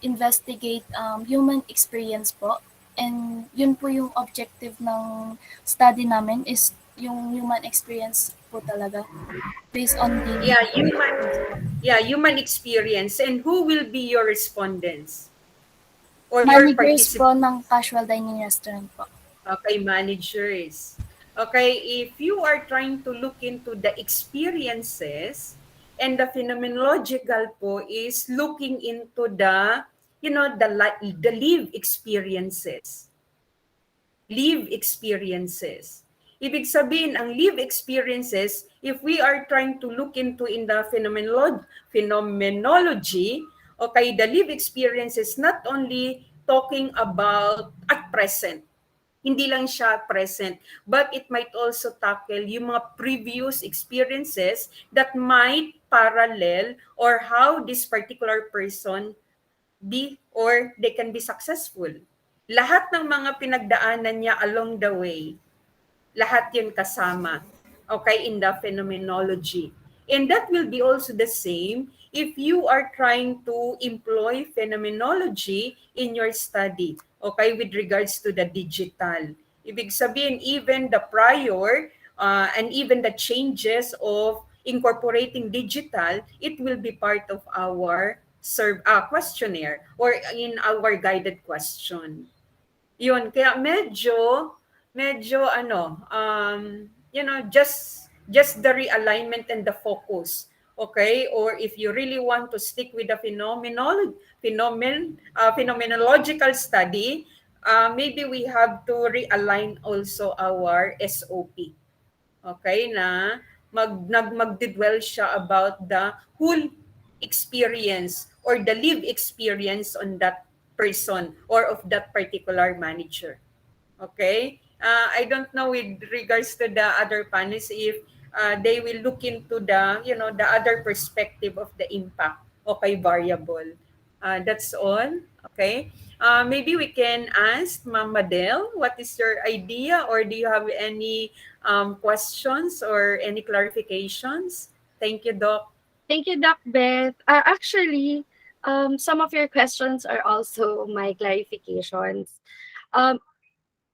investigate human experience po. And yun po yung objective ng study namin is yung human experience po talaga. Based on the... human experience. And who will be your respondents? Or managers po ng casual dining restaurant po. Okay, managers. Okay, if you are trying to look into the experiences, and the phenomenological po is looking into the, the live experiences. Live experiences. Ibig sabihin, ang live experiences, if we are trying to look into in the phenomenology, okay, the live experiences not only talking about at present, hindi lang siya present, but it might also tackle yung mga previous experiences that might parallel or how this particular person be or they can be successful. Lahat ng mga pinagdaanan niya along the way, lahat yun kasama, okay, in the phenomenology. And that will be also the same if you are trying to employ phenomenology in your study, okay, with regards to the digital. Ibig sabihin, even the prior and even the changes of incorporating digital, it will be part of our questionnaire or in our guided question. Yun, kaya medyo just the realignment and the focus. Okay? Or if you really want to stick with the phenomenological study, maybe we have to realign also our SOP. Okay? Na magdidwell siya about the whole experience or the live experience on that person or of that particular manager. Okay? I don't know with regards to the other panelists if they will look into the other perspective of the impact. Okay, variable. That's all. Okay. Maybe we can ask Ma'am Madel, what is your idea, or do you have any questions or any clarifications? Thank you, Doc. Thank you, Doc Beth. Actually, some of your questions are also my clarifications.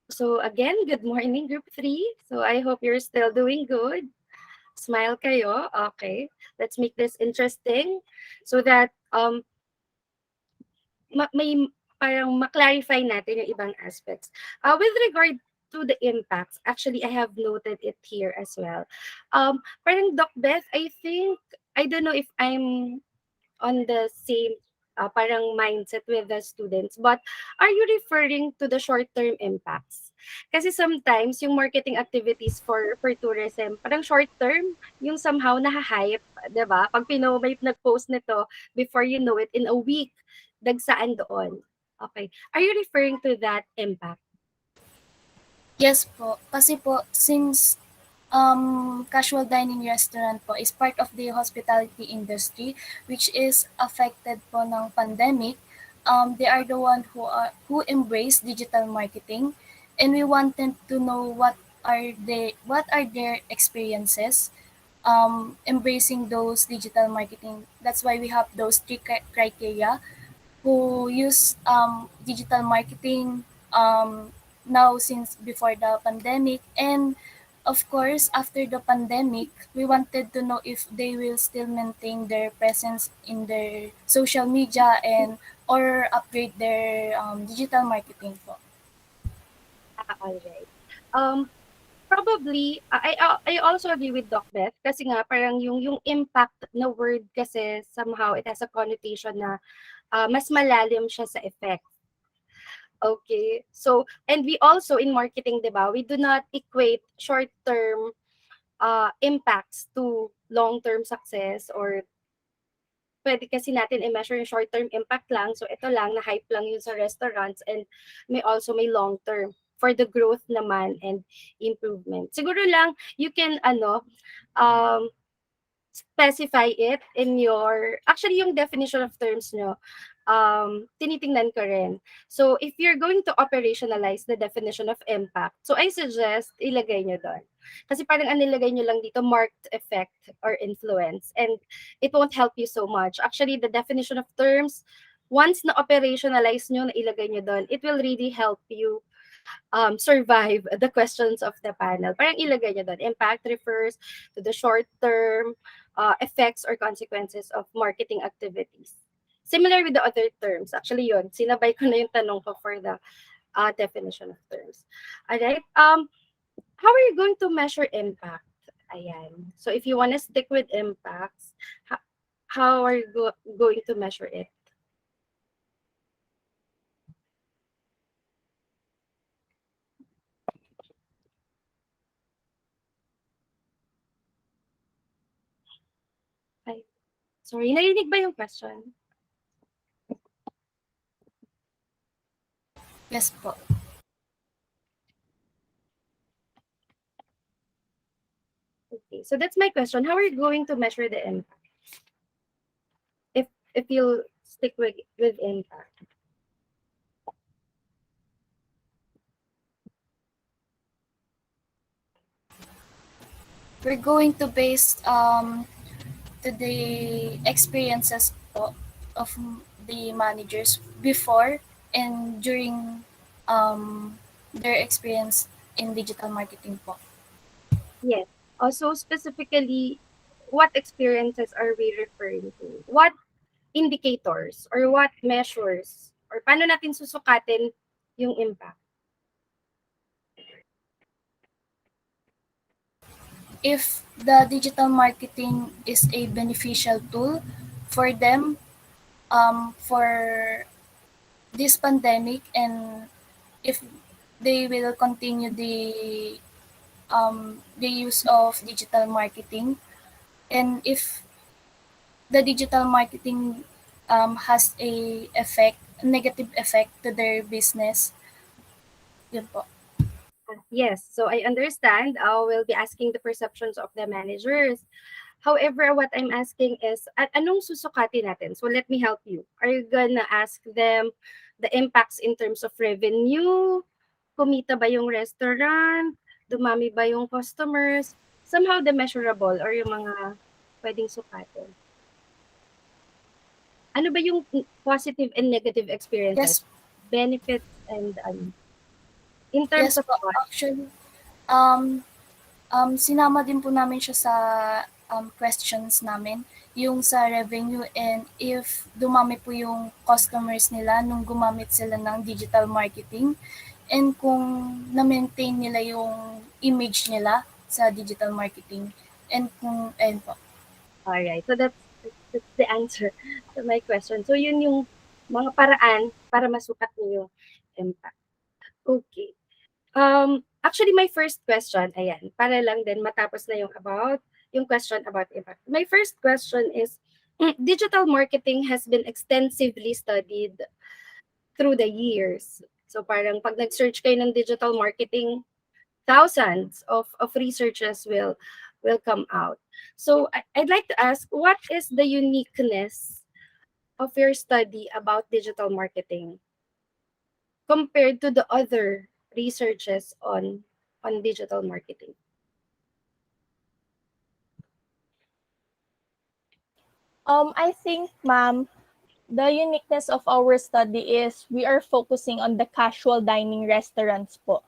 So again, good morning, Group 3. So I hope you're still doing good. Smile kayo. Okay. Let's make this interesting so that may parang ma-clarify natin yung ibang aspects. With regard to the impacts, actually, I have noted it here as well. Parang Doc Beth, I think, I don't know if I'm on the same parang mindset with the students, but are you referring to the short-term impacts? Kasi sometimes, yung marketing activities for tourism, parang short-term, yung somehow nahahype, di ba? Pag may nag-post nito, before you know it, in a week, dagsaan doon. Okay. Are you referring to that impact? Yes po. Kasi po, since casual dining restaurant po is part of the hospitality industry which is affected po ng pandemic. They are the one who embrace digital marketing, and we wanted to know what are their experiences embracing those digital marketing. That's why we have those three criteria who use digital marketing now since before the pandemic, and Of course, after the pandemic, we wanted to know if they will still maintain their presence in their social media and or upgrade their digital marketing po. Alright. Probably, I also agree with Doc Beth kasi nga parang yung impact na word kasi somehow it has a connotation na mas malalim siya sa effect. Okay. So, and we also in marketing, 'di ba, we do not equate short-term impacts to long-term success or pwede kasi natin i-measure yung short-term impact lang. So, ito lang, na-hype lang yun sa restaurants and may long-term for the growth naman and improvement. Siguro lang, you can, um, specify it in your, actually yung definition of terms nyo, tinitingnan ko rin. So, if you're going to operationalize the definition of impact, so I suggest ilagay nyo doon. Kasi parang ang nilagay nyo lang dito, marked effect or influence. And it won't help you so much. Actually, the definition of terms, once na operationalize nyo, na ilagay nyo doon, it will really help you survive the questions of the panel. Parang ilagay nyo doon. Impact refers to the short-term effects or consequences of marketing activities. Similar with the other terms. Actually yun, sinabay ko na yung tanong ko for the definition of terms. Alright, how are you going to measure impact? Ayan. So if you want to stick with impacts, how are you going to measure it? Ay, sorry, narinig ba yung question? Yes po. Okay, so that's my question. How are you going to measure the impact? If you stick with impact. We're going to base to the experiences po of the managers before and during their experience in digital marketing po. Yes. Also, specifically, what experiences are we referring to? What indicators or what measures or paano natin susukatin yung impact? If the digital marketing is a beneficial tool for them for this pandemic, and if they will continue the use of digital marketing, and if the digital marketing has a negative effect to their business, yun po. Yes, so I understand. We'll be asking the perceptions of the managers. However, what I'm asking is, anong susukatin natin? So let me help you. Are you gonna ask them the impacts in terms of revenue? Kumita ba yung restaurant? Dumami ba yung customers? Somehow the measurable or yung mga pwedeng sukatin. Ano ba yung positive and negative experiences? Yes. Benefits and in terms Yes of po, what? actually, sinama din po namin siya sa questions namin, yung sa revenue, and if dumami po yung customers nila nung gumamit sila ng digital marketing, and kung na-maintain nila yung image nila sa digital marketing, and kung, ayun po. Alright, so that's the answer to my question. So yun yung mga paraan para masukat niyo yung impact. Okay. Actually, my first question, ayan, para lang din matapos na yung question about impact. My first question is, digital marketing has been extensively studied through the years. So parang pag nag-search kayo ng digital marketing, thousands of researchers will come out. So I'd like to ask, what is the uniqueness of your study about digital marketing compared to the other researches on digital marketing? I think, ma'am, the uniqueness of our study is we are focusing on the casual dining restaurants po.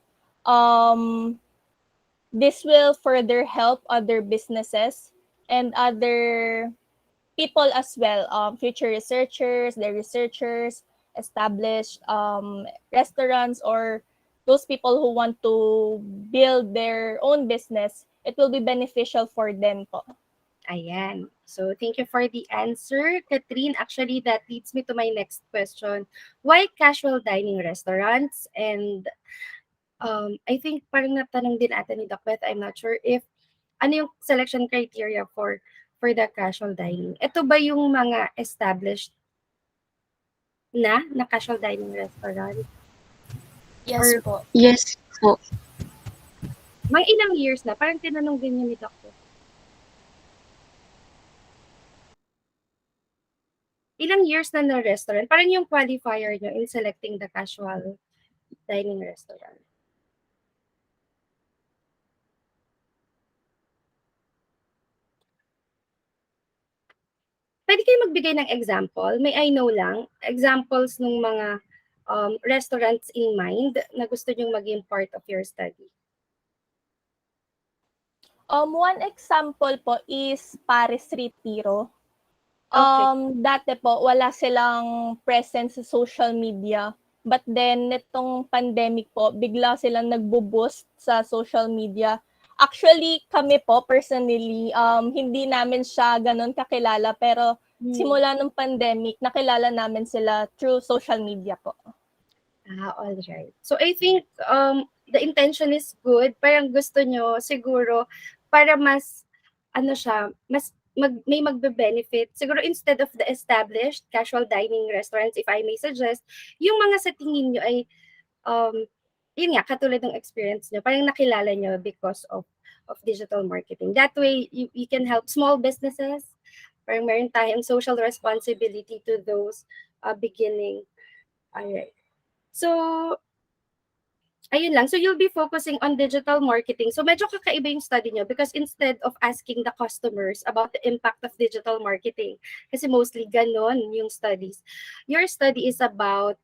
This will further help other businesses and other people as well, future researchers, the researchers, established restaurants, or those people who want to build their own business. It will be beneficial for them po. Ayan. So, thank you for the answer, Catherine. Actually, that leads me to my next question. Why casual dining restaurants? And I think parang natanong din ata ni Doc Beth, I'm not sure if ano yung selection criteria for the casual dining. Ito ba yung mga established na casual dining restaurant? Yes Or po. Yes po. mga ilang years na? Parang tinanong din yun ni Doc Beth. Ilang years na restaurant? Parang yung qualifier nyo in selecting the casual dining restaurant. Pwede kayo magbigay ng example? May I know lang, examples ng mga restaurants in mind na gusto nyong maging part of your study. One example po is Paris Retiro. Okay. Dati po, wala silang presence sa social media. But then, nitong pandemic po, bigla silang nagbo-boost sa social media. Actually, kami po, personally, hindi namin siya ganun kakilala. Pero simula nung pandemic, nakilala namin sila through social media po. All right. So I think the intention is good. Parang gusto nyo siguro para mas ano siya, mas may magbe-benefit. Siguro instead of the established casual dining restaurants, if I may suggest, yung mga sa tingin nyo ay yun nga, katulad ng experience nyo, parang nakilala nyo because of digital marketing. That way, you can help small businesses. Parang meron tayong social responsibility to those beginning. Alright. So, ayun lang. So, you'll be focusing on digital marketing. So, medyo kakaiba yung study nyo because instead of asking the customers about the impact of digital marketing, kasi mostly ganon yung studies, your study is about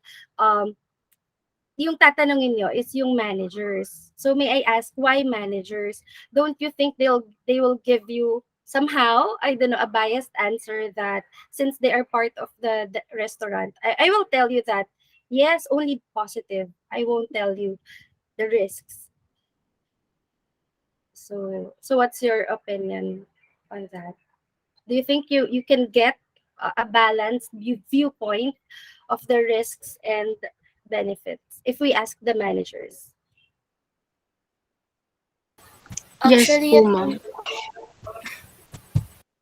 yung tatanungin nyo is yung managers. So may I ask, why managers? Don't you think they will give you somehow, I don't know, a biased answer that since they are part of the restaurant, I will tell you that, yes, only positive. I won't tell you the risks. So what's your opinion on that? Do you think you can get a balanced viewpoint of the risks and benefits if we ask the managers? Yes Actually, po, ma'am.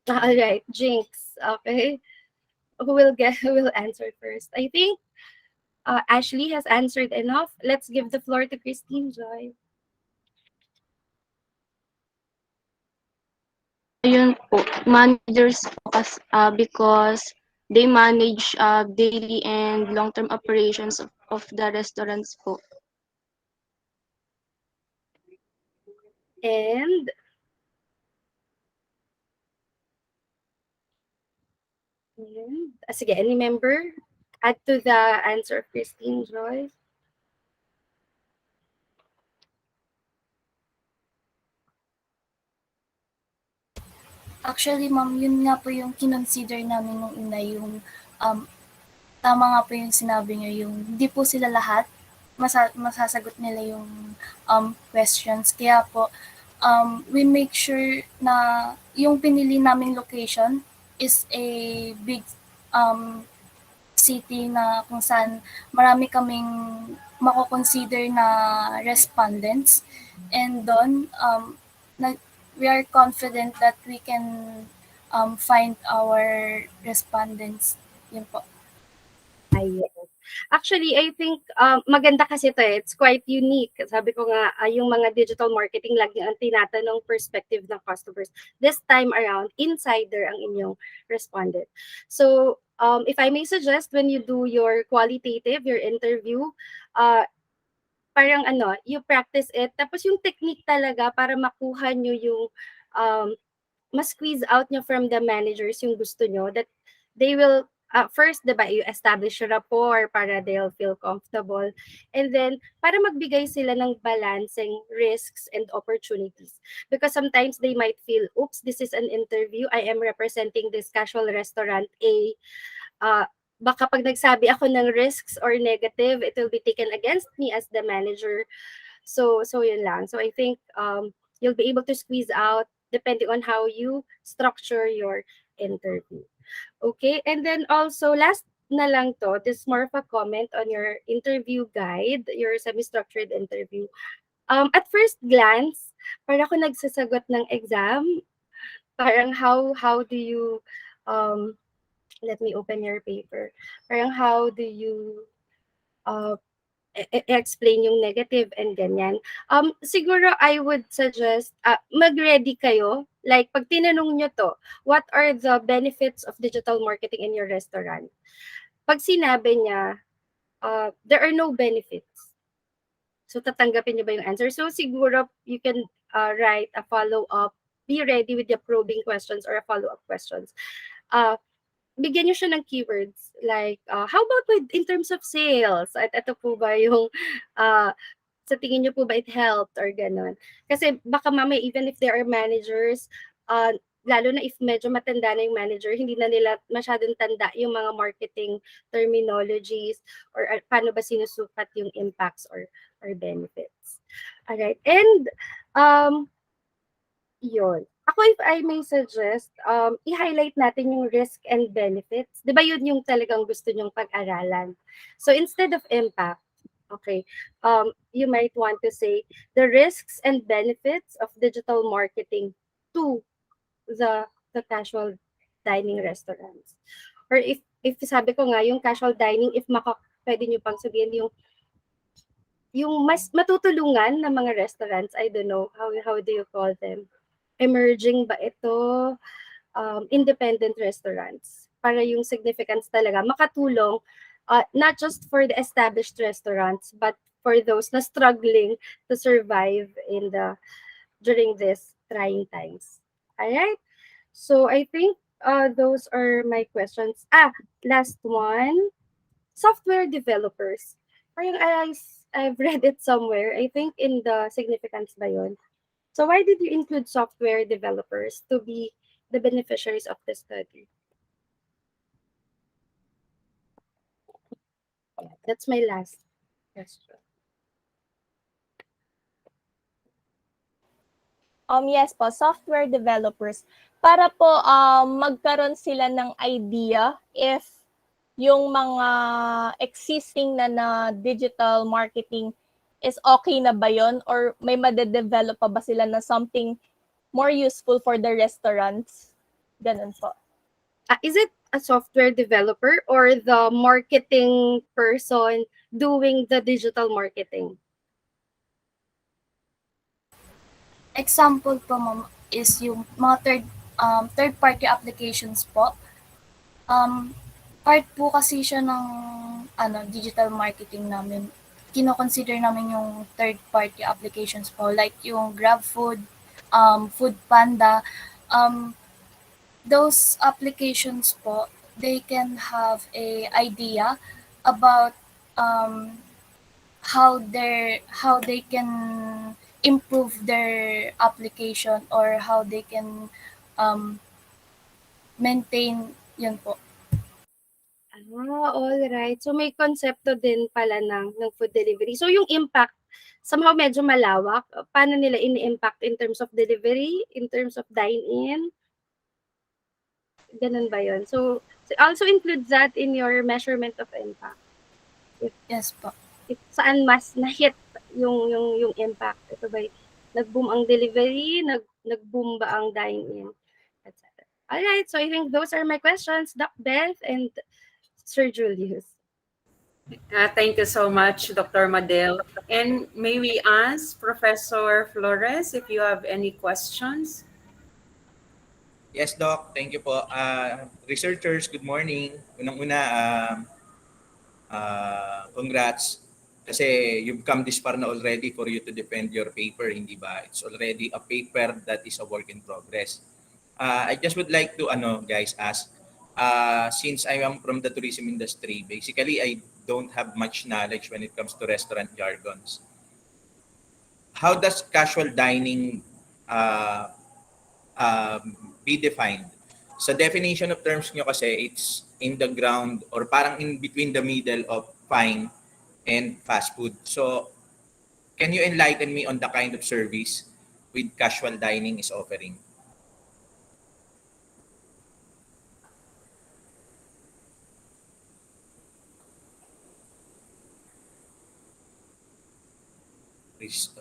All right, Jinx. Okay, who will answer first? I think Ashley has answered enough. Let's give the floor to Christine Joy. Ayun po, managers po because they manage daily and long-term operations of the restaurants po. And sige, any member add to the answer of Christine Joy? Actually, ma'am, yun nga po yung kinonsider namin nung una, yung tama nga po yung sinabi niyo, yung hindi po sila lahat masasagot nila yung questions. Kaya po, we make sure na yung pinili naming location is a big city na kung saan marami kaming mako-consider na respondents. And doon, we are confident that we can find our respondents. Yun po. Ayun. Actually, I think maganda kasi ito eh. It's quite unique. Sabi ko nga, yung mga digital marketing lagi ang tinatanong perspective ng customers. This time around, insider ang inyong respondent. So, if I may suggest, when you do your qualitative, your interview, parang you practice it. Tapos yung technique talaga para makuha nyo yung mas squeeze out nyo from the managers yung gusto nyo, that they will first, diba, you establish a rapport para they'll feel comfortable. And then, para magbigay sila ng balancing risks and opportunities. Because sometimes they might feel, oops, this is an interview. I am representing this casual restaurant A. Baka pag nagsabi ako ng risks or negative, it will be taken against me as the manager. So yun lang. So I think you'll be able to squeeze out depending on how you structure your interview. Okay, and then also last na lang to, this is more of a comment on your interview guide, your semi-structured interview. At first glance, para ako nagsasagot ng exam, parang how do you let me open your paper. Parang how do you uh, explain yung negative and ganyan. Siguro I would suggest mag-ready kayo. Like pag tinanong nyo to, what are the benefits of digital marketing in your restaurant? Pag sinabi niya, there are no benefits. So tatanggapin niyo ba yung answer? So siguro you can write a follow-up. Be ready with the probing questions or a follow-up questions. Bigyan niyo siya ng keywords like how about with in terms of sales, at ito po ba yung sa tingin niyo po ba it helped or gano'n. Kasi baka mamaya even if there are managers, lalo na if medyo matanda na yung manager, hindi na nila masyadong tanda yung mga marketing terminologies or paano ba sinusukat yung impacts or benefits. Alright, and yun. Ako, if I may suggest, i-highlight natin yung risk and benefits. Di ba yun yung talagang gusto nyong pag-aralan? So instead of impact, okay, you might want to say the risks and benefits of digital marketing to the casual dining restaurants. Or if sabi ko nga, yung casual dining, if pwede nyo pang sabihin yung mas matutulungan ng mga restaurants, I don't know, how do you call them? Emerging ba ito? Independent restaurants. Para yung significance talaga makatulong not just for the established restaurants but for those na struggling to survive during this trying times. Alright? So I think those are my questions. Last one. Software developers. Parang I've read it somewhere. I think in the significance ba yun? So why did you include software developers to be the beneficiaries of the study? Yeah, that's my last question. Yes po, software developers. Para po magkaroon sila ng idea if yung mga existing na digital marketing is okay na ba yun or may madedevelop pa ba sila na something more useful for the restaurants? Ganun po. Is it a software developer or the marketing person doing the digital marketing? Example po, ma'am, is yung mga third-party applications po. Part po kasi siya ng digital marketing namin. Kino-consider namin yung third-party applications po, like yung GrabFood, Food Panda. Those applications po, they can have a idea about how they can improve their application or how they can maintain yun po. All right. So may konsepto din pala ng food delivery. So yung impact, somehow medyo malawak. Paano nila ini-impact in terms of delivery, in terms of dine-in? Ganun ba yun? So also include that in your measurement of impact. Yes po. Saan mas na-hit yung impact? Ito ba, nag-boom ang delivery, nag-boom ba ang dine-in, etc. All right. So I think those are my questions, Doc Beth and Sir Julius. Thank you so much, Dr. Madel. And may we ask Professor Flores if you have any questions? Yes, Doc. Thank you po. Researchers, good morning. Unang-una, congrats. Kasi you've come this far na already for you to defend your paper, hindi ba? It's already a paper that is a work in progress. I just would like to, guys, ask, since I am from the tourism industry, basically I don't have much knowledge when it comes to restaurant jargons. How does casual dining uh, be defined? Sa definition of terms nyo kasi, it's in the ground or parang in between the middle of fine and fast food. So, can you enlighten me on the kind of service with casual dining is offering?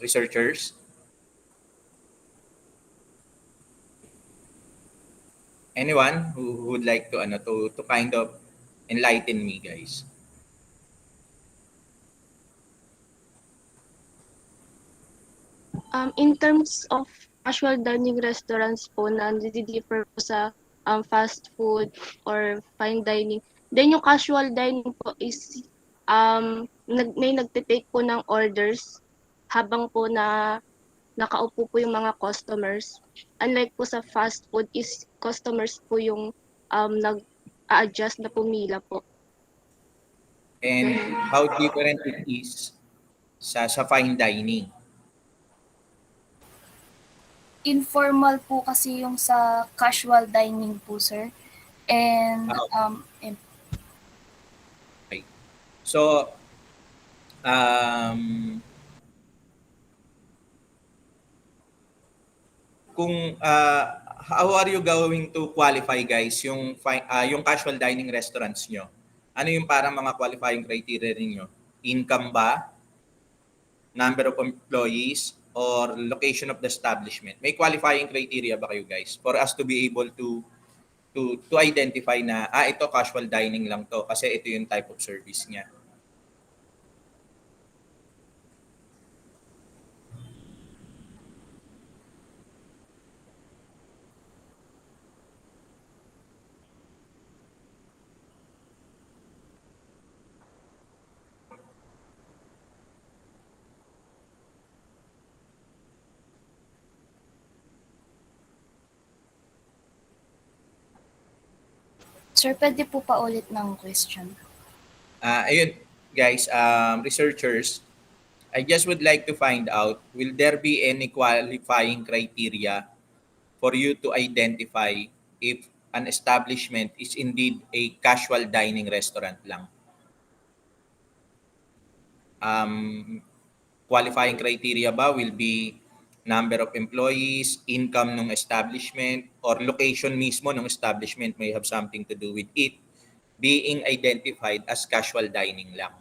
Researchers? Anyone who would like to kind of enlighten me, guys? In terms of casual dining restaurants po na nadi-differ po sa fast food or fine dining. Then yung casual dining po is may nagte-take po ng orders habang po na nakaupo po yung mga customers. Unlike po sa fast food is customers po yung nag-a-adjust na pumila po. And how different it is sa fine dining? Informal po kasi yung sa casual dining po, sir. And, Okay. So, how are you going to qualify, guys, yung casual dining restaurants nyo? Ano yung parang mga qualifying criteria ninyo? Income ba? Number of employees? Or location of the establishment? May qualifying criteria ba kayo, guys, for us to be able to identify na ito casual dining lang to kasi ito yung type of service niya? sir, pwede po pa ulit ng question. Ayun, guys, researchers, I just would like to find out, will there be any qualifying criteria for you to identify if an establishment is indeed a casual dining restaurant lang? Qualifying criteria ba will be number of employees, income ng establishment, or location mismo ng establishment may have something to do with it being identified as casual dining lang?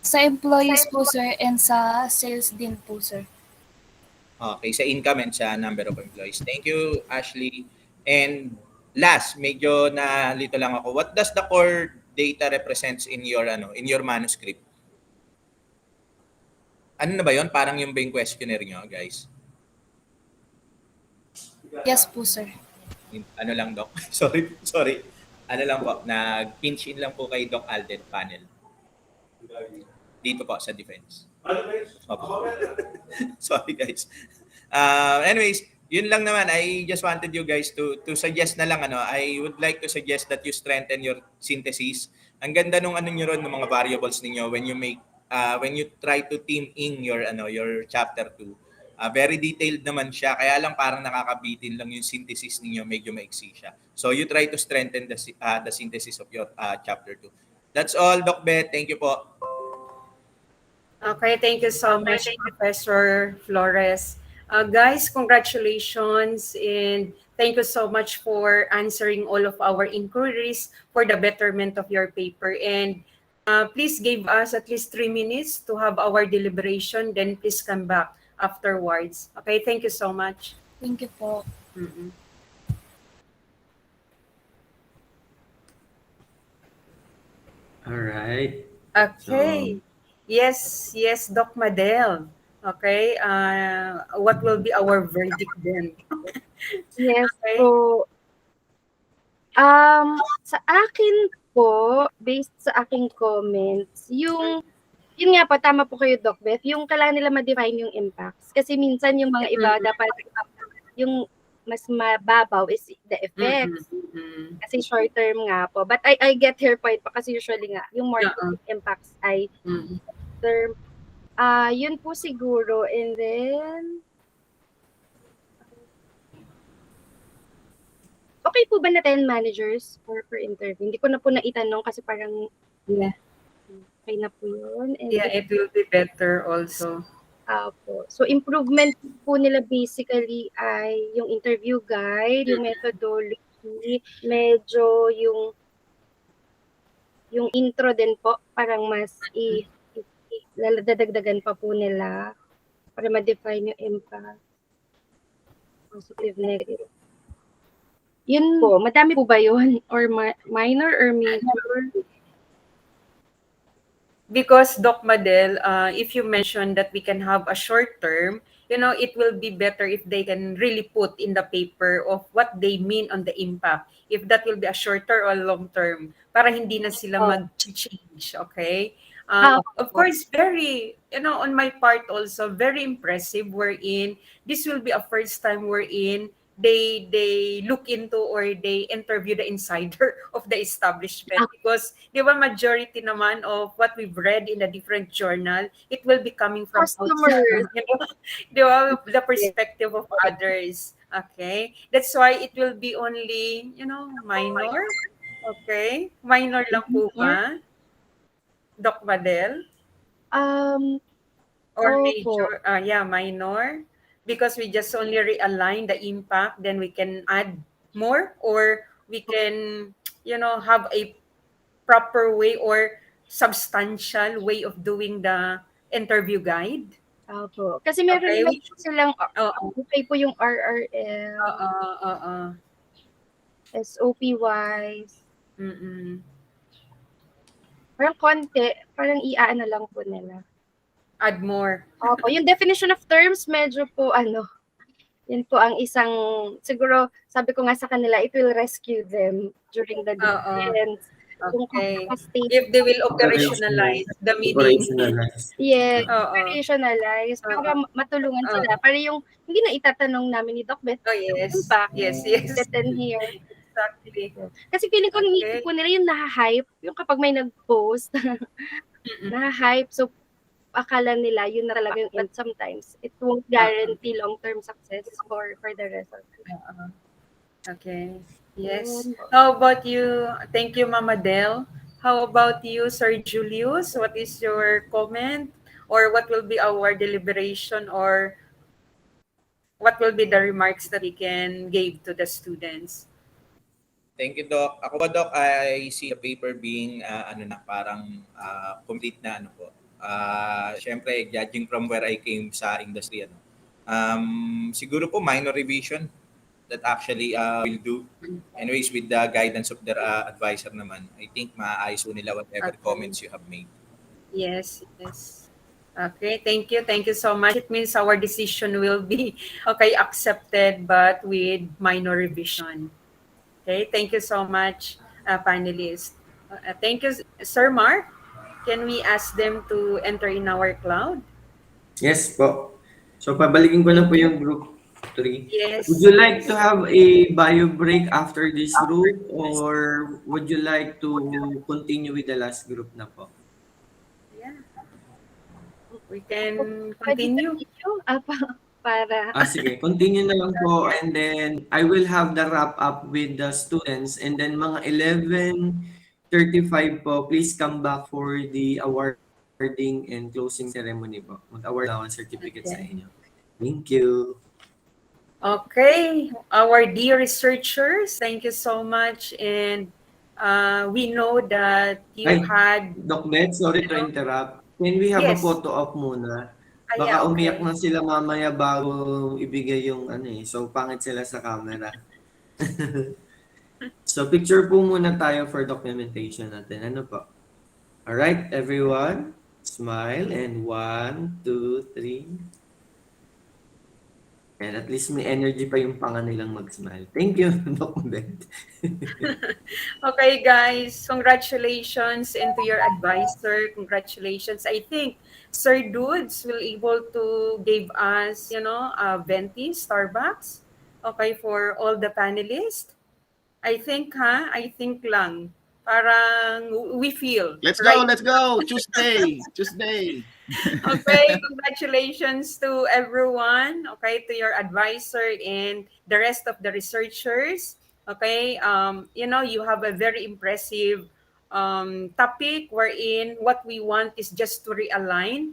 Sa employees po, sir, and sa sales din po, sir. Okay, sa income and sa number of employees. Thank you, Ashley. And last, medyo nalito lang ako. What does the core data represents in your manuscript? Ano na ba 'yon? Parang yung ba yung questionnaire nyo, guys? Yes po, sir. Ano lang, Doc? Sorry. Ano lang po, nag-pinch in lang po kay Doc Alden panel. Dito po sa defense. Opo. Sorry, guys. Anyways, yun lang naman. I just wanted you guys to suggest na lang I would like to suggest that you strengthen your synthesis. Ang ganda nung niyo ron ng mga variables ninyo when you try to team in your chapter 2. Very detailed naman siya. Kaya lang parang nakakabitin lang yung synthesis ninyo, medyo maiksi siya. So you try to strengthen the synthesis of your chapter 2. That's all, Doc Beth. Thank you po. Okay, thank you so much, Professor Flores. Guys, congratulations and thank you so much for answering all of our inquiries for the betterment of your paper. And please give us at least 3 minutes to have our deliberation, then please come back afterwards. Okay, thank you so much. Thank you po. All right. Okay. Yes, Doc Madel. Okay, what will be our verdict then? Yes Okay. po. Sa akin po, based sa aking comments, yung Yun nga po, tama po kayo, Doc Beth, yung kailangan nila ma-define yung impacts. Kasi minsan yung mga iba dapat yung mas mababaw is the effects. Kasi short term nga po. But I get her point po kasi usually nga, yung more impacts ay term. Yun po siguro. And then, okay po ba na 10 managers per interview? Hindi ko na po naitanong kasi parang Yeah. okay na po yun. And Yeah, it will be better also. po. So, improvement po nila basically ay yung interview guide, yung methodology, medyo yung intro din po, parang mas dadagdagan pa po nila para ma-define yung impact. Positive, negative. Yun po, madami po ba yun? Or minor or major? Because Doc Madel, if you mention that we can have a short term, it will be better if they can really put in the paper of what they mean on the impact. If that will be a shorter or long term, para hindi na sila mag-change, okay? Of course, very, on my part also, very impressive wherein this will be a first time wherein they look into or they interview the insider of the establishment because di ba majority naman of what we've read in the different journal, it will be coming from outside, di ba, the perspective of others. Okay, that's why it will be only minor. Okay, minor lang po ba, Doc Madel? Or major? Yeah, minor. Because we just only realign the impact, then we can add more, or we can, have a proper way or substantial way of doing the interview guide. Opo. Kasi meron naman po silang, okay po yung RRL. SOP-wise. Parang konti, parang iaano lang po nila. Add more. Opo, yung definition of terms, medyo po yun po ang isang, siguro, sabi ko nga sa kanila, it will rescue them during the defense. Okay. If they will operationalize the meeting. Yes, operationalize para matulungan sila. Para yung, hindi na itatanong namin ni Doc Beth, impact, yes. written here. Exactly. Kasi feeling ko, po nila yung naha-hype, yung kapag may nag-post, naha-hype, so akala nila yun na talaga yung end. Sometimes it won't guarantee long-term success for the result. Okay. Yes. How about you? Thank you, Mama Del. How about you, Sir Julius? What is your comment? Or what will be our deliberation, or what will be the remarks that we can give to the students? Thank you, Doc. Ako ba, Doc, I see the paper being parang complete na po. Siyempre, judging from where I came sa industry, siguro po minor revision that actually will do. Anyways, with the guidance of their advisor naman, I think maayos po nila whatever comments you have made. Yes. Okay, thank you. Thank you so much. It means our decision will be accepted, but with minor revision. Okay, thank you so much, panelists. Thank you, Sir Mark. Can we ask them to enter in our cloud? Yes po. So pabalikin ko na po yung group 3. Yes. Would you like to have a bio break after this group, or would you like to continue with the last group na po? Yeah. We can continue. Sige, continue na lang po, and then I will have the wrap up with the students, and then mga 11:35 po, please come back for the awarding and closing ceremony po. Mag-award na ako ng certificate sa inyo. Thank you. Okay, our dear researchers, thank you so much, and we know that you had... Doc Beth, sorry to interrupt. Can we have a photo op muna? Baka umiyak na sila mamaya bago ibigay yung so pangit sila sa camera. So picture po muna tayo for documentation natin. Ano po? Alright, everyone. Smile and 1, 2, 3. And at least may energy pa yung panga nilang mag-smile. Thank you, Doc Beth. Okay, guys, congratulations, and to your advisor, congratulations. I think Sir Dudes will able to give us, venti Starbucks, okay, for all the panelists. I think, I think lang. Parang we feel, Let's go, right? let's go. Tuesday, Tuesday. Okay, congratulations to everyone, okay, to your advisor and the rest of the researchers. Okay, you have a very impressive topic wherein what we want is just to realign.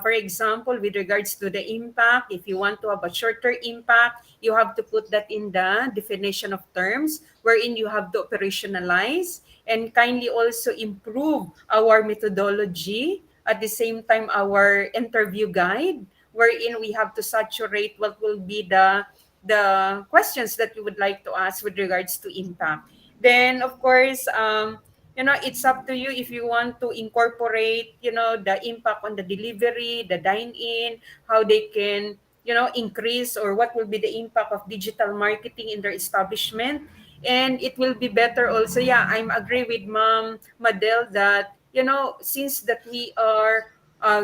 For example, with regards to the impact, if you want to have a shorter impact, you have to put that in the definition of terms, wherein you have to operationalize and kindly also improve our methodology, at the same time our interview guide, wherein we have to saturate what will be the questions that you would like to ask with regards to impact. Then of course, it's up to you if you want to incorporate, the impact on the delivery, the dine in, how they can, increase, or what will be the impact of digital marketing in their establishment. And it will be better also. Yeah, I'm agree with Ma'am Madel that, since that we are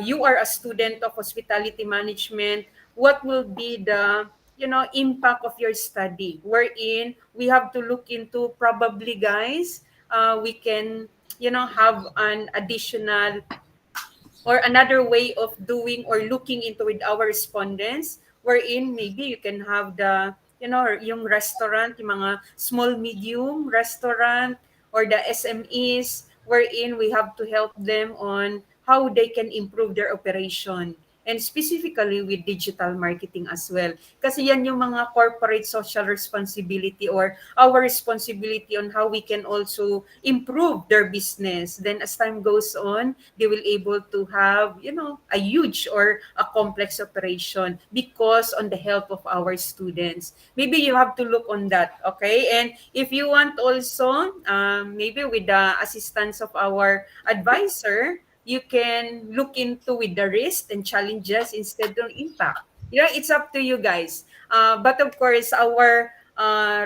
you are a student of hospitality management, what will be the, impact of your study, wherein we have to look into, probably, guys, we can, have an additional or another way of doing or looking into with our respondents, wherein maybe you can have the, yung restaurant, yung mga small medium restaurant, or the SMEs, wherein we have to help them on how they can improve their operation, and specifically with digital marketing as well. Kasi yan yung mga corporate social responsibility, or our responsibility on how we can also improve their business. Then as time goes on, they will able to have, a huge or a complex operation because on the help of our students. Maybe you have to look on that, okay? And if you want also, maybe with the assistance of our advisor, you can look into with the risk and challenges instead of impact. It's up to you guys. But of course, our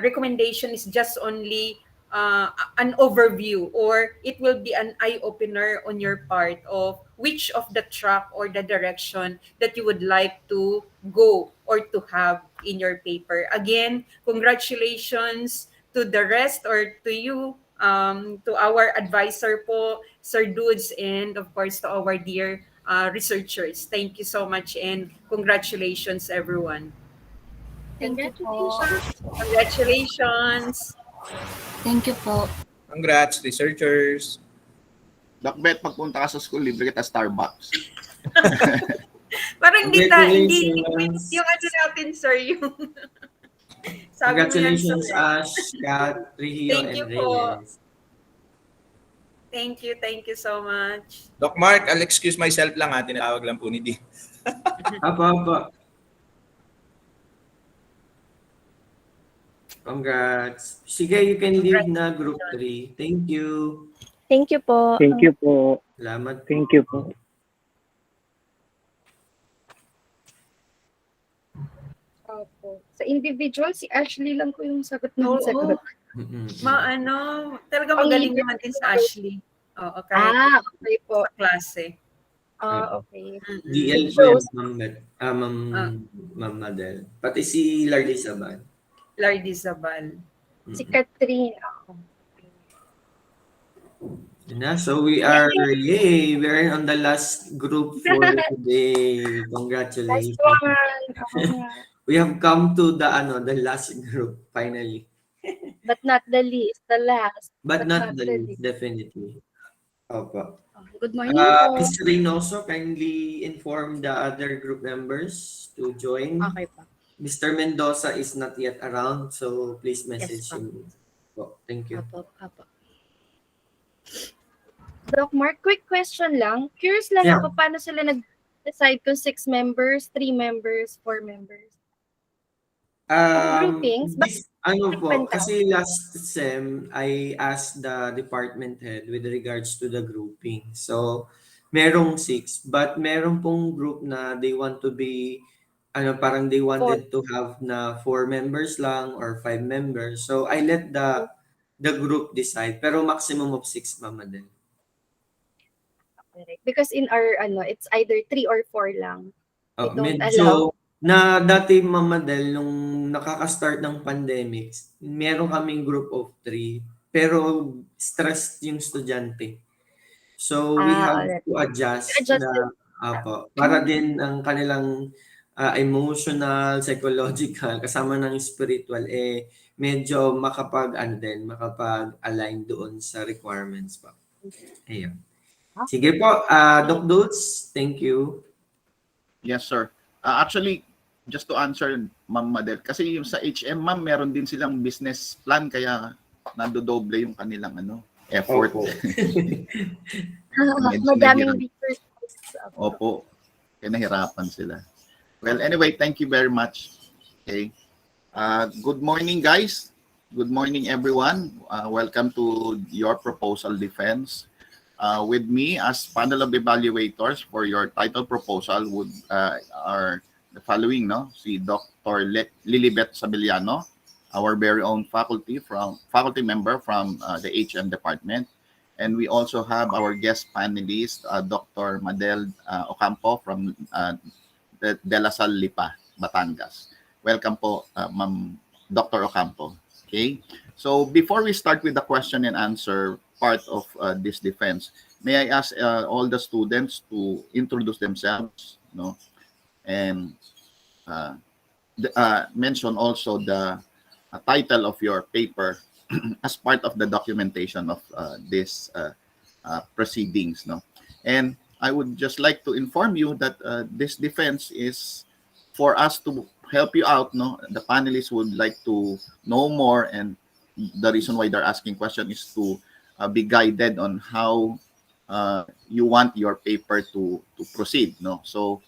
recommendation is just only an overview, or it will be an eye opener on your part of which of the track or the direction that you would like to go or to have in your paper. Again, congratulations to the rest, or to you, to our advisor po, Sir Dudes, and of course to our dear researchers. Thank you so much, and congratulations, everyone. Thank you po. Congratulations. Thank you po. Congrats, researchers. Doc Bet, pagpunta ka sa school, libre kita Starbucks. Parang hindi Congratulations. yung ano natin, sir, yung sabi mo yan, sir. Congratulations, Ash, Kat, Trujillo, Thank and you po. Reyes. Thank you so much. Doc Mark, I'll excuse myself lang ha. Tinatawag lang po ni Dean. Apa. Congrats. Sige, you can leave na group 3. Thank you. Thank you po. Thank you po. Salamat. Thank you po. Opo. Sa individual, si Ashley lang ko yung sagot ng Oo. sagot. Talaga magaling naman din sa Ashley. Oo, kahit Okay po. sa klase. Okay. DL po yan, Ma'am Madel. Pati si Lardy Saban. Lardy Zabal. Si Catherine. So we are on the last group for today. Congratulations. We have come to the last group finally. But not the least, the last. But not the least, definitely. Opo. Good morning po. Ms. Reynoso, kindly inform the other group members to join. Okay po. Mr. Mendoza is not yet around, so please message him. Thank you. Apo. Doc Mark, quick question lang. Curious lang ako, paano sila nag-decide kung 6 members, 3 members, 4 members? Groupings? Kasi last SEM, I asked the department head with regards to the grouping. So, merong 6, but meron pong group na they want to be parang they Four. wanted to have na 4 members lang or 5 members. So I let the group decide, pero maximum of 6, Mama Del. Correct. Because in our it's either 3 or 4 lang. They don't Medyo allow. na dati, Mama Del, nung nakaka-start ng pandemic, meron kaming group of 3, pero stressed yung estudyante. So we have Alright. to adjust na Adjusted. para din ang kanilang emotional, psychological, kasama ng spiritual, medyo makapag-align doon sa requirements pa. Ayun. Sige po, Doc Dudes, thank you. Yes, sir. Actually, just to answer, Ma'am Madel, kasi yung sa HM, Ma'am, meron din silang business plan, kaya nandodoble yung kanilang effort. Opo. Madaming resources. Opo. Kaya nahirapan sila. Well, anyway, thank you very much. Okay. Good morning, guys. Good morning, everyone. Welcome to your proposal defense. With me as panel of evaluators for your title proposal are the following, no? Si Dr. Lilibet Sabillano, our very own faculty member from the HM department. And we also have our guest panelist, Dr. Madel Ocampo from De La Salle Lipa, Batangas. Welcome po, Ma'am Dr. Ocampo. Okay. So before we start with the question and answer part of this defense, may I ask all the students to introduce themselves, no, and mention also the title of your paper as part of the documentation of this proceedings, no. And I would just like to inform you that this defense is for us to help you out, no. The panelists would like to know more, and the reason why they're asking questions is to be guided on how you want your paper to proceed, no. So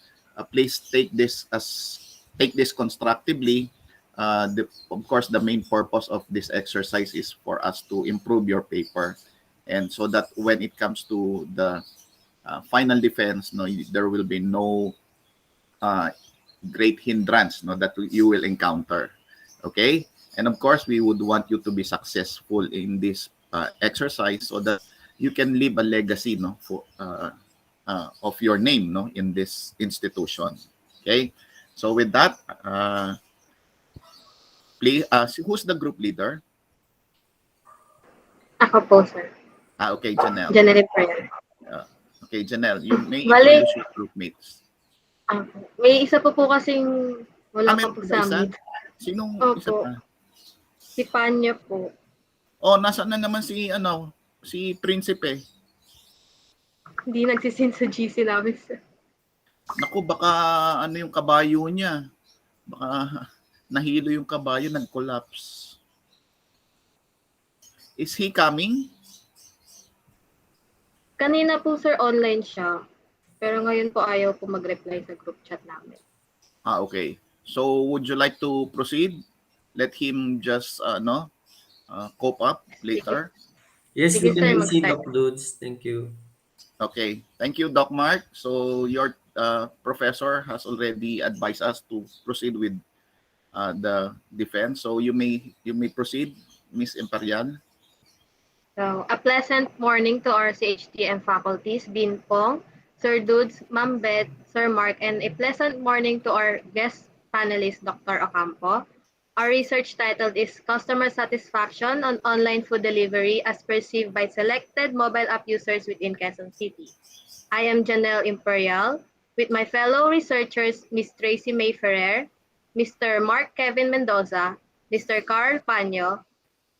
please take this constructively. Of course, the main purpose of this exercise is for us to improve your paper, and so that when it comes to the final defense, no, there will be no great hindrance, no, that you will encounter. Okay, and of course, we would want you to be successful in this exercise so that you can leave a legacy, no, for of your name, no, in this institution. Okay, so with that, please, who's the group leader? Ako po, sir. Okay, Janelle. Janelle Prayer. Okay, Janelle, you may Bale, introduce your groupmates. may isa po kasing wala pa meron po ba sa isa? amin. Sinong isa Opo. pa? Si Panya po. Oh, nasaan na naman si Prinsipe? Hindi nagsisin sa GC namin, sir. Naku, baka yung kabayo niya. Baka nahilo yung kabayo, nag-collapse. Is he coming? Kanina po, sir, online siya. Pero ngayon po ayaw po mag-reply sa group chat namin. Okay. So, would you like to proceed? Let him just, cope up later? Yes, we Sige, can sir, proceed, mag-start. Doc Dudes. Thank you. Okay. Thank you, Doc Mark. So, your professor has already advised us to proceed with the defense. So, you may proceed, Ms. Imperial. So, a pleasant morning to our CHTM faculties, Dean Pong, Sir Dudes, Ma'am Beth, Sir Mark, and a pleasant morning to our guest panelist, Dr. Ocampo. Our research titled is Customer Satisfaction on Online Food Delivery as Perceived by Selected Mobile App Users within Quezon City. I am Janelle Imperial, with my fellow researchers, Ms. Tracy May Ferrer, Mr. Mark Kevin Mendoza, Mr. Carl Paño,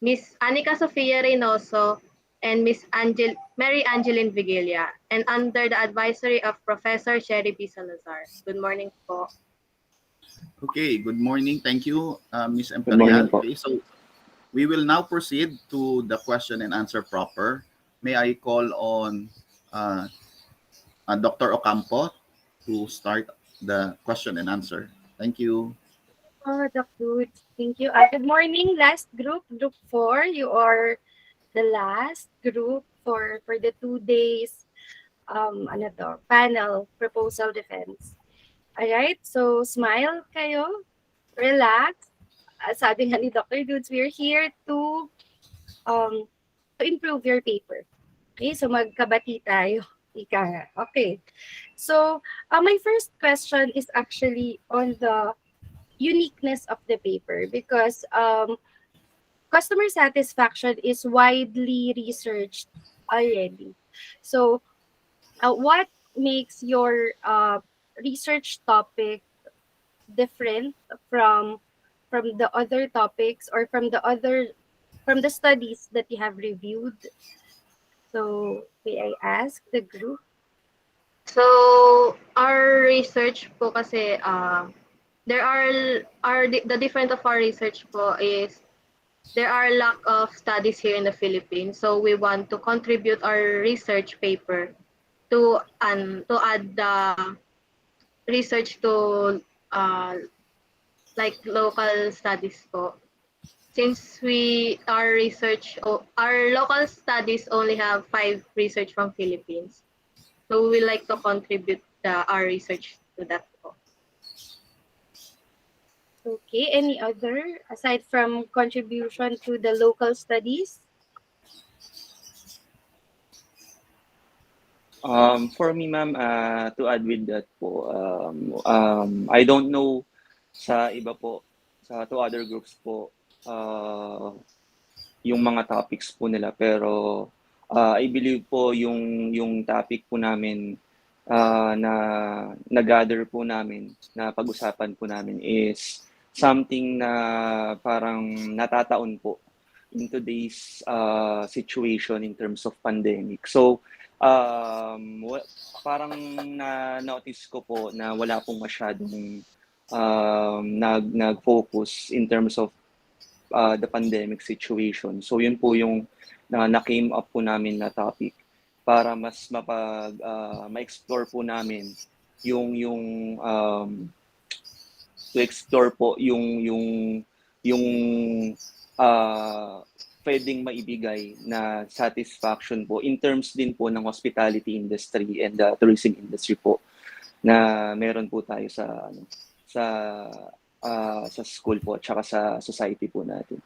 Ms. Anika Sofia Reynoso, and Ms. Mary Angeline Vigilia, and under the advisory of Professor Sherry B. Salazar. Good morning po. Okay, good morning. Thank you, Ms. Good morning Imperial. po. Okay, so we will now proceed to the question and answer proper. May I call on Dr. Ocampo to start the question and answer. Thank you. Oh, Dr. Thank you. Good morning, last group, group 4. You are the last group for the 2 days panel proposal defense. Alright, so smile kayo, relax. Sabi nga ni Dr. Dudes, we're here um, to improve your paper. Okay, so magkabati tayo. Ika nga. Okay. So, my first question is actually on the uniqueness of the paper because customer satisfaction is widely researched already. So, what makes your research topic different from the other topics or from the studies that you have reviewed? So, may I ask the group? So, our research po kasi, there are the different of our research po is there are lack of studies here in the Philippines. So, we want to contribute our research paper to add the research to uh, like local studies po. Since our local studies only have 5 research from Philippines. So we like to contribute our research to that po. Okay, any other aside from contribution to the local studies? For me, ma'am, to add with that po, I don't know sa iba po, to other groups po, yung mga topics po nila. Pero I believe po yung topic po namin na na-gather po namin, na pag-usapan po namin is something na parang natataon po in today's situation in terms of pandemic. So, parang na-notice ko po na wala pong masyadong nag-focus in terms of the pandemic situation. So yun po yung na-came up po namin na topic para mas ma-explore po namin yung to explore po yung pwedeng maibigay na satisfaction po in terms din po ng hospitality industry and the tourism industry po na meron po tayo sa sa school po at saka sa society po natin.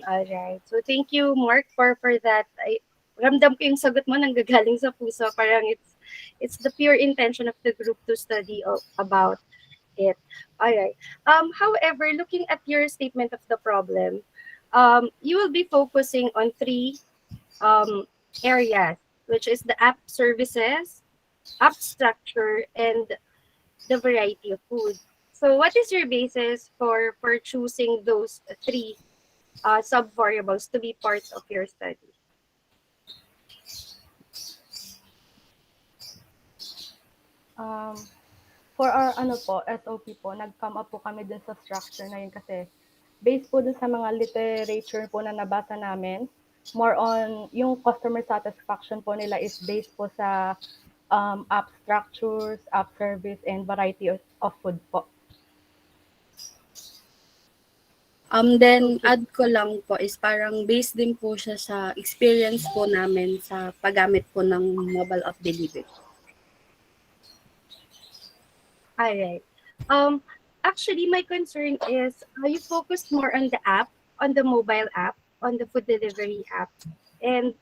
Alright. So thank you, Mark, for that. Ramdam ko yung sagot mo nanggagaling sa puso. Parang it's the pure intention of the group to study about it. Alright. However, looking at your statement of the problem, you will be focusing on 3 areas, which is the app services, app structure, and the variety of food. So what is your basis for choosing those 3 sub-variables to be part of your study? For our SOP po, nag-come up po kami dun sa structure na yun kasi based po dun sa mga literature po na nabasa namin, more on yung customer satisfaction po nila is based po sa app structures, app service, and variety of food po. Then add ko lang po is parang based din po siya sa experience po namin sa paggamit po ng mobile app delivery. Alright. Actually, my concern is you focused more on the app, on the mobile app, on the food delivery app, and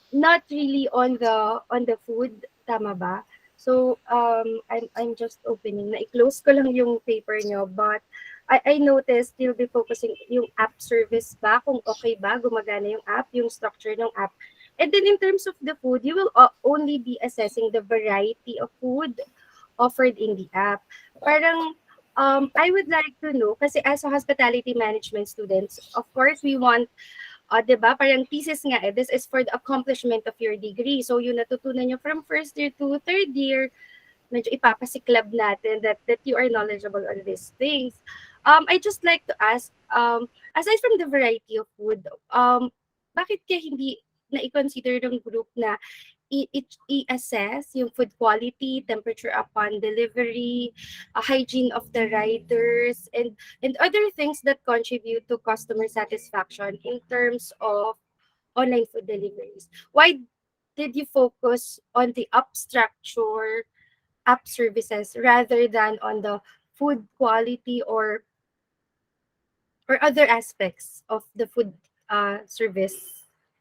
not really on the food, tama ba? So, I'm just opening. Na-close ko lang yung paper nyo, but I noticed you'll be focusing yung app service ba, kung okay ba, gumagana yung app, yung structure ng app. And then in terms of the food, you will only be assessing the variety of food offered in the app. Parang, I would like to know, kasi as a hospitality management students, of course, we want, 'di ba? Parang thesis nga this is for the accomplishment of your degree. So, yung natutunan nyo from first year to third year, medyo ipapasiklab natin that you are knowledgeable on these things. I just like to ask, aside from the variety of food, bakit kaya hindi na-consider ng group na i-assess yung food quality, temperature upon delivery, hygiene of the riders, and other things that contribute to customer satisfaction in terms of online food deliveries? Why did you focus on the up structure, app services rather than on the food quality or other aspects of the food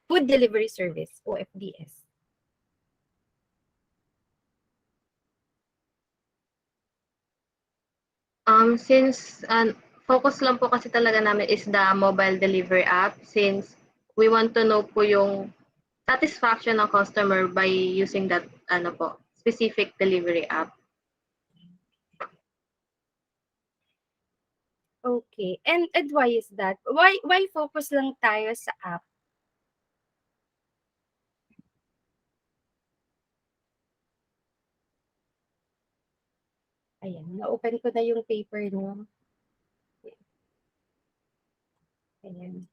delivery service, OFDS. Since focus lang po kasi talaga namin is the mobile delivery app since we want to know po yung satisfaction ng customer by using that specific delivery app. Okay. And why is that? Why focus lang tayo sa app? Ayan, na-open ko na yung paper niyo. Ayan.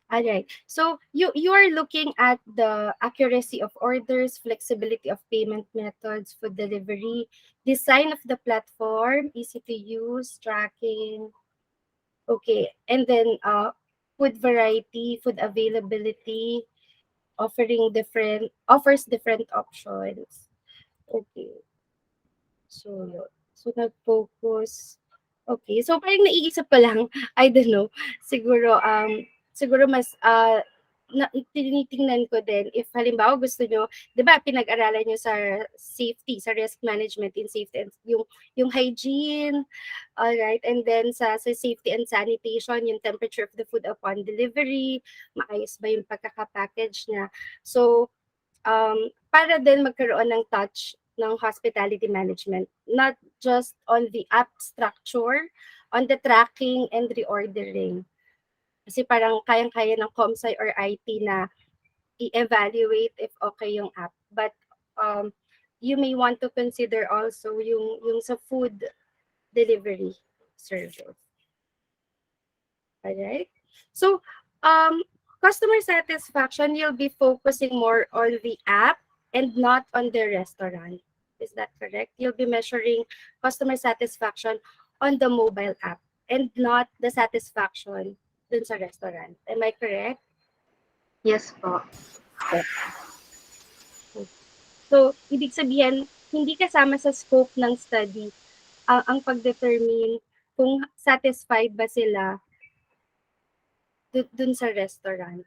All right. So you are looking at the accuracy of orders, flexibility of payment methods, food delivery, design of the platform, easy to use, tracking. Okay. And then food variety, food availability, offers different options. Okay. So, yun. So, nag-focus. Okay. So, parang naiisip ko lang, I don't know, siguro mas, tinitingnan ko din if halimbawa gusto nyo, di ba, pinag-aralan nyo sa safety, sa risk management in safety, and yung hygiene, alright, and then sa safety and sanitation, yung temperature of the food upon delivery, maayos ba yung pagkakapackage niya. So, para din magkaroon ng touch ng hospitality management, not just on the app structure, on the tracking and reordering. Kasi parang kayang-kaya ng ComSci or IT na i-evaluate if okay yung app. But you may want to consider also yung sa food delivery service. Alright? So, customer satisfaction, you'll be focusing more on the app and not on the restaurant. Is that correct? You'll be measuring customer satisfaction on the mobile app and not the satisfaction dun sa restaurant. Am I correct? Yes po. So, ibig sabihin, hindi kasama sa scope ng study ang pag-determine kung satisfied ba sila dun sa restaurant.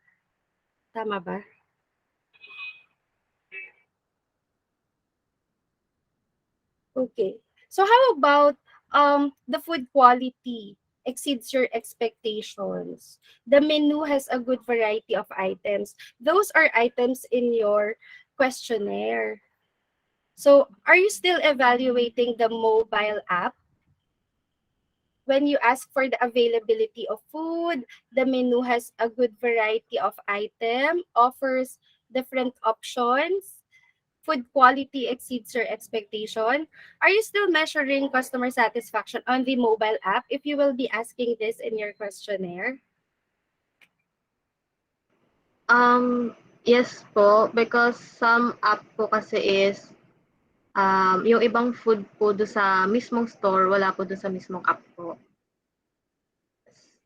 Tama ba? Okay. So how about the food quality exceeds your expectations? The menu has a good variety of items. Those are items in your questionnaire. So are you still evaluating the mobile app? When you ask for the availability of food, the menu has a good variety of item, offers different options, food quality exceeds your expectation. Are you still measuring customer satisfaction on the mobile app if you will be asking this in your questionnaire? Yes po, because some app po kasi is yung ibang food po do sa mismong store, wala po do sa mismong app po.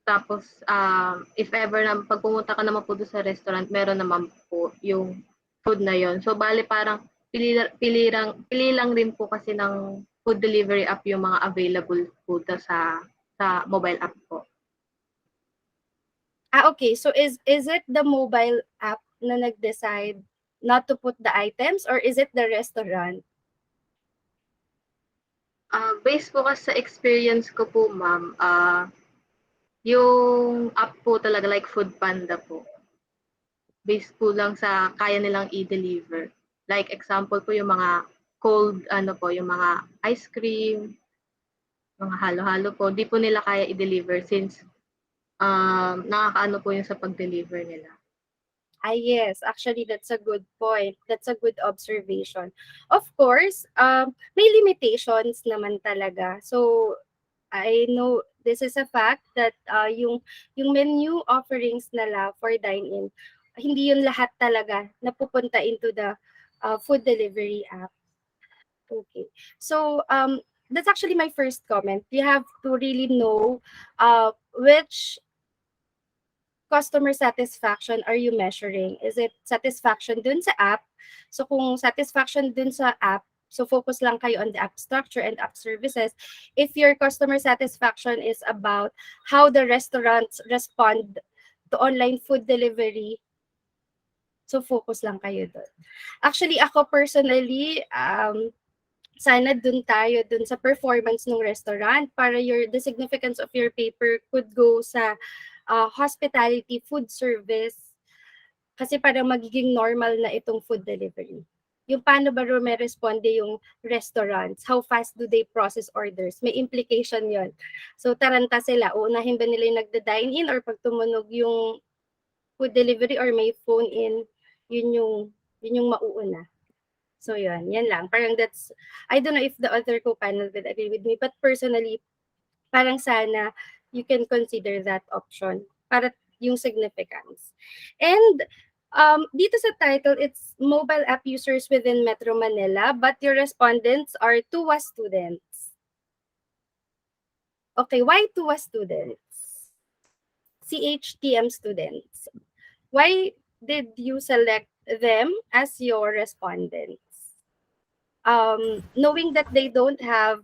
Tapos, if ever na pag pumunta ka naman po doon sa restaurant, meron naman po yung food na yon. So, bali parang pili lang din po kasi ng food delivery app yung mga available po sa mobile app po. Okay. So is it the mobile app na nag-decide not to put the items or is it the restaurant? Based po kasi sa experience ko po, ma'am, yung app po talaga like Food Panda po. Based po lang sa kaya nilang i-deliver. Like example po yung mga cold, yung mga ice cream, mga halo-halo po, di po nila kaya i-deliver since nakakaano po yung sa pag-deliver nila. Yes, actually that's a good point. That's a good observation. Of course, may limitations naman talaga. So I know this is a fact that yung menu offerings nila for dine-in, hindi yun lahat talaga napupunta into the food delivery app. Okay. So that's actually my first comment. You have to really know which customer satisfaction are you measuring? Is it satisfaction dun sa app? So kung satisfaction dun sa app, so focus lang kayo on the app structure and app services. If your customer satisfaction is about how the restaurants respond to online food delivery, so focus lang kayo dun. Actually, ako personally, sana dun tayo dun sa performance ng restaurant para the significance of your paper could go sa hospitality, food service, kasi parang magiging normal na itong food delivery. Yung paano ba responde yung restaurants? How fast do they process orders? May implication yon. So taranta sila, uunahin ba nila yung nagda-dine-in or pag tumunog yung food delivery or may phone in, yun yung mauuna. So yan lang. Parang that's, I don't know if the other co-panel will agree with me, but personally, parang sana you can consider that option para yung significance. And dito sa title, it's mobile app users within Metro Manila, but your respondents are TUWA students. Okay, why TUWA students? CHTM students. Why did you select them as your respondents? Knowing that they don't have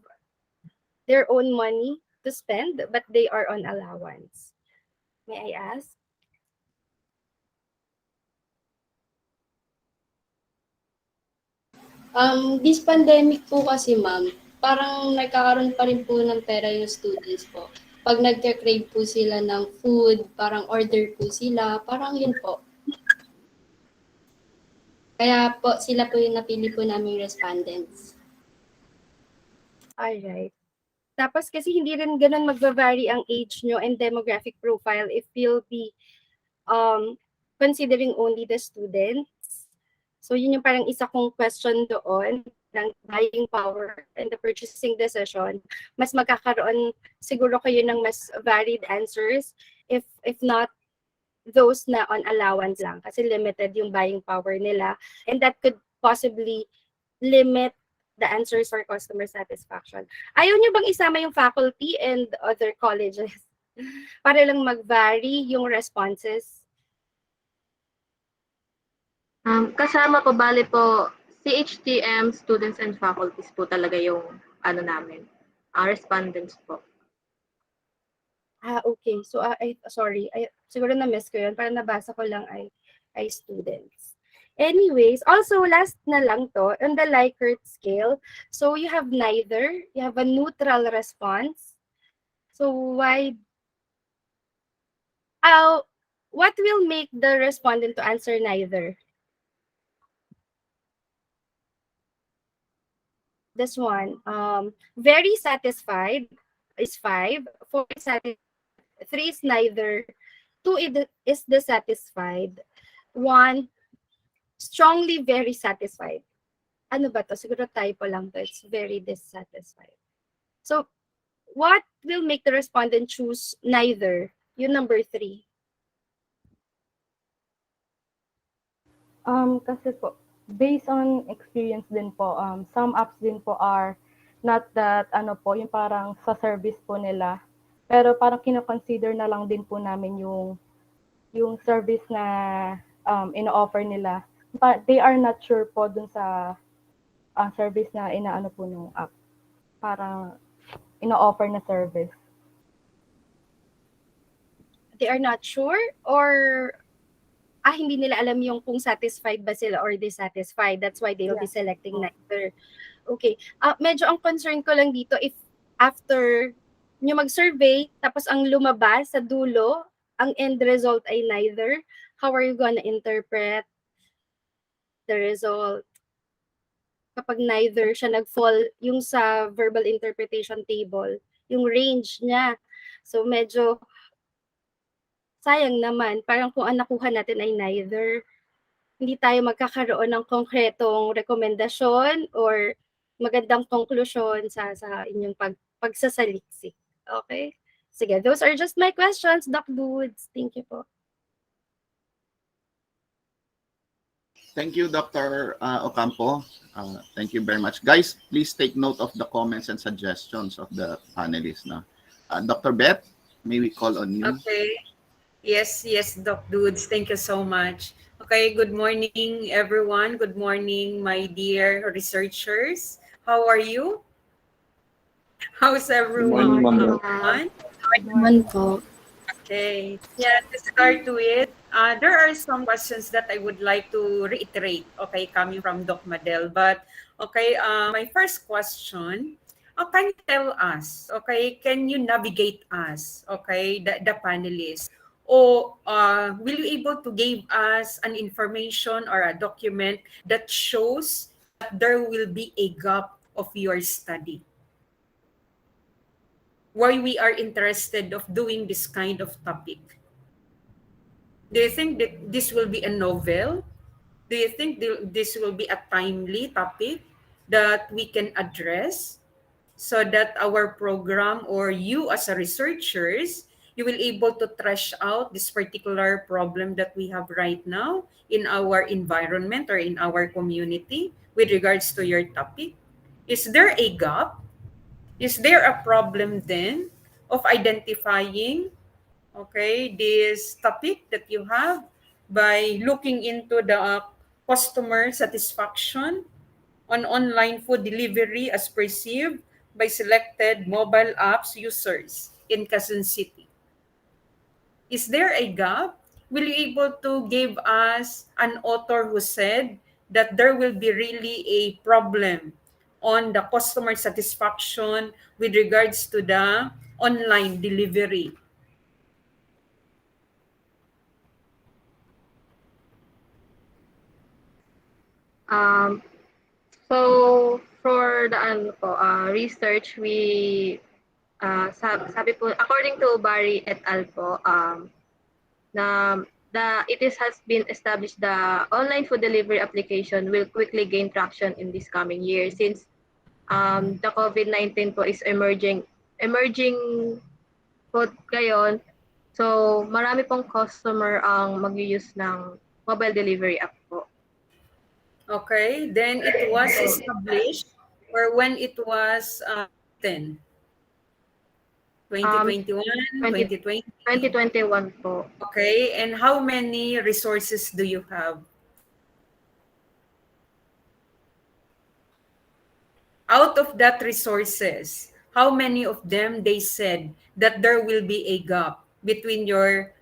their own money to spend, but they are on allowance. May I ask? This pandemic po kasi ma'am, parang nagkakaroon pa rin po ng pera yung students po. Pag nagka-crave po sila ng food, parang order po sila, parang yun po. Kaya po, sila po yung napili po naming respondents. Alright. Tapos kasi hindi rin ganun magva-vary ang age nyo and demographic profile if you'll be considering only the students. So yun yung parang isa kong question doon ng buying power and the purchasing decision. Mas magkakaroon siguro kayo ng mas varied answers if not those na on allowance lang kasi limited yung buying power nila and that could possibly limit the answers for customer satisfaction. Ayaw nyo bang isama yung faculty and other colleges para lang mag-vary yung responses? Kasama po, bali po, CHTM students and faculties po talaga yung namin, respondents po. Okay. So, sorry. Siguro na-miss ko yun. Parang nabasa ko lang ay students. Anyways, also last na lang to, on the Likert scale, so you have neither, you have a neutral response. So what will make the respondent to answer neither? This one, very satisfied is 5, 4 is satisfied, 3 is neither, 2 is dissatisfied, 1 strongly very satisfied. Ano ba to? Siguro typo lang to. It's very dissatisfied. So, what will make the respondent choose neither? Yung number 3. Kasi po, based on experience din po, some apps din po are not that, yung parang sa service po nila. Pero parang kino-consider na lang din po namin yung service na ino-offer nila. But they are not sure po dun sa service na inaano po ng app. Parang ino-offer na service. They are not sure or hindi nila alam yung kung satisfied ba sila or dissatisfied. That's why they'll be selecting neither. Okay. Medyo ang concern ko lang dito if after nyo mag-survey tapos ang lumabas sa dulo, ang end result ay neither, how are you gonna interpret the result? Kapag neither siya nag-fall yung sa verbal interpretation table, yung range niya. So medyo sayang naman, parang kung ang nakuha natin ay neither, hindi tayo magkakaroon ng konkretong rekomendasyon or magandang konklusyon sa inyong pagsasaliksik. Okay? Sige, those are just my questions, Doc Dudes. Thank you po. Thank you, Dr. Ocampo. Thank you very much. Guys, please take note of the comments and suggestions of the panelists. Dr. Beth, may we call on you? Okay. Yes, yes, Doc Dudes. Thank you so much. Okay, good morning, everyone. Good morning, my dear researchers. How are you? How's Good Good morning, everyone? Ma'am morning, Beth. ma'am. Good Naman morning po. po. Okay. Yeah, to start with, there are some questions that I would like to reiterate, okay, coming from Doc Madel. But, okay, my first question, can you tell us, okay, can you navigate us, okay, the panelists? Or will you able to give us an information or a document that shows that there will be a gap of your study? Why we are interested of doing this kind of topic? Do you think that this will be a novel? Do you think this will be a timely topic that we can address so that our program or you as a researchers, you will able to trash out this particular problem that we have right now in our environment or in our community with regards to your topic? Is there a gap? Is there a problem then of identifying, okay, this topic that you have by looking into the customer satisfaction on online food delivery as perceived by selected mobile apps users in Quezon City? Is there a gap? Will you able to give us an author who said that there will be really a problem on the customer satisfaction with regards to the online delivery? Um, so for the ano po, research, sabi po, according to Barry et al. Po, na it is has been established the online food delivery application will quickly gain traction in this coming year since the COVID-19 po is emerging po ngayon. So, marami pong customer ang mag-use ng mobile delivery app po. Okay, then it was established or when it was 10, Um, 2021, 20, 2020. 2021 po. Okay, and how many resources do you have? Out of that resources, how many of them they said that there will be a gap between your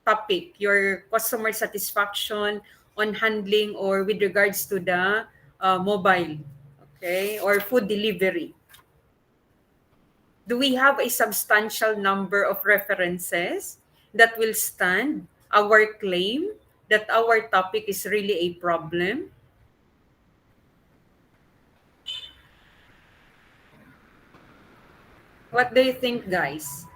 topic, your customer satisfaction on handling or with regards to the mobile, okay, or food delivery? Do we have a substantial number of references that will stand our claim that our topic is really a problem? What do you think, guys?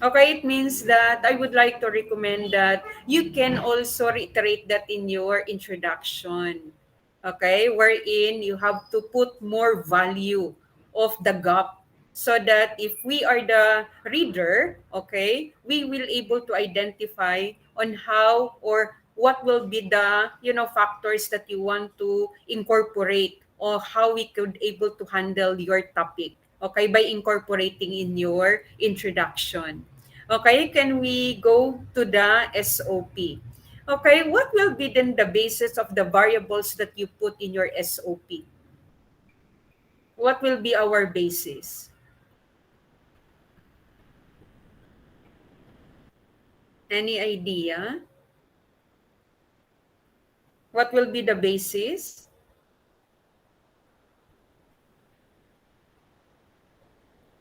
Okay, it means that I would like to recommend that you can also reiterate that in your introduction. Okay, wherein you have to put more value of the gap so that if we are the reader, okay, we will able to identify on how or what will be the factors that you want to incorporate or how we could able to handle your topic, okay, by incorporating in your introduction. Okay, can we go to the SOP? Okay, what will be then the basis of the variables that you put in your SOP? What will be our basis? Any idea? What will be the basis?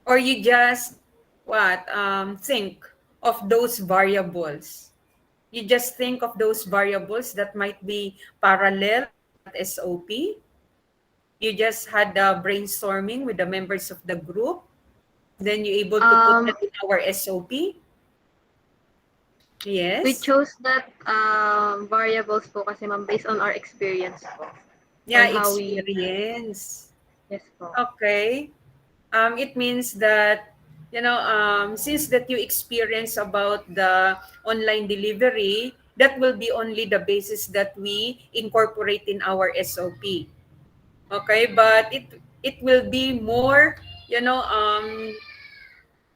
Or you just think of those variables? You just think of those variables that might be parallel in that SOP. You just had the brainstorming with the members of the group. Then you able to put Um, that in our SOP. we Yes. chose that variables po kasi ma'am based on our experience po. Yeah, On how we, experience. yes po. Okay. It means that since that you experience about the online delivery, that will be only the basis that we incorporate in our SOP. Okay, but it will be more, you know,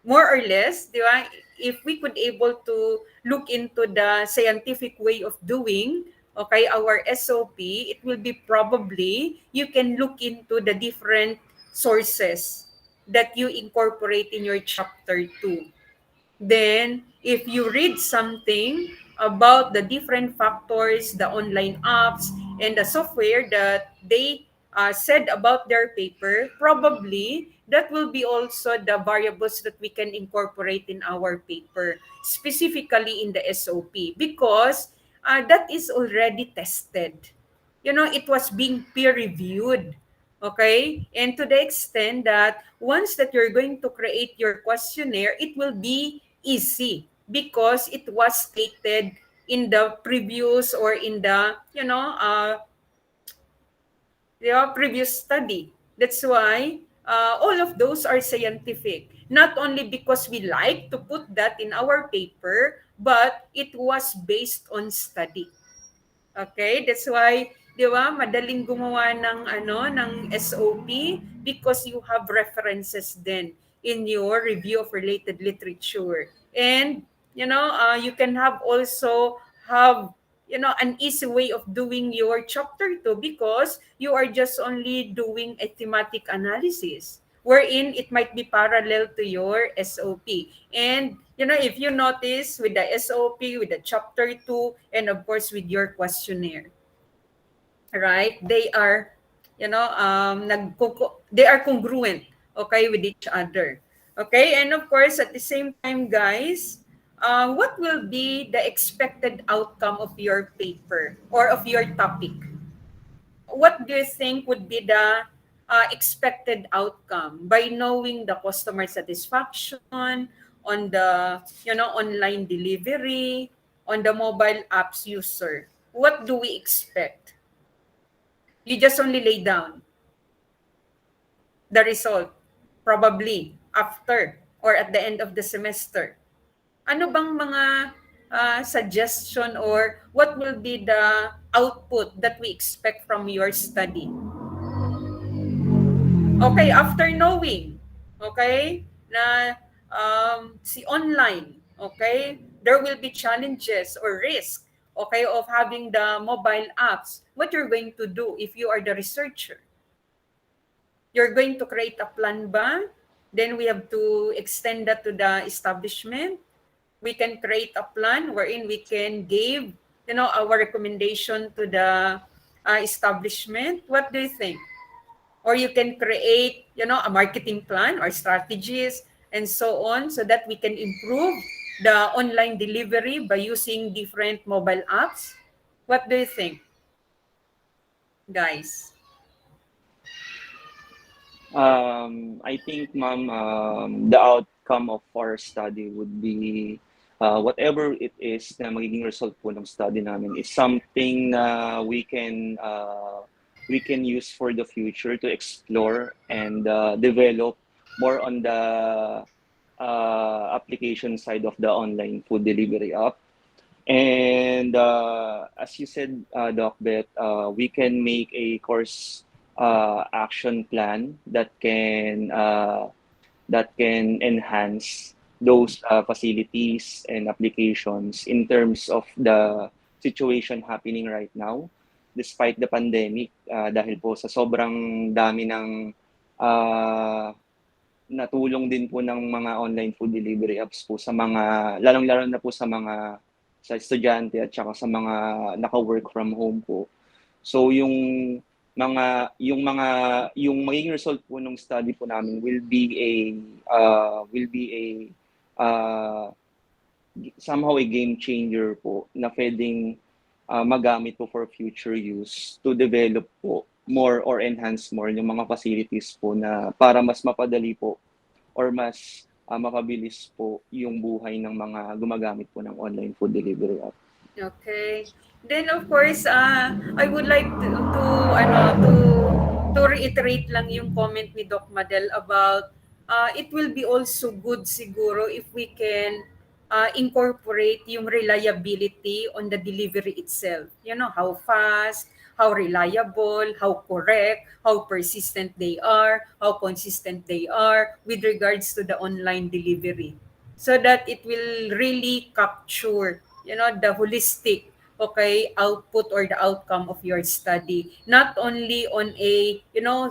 more or less, di ba? If we could able to look into the scientific way of doing, okay, our SOP, it will be probably you can look into the different sources that you incorporate in your chapter 2. Then, if you read something about the different factors, the online apps, and the software that they said about their paper, probably that will be also the variables that we can incorporate in our paper, specifically in the SOP, because that is already tested. You know, it was being peer reviewed. Okay? And to the extent that once that you're going to create your questionnaire, it will be easy because it was stated in the previous or in the, previous study. That's why all of those are scientific. Not only because we like to put that in our paper, but it was based on study. Okay, that's why, 'di ba, madaling gumawa ng ng SOP because you have references then in your review of related literature. And you can have also have an easy way of doing your chapter 2 because you are just only doing a thematic analysis wherein it might be parallel to your SOP. And if you notice with the SOP, with the chapter 2, and of course with your questionnaire, right? They are, they are congruent, okay, with each other. Okay, and of course at the same time, guys, what will be the expected outcome of your paper or of your topic? What do you think would be the expected outcome by knowing the customer satisfaction on the online delivery, on the mobile apps user? What do we expect? You just only lay down the result probably after or at the end of the semester. Ano bang mga suggestion or what will be the output that we expect from your study? Okay, after knowing, okay, na si online, okay, there will be challenges or risk, okay, of having the mobile apps. What you're going to do if you are the researcher? You're going to create a plan ba? Then we have to extend that to the establishment. We can create a plan wherein we can give, our recommendation to the establishment. What do you think? Or you can create, a marketing plan or strategies and so on so that we can improve the online delivery by using different mobile apps. What do you think, guys? I think, ma'am, the outcome of our study would be whatever it is na magiging result po ng study namin is something na we can use for the future to explore and develop more on the application side of the online food delivery app. And as you said, Doc Bet, we can make a course action plan that can enhance those facilities and applications in terms of the situation happening right now despite the pandemic, dahil po sa sobrang dami ng natulong din po ng mga online food delivery apps po sa mga lalong-lalo na po sa estudyante at saka sa mga naka-work from home po. So yung magiging result po ng study po namin will be somehow a game changer po na pwedeng magamit po for future use to develop po more or enhance more yung mga facilities po na para mas mapadali po or mas mapabilis po yung buhay ng mga gumagamit po ng online food delivery app. Okay. Then of course, I would like to reiterate lang yung comment ni Doc Madel about it will be also good siguro if we can incorporate yung reliability on the delivery itself. You know, how fast, how reliable, how correct, how persistent they are, how consistent they are with regards to the online delivery. So that it will really capture, the holistic, okay, output or the outcome of your study, not only on a,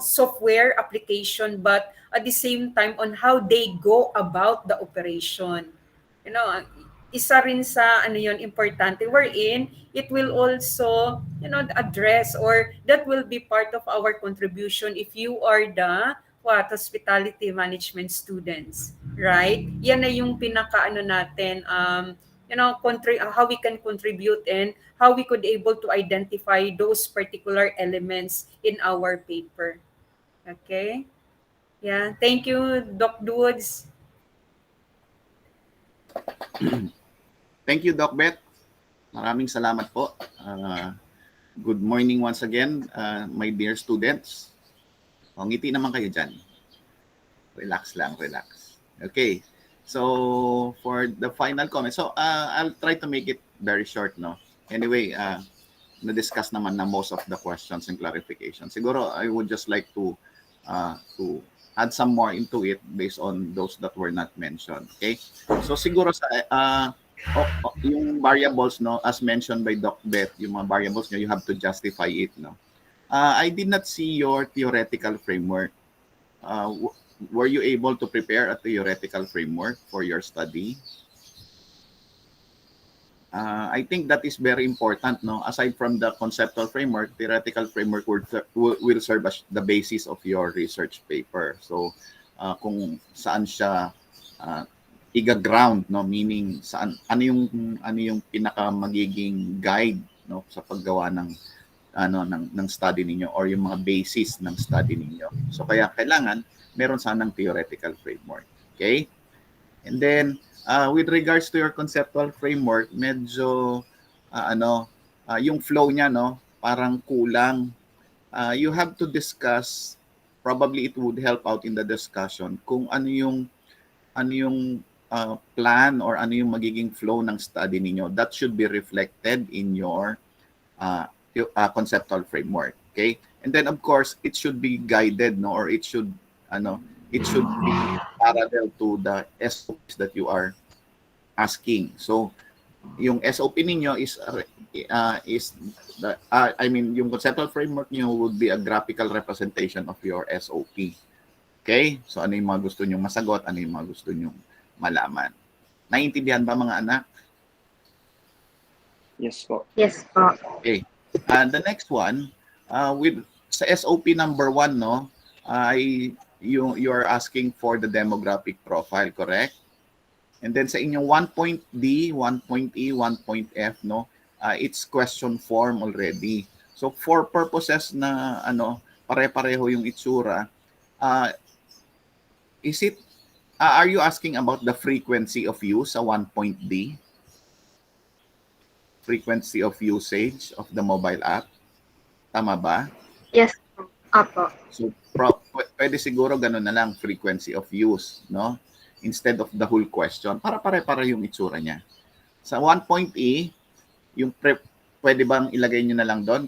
software application, but at the same time on how they go about the operation. You know, isa rin sa ano yon importante wherein it will also, address, or that will be part of our contribution if you are the hospitality management students, right? Yan na yung pinaka ano natin, how we can contribute and how we could able to identify those particular elements in our paper. Okay? Yeah, thank you, Doc Dudes. Thank you, Doc Beth. Maraming salamat po. Good morning once again, my dear students. Ngiti naman kayo dyan. Relax lang, relax. Okay. So, for the final comment. So, I'll try to make it very short, no? Anyway, na-discuss naman na most of the questions and clarifications. Siguro, I would just like to add some more into it based on those that were not mentioned. Okay? So, siguro sa yung variables, no, as mentioned by Doc Beth, yung mga variables nyo, you have to justify it, no? I did not see your theoretical framework. Were you able to prepare a theoretical framework for your study? I think that is very important, no? Aside from the conceptual framework, theoretical framework will serve as the basis of your research paper. So, kung saan siya iga-ground, no? Meaning saan ano yung pinaka magiging guide, no, sa paggawa ng ng study ninyo or yung mga basis ng study ninyo. So kaya kailangan meron sanang theoretical framework. Okay? And then with regards to your conceptual framework, medyo yung flow niya, no, parang kulang. You have to discuss, probably it would help out in the discussion kung ano yung plan or ano yung magiging flow ng study ninyo. That should be reflected in your conceptual framework. Okay? And then of course, it should be guided, no, or it should be parallel to the SOPs that you are asking. So, yung SOP ninyo is yung conceptual framework niyo would be a graphical representation of your SOP. Okay? So, ano yung mga gusto nyong masagot, ano yung mga gusto nyong malaman. Naiintindihan ba mga anak? Yes po. Yes po. Okay. The next one, with sa SOP number 1, no, you are asking for the demographic profile, correct? And then sa inyong 1.D, 1.E, 1.F, no, it's question form already. So for purposes na pare-pareho yung itsura, are you asking about the frequency of use sa 1.D? Frequency of usage of the mobile app? Tama ba? Yes po. Apo. So, pwede siguro ganun na lang, frequency of use, no? Instead of the whole question, para pare-para yung itsura niya. Sa 1.E, yung pwede bang ilagay nyo na lang doon,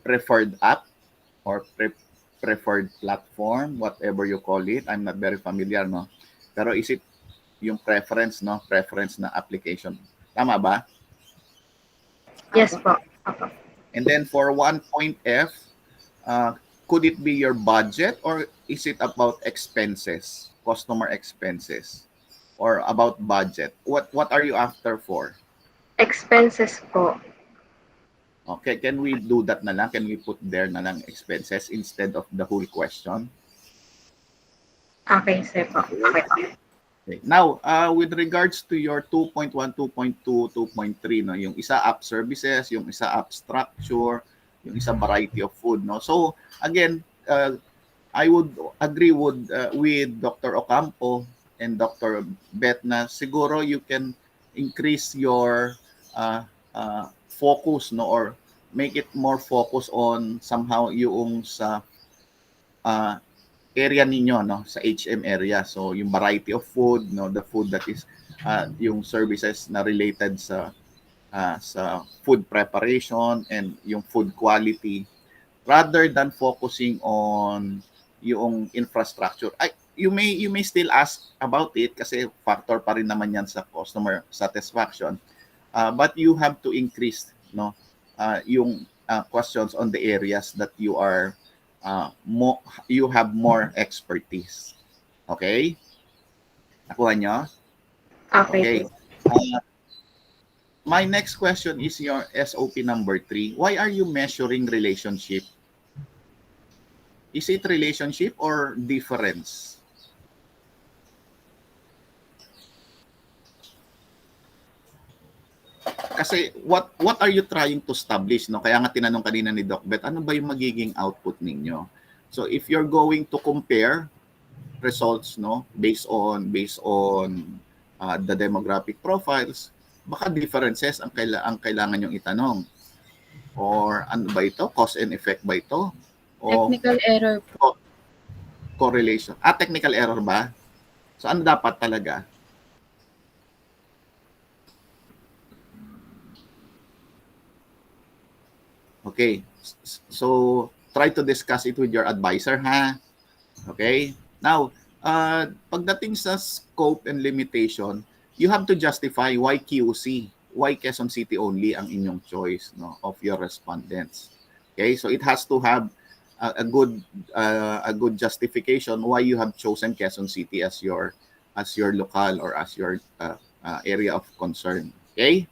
preferred app or preferred platform, whatever you call it. I'm not very familiar, no? Pero is it yung preference, no? Preference na application. Tama ba? Yes po. Apo. And then for 1.F, could it be your budget or is it about expenses, customer expenses, or about budget? What are you after for? Expenses po. Okay, can we do that na lang? Can we put there na lang expenses instead of the whole question? Okay, sir po. Okay po. Okay. Now, with regards to your 2.1, 2.2, 2.3, no, yung isa app services, yung isa app structure, yung isa variety of food, no. So again, I would agree with Dr. Ocampo and Dr. Beth na siguro you can increase your focus, no, or make it more focus on somehow yung sa area ninyo, no, sa HM area. So yung variety of food, no, the food that is yung services na related sa sa food preparation and yung food quality rather than focusing on yung infrastructure. You may still ask about it kasi factor pa rin naman yan sa customer satisfaction. But you have to increase yung questions on the areas that you have more expertise. Okay? Nakuha nyo? Okay. My next question is your SOP number 3. Why are you measuring relationship? Is it relationship or difference? Kasi what are you trying to establish, no? Kaya nga tinanong kanina ni Doc Bet, ano ba yung magiging output ninyo? So if you're going to compare results, no, based on the demographic profiles, baka differences ang kailangan yung itanong. Or ano ba ito? Cause and effect ba ito? O Technical error po. Correlation. Technical error ba? So ano dapat talaga? Okay. So try to discuss it with your advisor, ha? Okay? Now, pagdating sa scope and limitation, you have to justify why QC, why Quezon City only ang inyong choice, no, of your respondents. Okay? So it has to have a good justification why you have chosen Quezon City as your local or as your area of concern. Okay?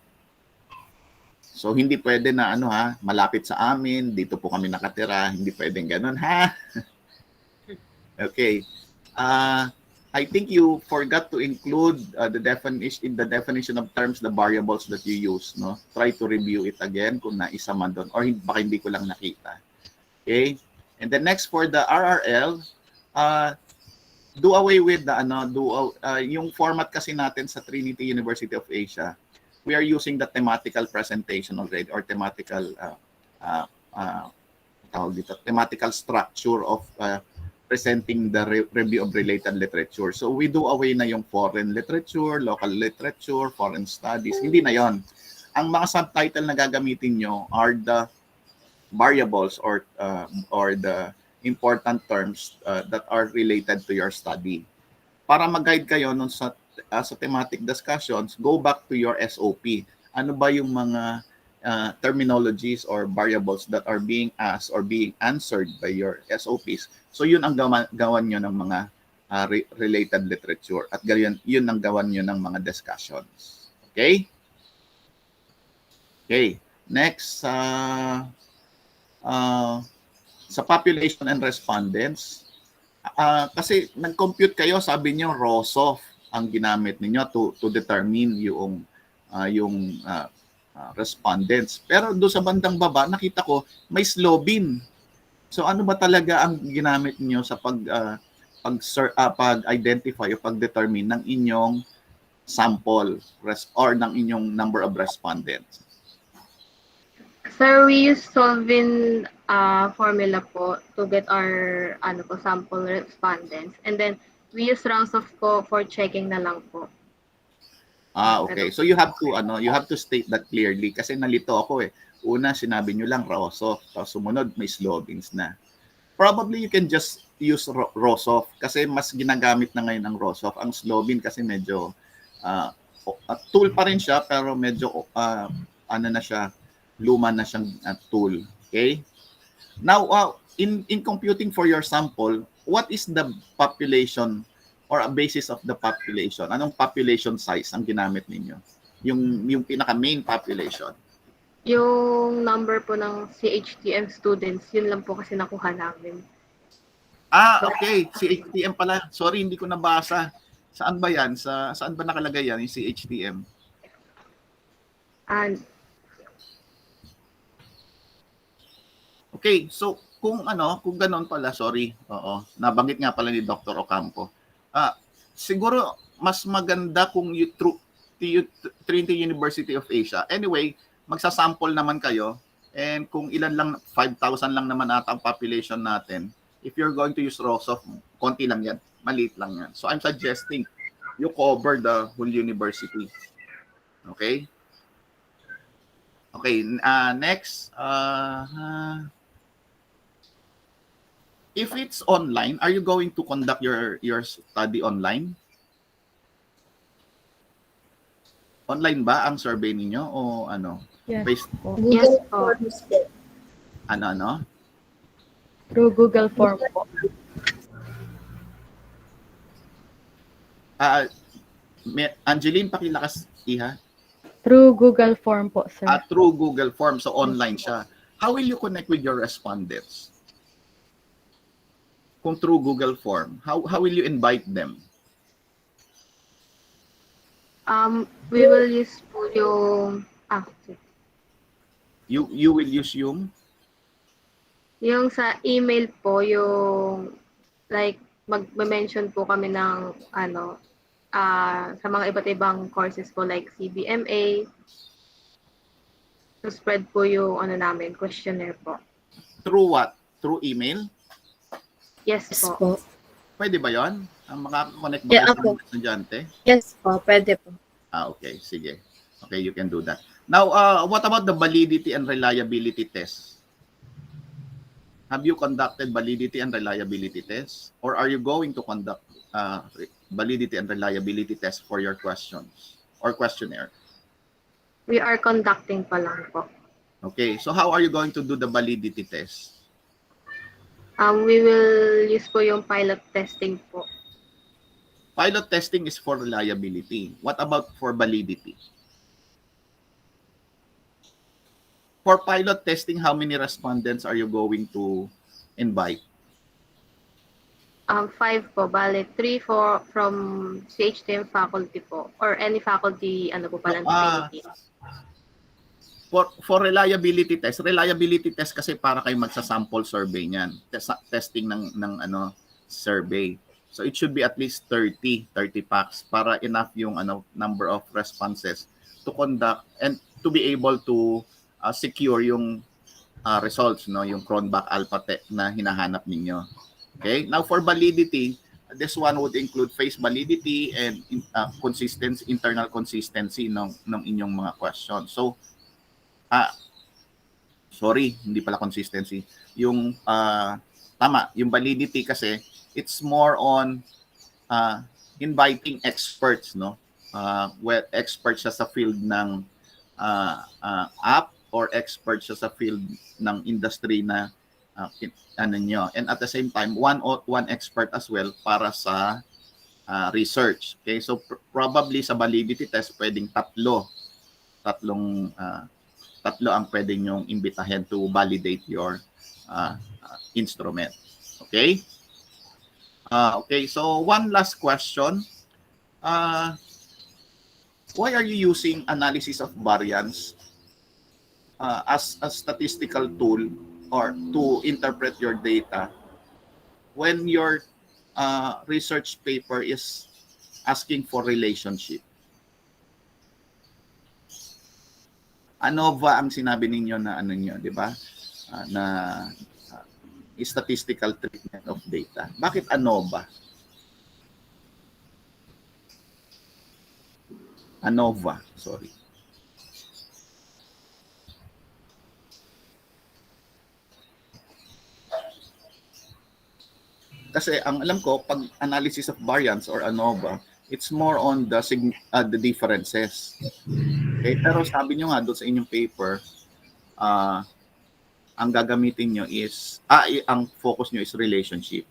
So hindi pwede na malapit sa amin, dito po kami nakatira, hindi pwedeng ganun, ha? Okay. I think you forgot to include the definition of terms, the variables that you use, no? Try to review it again kung naisa man doon or baka hindi ko lang nakita. Okay? And then next for the RRL, do away with the yung format kasi natin sa Trinity University of Asia. We are using the thematical presentation already or thematical thematical structure of presenting the review of related literature. So we do away na yung foreign literature, local literature, foreign studies. Hindi na yon. Ang mga subtitle na gagamitin nyo are the variables or the important terms that are related to your study. Para mag-guide kayo nun sa thematic discussions, go back to your SOP. Ano ba yung mga terminologies or variables that are being asked or being answered by your SOPs? So yun ang gawan nyo ng mga related literature at yun ang gawan nyo ng mga discussions. Okay? Okay. Next, sa population and respondents, kasi nag-compute kayo, sabi niyo ROSOF ang ginamit niyo to determine yung respondents. Pero doon sa bandang baba, nakita ko may slobin. So ano ba talaga ang ginamit niyo sa pag-identify o pag-determine ng inyong sample or ng inyong number of respondents? Sir, we use solving formula po to get our sample respondents. And then we use ROSOF po for checking na lang po. Okay. So you have to state that clearly kasi nalito ako eh. Una, sinabi nyo lang ROSOF, tapos sumunod may slogans na. Probably you can just use ROSOF kasi mas ginagamit na ngayon ang ROSOF. Ang slogan kasi medyo tool pa rin siya pero medyo na siya, luma na siyang tool. Okay? Now, in computing for your sample, what is the population or a basis of the population? Anong population size ang ginamit ninyo? Yung pinaka-main population. Yung number po ng CHTM students, yun lang po kasi nakuha namin. Okay. CHTM pala. Sorry, hindi ko nabasa. Saan ba yan? Saan ba nakalagay yan, yung CHTM? Okay, so kung ganoon pala, sorry. Oo, nabanggit nga pala ni Dr. Ocampo. Siguro mas maganda kung Trinity University of Asia. Anyway, magsasample naman kayo and kung ilan lang 5,000 lang naman ata ang population natin. If you're going to use ROSOF, konti lang yan, maliit lang yan. So I'm suggesting you cover the whole university. Okay? Okay, next. If it's online, are you going to conduct your study online? Online ba ang survey ninyo o ano? Yes Face po. Yes Google po. Forms po. ano? Through Google Form po. Angeline, pakilakas, iha. Through Google Form po, sir. Through Google Form, so online siya. How will you connect with your respondents? Kung through Google Form, how will you invite them? We will use po yung You will use yung sa email po, yung like mag-mention po kami ng sa mga iba't ibang courses po like CBMA. To spread po yung namin, questionnaire po. through what? Through email? Yes po. Pwede ba 'yon? Makaka-connect ba Yeah, kayo sa ako. mga estudyante? Yes po, pwede po. Okay, sige. Okay, you can do that. Now, what about the validity and reliability test? Have you conducted validity and reliability tests? Or are you going to conduct validity and reliability tests for your questions or questionnaire? We are conducting pa lang po. Okay, so how are you going to do the validity test? We will use po yung pilot testing po. Pilot testing is for reliability. What about for validity? For pilot testing, how many respondents are you going to invite? 5 po, bale 3 from CHTM faculty po or any faculty po pala ng Philippines. For reliability test kasi para kayo magsa-sample survey niyan. Testing ng survey. So it should be at least 30 packs para enough yung number of responses to conduct and to be able to secure yung results, yung Cronbach alpha na hinahanap ninyo. Okay? Now for validity, this one would include face validity and consistency, internal consistency ng inyong mga questions. So sorry, hindi pala consistency. Yung tama, yung validity kasi it's more on inviting experts, no? Experts siya sa field ng app or experts siya sa field ng industry na nyo. And at the same time, one expert as well para sa research. Okay, so probably sa validity test pwedeng tatlo ang pwede nyong imbitahin to validate your instrument. Okay? Okay, so one last question. Why are you using analysis of variance as a statistical tool or to interpret your data when your research paper is asking for relationship? ANOVA ang sinabi ninyo na di ba? Na statistical treatment of data. Bakit ANOVA? ANOVA, sorry. Kasi ang alam ko, pag analysis of variance or ANOVA, it's more on the differences. Okay, pero sabi nyo nga doon sa inyong paper, ang gagamitin nyo is, ang focus nyo is relationship.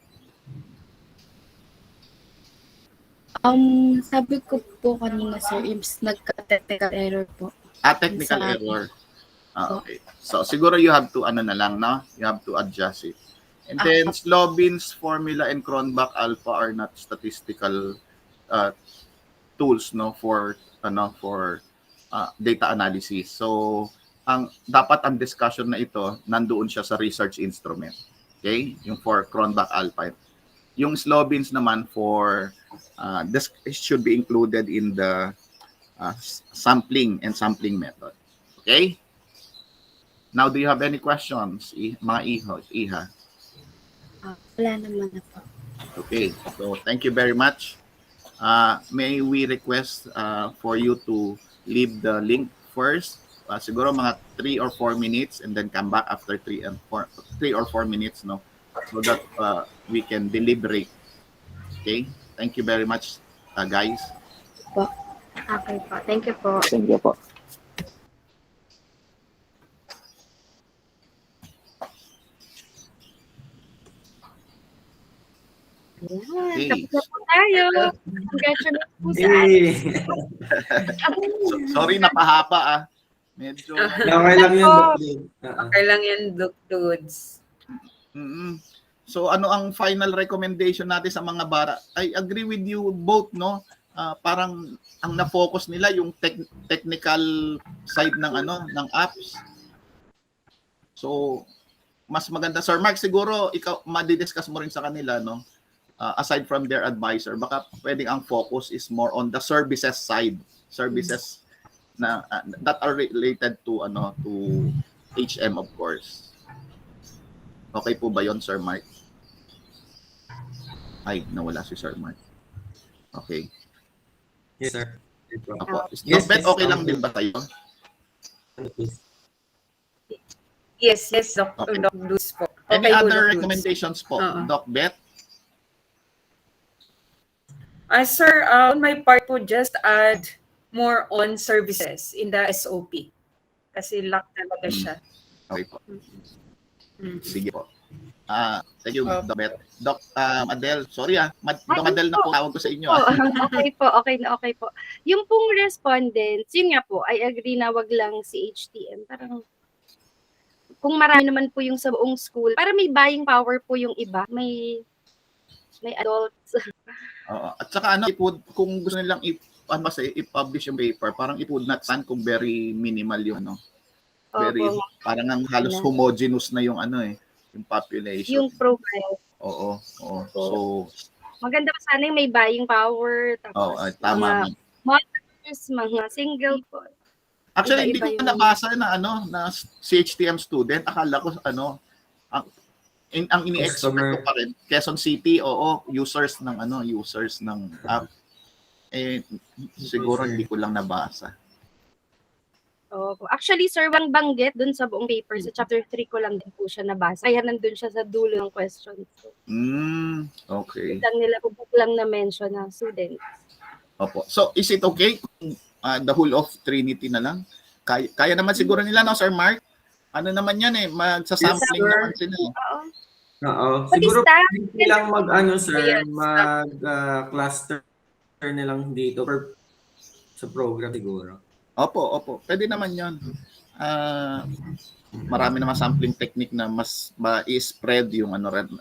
Sabi ko po kanina, sir, is nagka-technical error po. Technical error. Okay. So, siguro you have to, you have to adjust it. And then, Slobin's formula and Cronbach alpha are not statistical tools, no, for data analysis. So, dapat ang discussion na ito, nandoon siya sa research instrument. Okay? Yung for Cronbach alpha. Yung Slobin's naman for, this should be included in the sampling and sampling method. Okay? Now, do you have any questions, mga iha? Wala naman na po. Okay, so thank you very much. May we request for you to leave the link first siguro mga 3 or 4 minutes and then come back after 3 or 4 minutes, no? So that we can deliberate. Okay? Thank you very much, guys. Okay po. Thank you po. Thank you po. Ayan, Okay. tapos na po tayo. Congratulations po sa Yay! Sorry, napahaba ah. Medyo... Okay lang yun, Doc Lin. Okay lang yan, Doc Dudes. So ano ang final recommendation natin sa mga bara? I agree with you both, no? Parang ang na-focus nila yung technical side ng ng apps. So mas maganda, Sir Mark, siguro ikaw ma-discuss mo rin sa kanila, no? Aside from their advisor, baka pwedeng ang focus is more on the services side. Services na that are related to to HM, of course. Okay po ba 'yon, Sir Mark? Ay, nawala si Sir Mark. Okay. Yes, sir. Apo. Yes, bet okay lang din ba tayo? Yes, Doc, Okay. Doc Dudes po. Any Okay po, other Doc Dudes. recommendations po, Doc Bet? Sir, on my part po, just add more on services in the SOP. Kasi lack talaga siya. Okay po. Sige po. Thank you, Doc Bet. Doc Adele, sorry Doc Adele na po tawag ko sa inyo. Okay po, okay po. Yung pong respondents, yun nga po, I agree na wag lang si HTM. Parang kung marami naman po yung sa buong school, para may buying power po yung iba. May adults. At saka kung gusto nilang i-publish yung paper, parang it would not stand kung very minimal yung very parang ang halos homogeneous na yung yung population. Yung profile. Oo. So maganda pa sana yung may buying power, tapos tama. mga mothers, mga single po. Actually, hindi ko nabasa na na CHTM student. Akala ko ang ini-expect ko pa rin Quezon City, users ng app. Siguro hindi ko lang nabasa. Actually, sir, walang banggit dun sa buong paper. Sa chapter 3 ko lang din po siya nabasa. Kaya nandun siya sa dulo ng questions. Okay. Lang nila lang na mention na students. Opo. So, is it okay kung the whole of Trinity na lang? Kaya naman siguro nila, no, Sir Mark? Ano naman yan magsasampling naman sila. Siguro pwede lang mag-cluster na lang dito sa program siguro. Opo. Pwede naman yon. Marami naman sampling technique na mas i-spread yung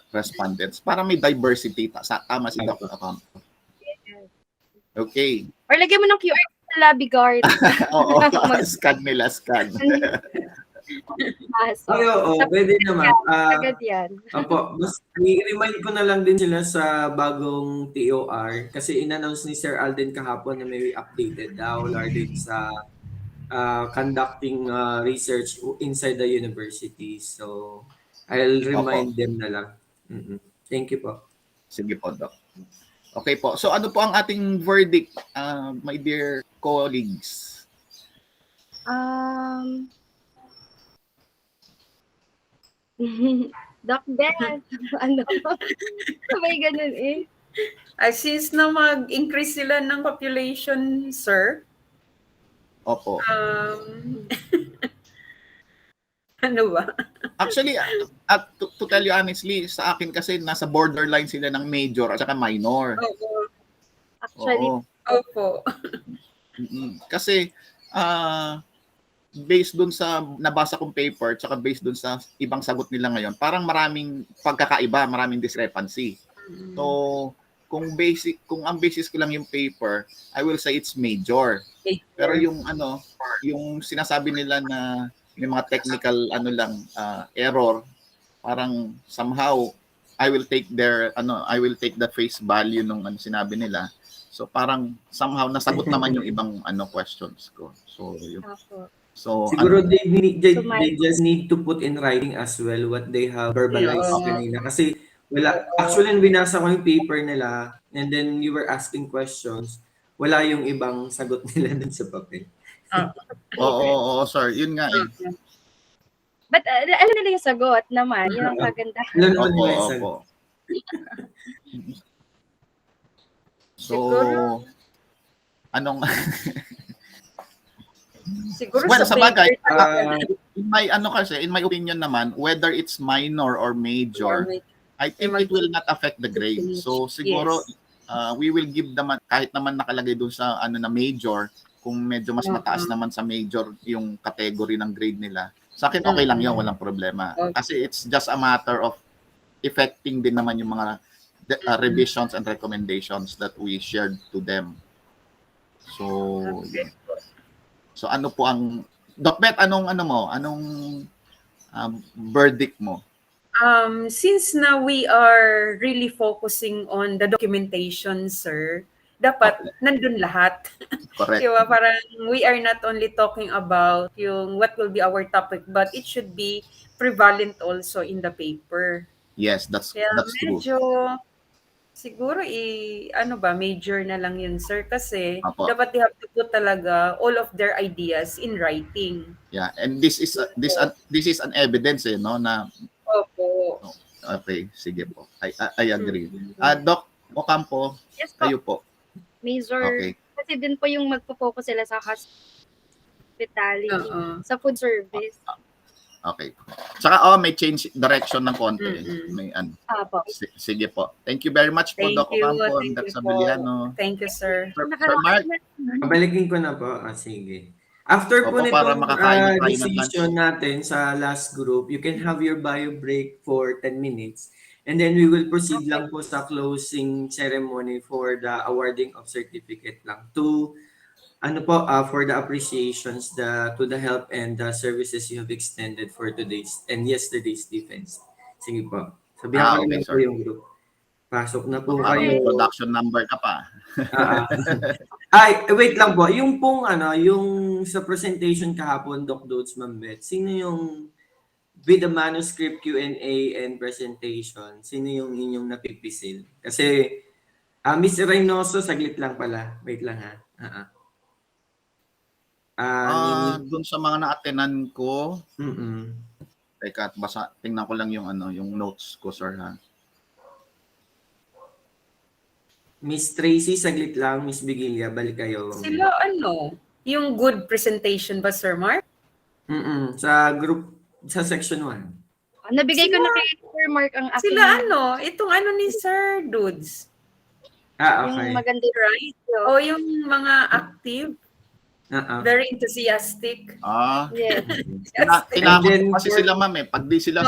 respondents para may diversity. Tama si Dr. Acampo. Okay. Or lagyan mo ng QR sa lobby guard. Oo, scan nila. Pwede naman. Agad yan. Mas i-remind ko na lang din sila sa bagong TOR kasi in-announce ni Sir Alden kahapon na may updated daw regarding sa conducting research inside the university. So, I'll remind them na lang. Thank you po. Sige po, Doc. Okay po. So, ano po ang ating verdict, my dear colleagues? Doc Beth, sabay ganun Since na mag-increase sila ng population, sir. Opo. Ano ba? Actually, to tell you honestly, sa akin kasi nasa borderline sila ng major at saka minor. Actually, opo. Kasi based dun sa nabasa kong paper at saka based dun sa ibang sagot nila ngayon, parang maraming pagkakaiba, maraming discrepancy. So, kung ang basis ko lang yung paper, I will say it's major. Pero yung yung sinasabi nila na yung mga technical error, parang somehow I will take the face value nung sinabi nila. So parang somehow nasagot naman yung ibang questions ko. So siguro they just need to put in writing as well what they have verbalized kanina kasi actually binasa ko yung paper nila and then you were asking questions, wala yung ibang sagot nila dun sa papel. Ah, Oo, sir. Yun nga eh. But alam nila yung sagot naman. Yun ang kagandahan. Alam naman Opo, nila yung opo. sagot. So, Siguro- anong Siguro well, sa sa bagay, paper in my opinion naman, whether it's minor or major, I think it will not affect the grade. So siguro we will give naman kahit naman nakalagay doon sa na major, kung medyo mas mataas naman sa major yung category ng grade nila. Sa akin okay lang 'yon, walang problema. Kasi it's just a matter of effecting din naman yung mga revisions and recommendations that we shared to them. So So ano po ang Doc Bet, anong verdict mo? Since now we are really focusing on the documentation, sir, dapat nandun lahat. Correct. Diba? Parang we are not only talking about yung what will be our topic, but it should be prevalent also in the paper. Yes, that's Kaya true. medyo siguro major na lang yun, sir, kasi Apo. dapat they have to put talaga all of their ideas in writing. Yeah, and this is an evidence no na Opo. okay, sige po. I agree. Mm-hmm. Doc Ocampo, Yes po. kayo po. Major. Okay. Kasi din po yung magpo-focus sila sa hospitality, sa food service. Okay. Saka may change direction ng konti. May Apo. Sige po. Thank you very much po, Thank Doc you. Ocampo. Thank That's you po. Abiliano. Thank you, sir. Sir Mark. Pabalikin ko na po. Sige. After po Opo, para nitong makakain na tayo ng lunch. decision natin sa last group, you can have your bio break for 10 minutes. And then we will proceed lang po sa closing ceremony for the awarding of certificate lang to for the appreciations to the help and the services you have extended for today's and yesterday's defense. Sige po. Sabihan ko okay, naman po sir. yung group. Pasok na po Parang kayo. production number ka pa. Ay, wait lang po. Yung pong yung sa presentation kahapon, Doc Dodes, Ma'am Beth, sino yung with the manuscript Q&A and presentation, sino yung inyong napipisil? Kasi Miss Reynoso, saglit lang pala. Wait lang ha. Doon sa mga na-attenan ko, Mm-mm. teka, tingnan ko lang yung yung notes ko, sir, ha. Miss Tracy, saglit lang. Miss Bigilla, balik kayo. Sila yung good presentation ba, Sir Mark? Sa group, sa section 1. Nabigay ko na kay Sir Mark ang aking... Sila itong ni Sir Dudes. Okay. Yung maganda right? O yung mga active. Very enthusiastic. Yes. Tinakot kasi sila, ma'am, pag di sila...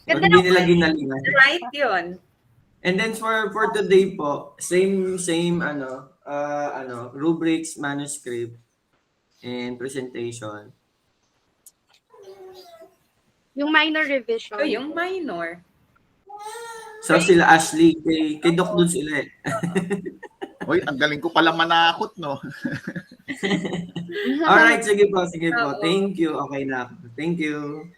Pag hindi nila ginalingan. Right yun. And then for today po, same rubrics, manuscript, and presentation. Yung minor revision. Yung minor. So sila Ashley, kay Doc Dun sila eh. Hoy, ang galing ko pala manakot, no? Alright, sige po. Thank you. Okay na. Thank you.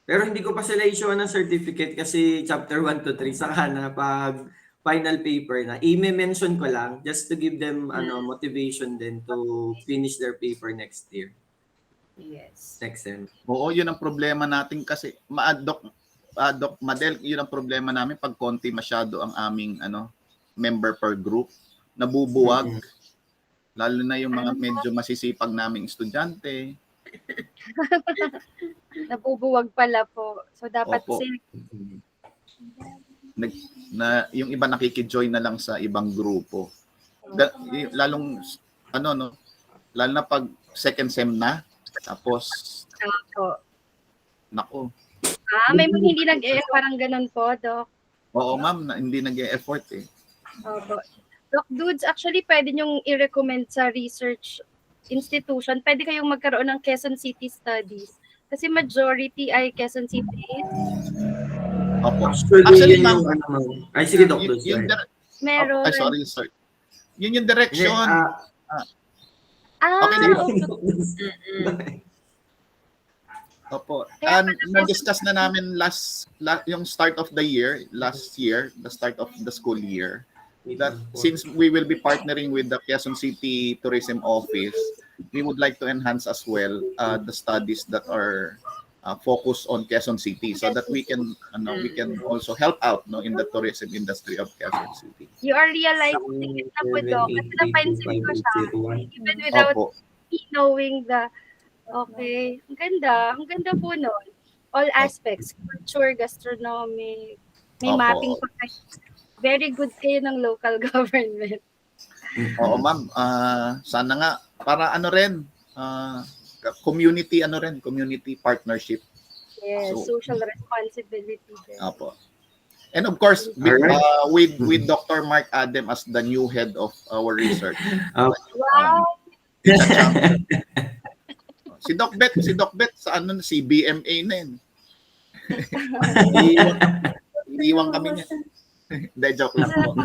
Pero hindi ko pa sila issue ng certificate kasi chapter 1 to 3 saka na pag final paper na. I-mention ko lang just to give them motivation din to finish their paper next year. Yes. Next sem. Oo, yun ang problema natin kasi Doc Madel, yun ang problema namin pag konti masyado ang aming member per group, nabubuwag. Lalo na yung mga medyo masisipag naming estudyante. Nabubuwag pala po. So dapat yung iba nakikijoin na lang sa ibang grupo. Lalo na pag second sem na, tapos nako. May mga hindi parang ganun po, Doc. Oo, ma'am, hindi nag-e-effort eh. Opo. Doc Dudes, actually pwede nyong i-recommend sa research institution. Pwede kayong magkaroon ng Quezon City Studies. Kasi majority ay Quezon City. Opo. Actually ma'am, ay sige, Doc Dudes. Meron. Ay, sorry, sir. Yun yung direction. Okay na yun. Opo. Na-discuss na namin yung start of the year, last year, the start of the school year. that since we will be partnering with the Quezon City Tourism Office, we would like to enhance as well the studies that are focused on Quezon City, so that we can also help out in the tourism industry of Quezon City. You are realizing it na po, Doc. Kasi napansin ko siya. 7832501. Even without Opo. me knowing the, okay, ang ganda po nun. All aspects, culture, gastronomic, may mapping Opo. pa kayo. Very good kayo ng local government. Oo, ma'am. Sana nga para community community partnership. Yes, So, social responsibility din. Opo. And of course, with Dr. Mark Adem as the new head of our research. Wow! Si Doc Bet sa si BMA na yun. Iniwan kami niya. Hindi, joke lang po.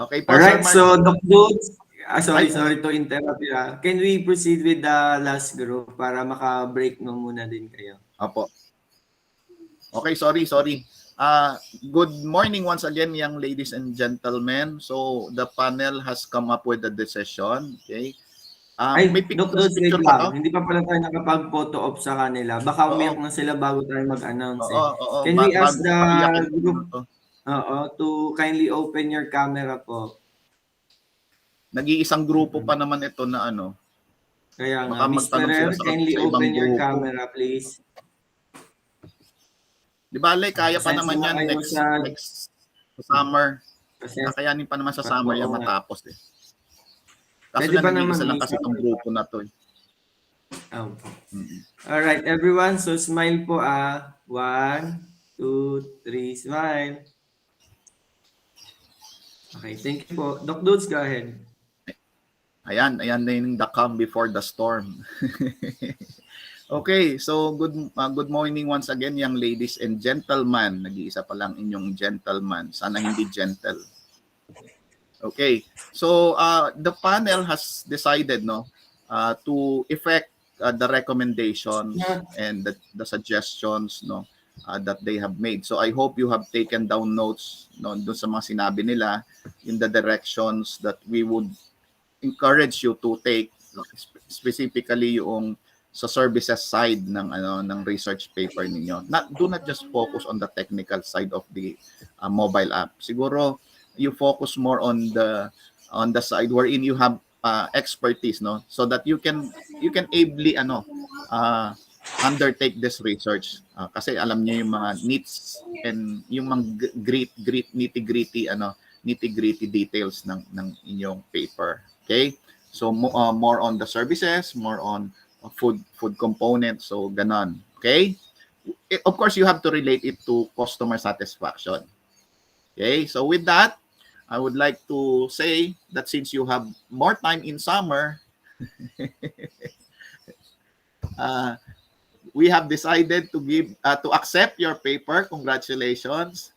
Okay po, Alright, Sir Mark. so Doc Dudes, sorry to interrupt you. Can we proceed with the last group para maka-break no muna din kayo? Opo. Okay, sorry. Good morning once again, young ladies and gentlemen. So the panel has come up with a decision. Okay. May Doc Dudes, wait lang. Hindi pa pala tayo nakapag-photo op sa kanila. Baka umiyak na sila bago tayo mag-announce. Oo. Can we ask the Iyakin group to kindly open your camera po? Nag-iisang grupo pa naman ito na Kaya baka nga, Miss Ferrer, kindly open your grupo. camera, please. Di ba, kaya pa naman yan next summer. Kakayanin pa naman sa summer yan matapos eh. Kaso nag-iisa lang kasi itong grupo na to eh. Alright, everyone. So, smile po 1, 2, 3, smile. Okay, thank you po. Doc Dudes, go ahead. Ayan na yung the calm before the storm. Okay, so good morning once again, young ladies and gentlemen. Nag-iisa pa lang inyong gentleman. Sana hindi gentle. Okay, so the panel has decided to effect the recommendations and the suggestions that they have made. So I hope you have taken down notes doon sa mga sinabi nila in the directions that we would encourage you to take, specifically yung sa services side ng research paper ninyo. Do not just focus on the technical side of the mobile app. Siguro you focus more on the side wherein you have expertise, so that you can ably undertake this research, kasi alam niyo yung mga needs and yung mga nitty-gritty details ng inyong paper. Okay, so more on the services, more on food components, so ganon. Okay, of course you have to relate it to customer satisfaction. Okay, so with that, I would like to say that since you have more time in summer, we have decided to accept your paper. Congratulations,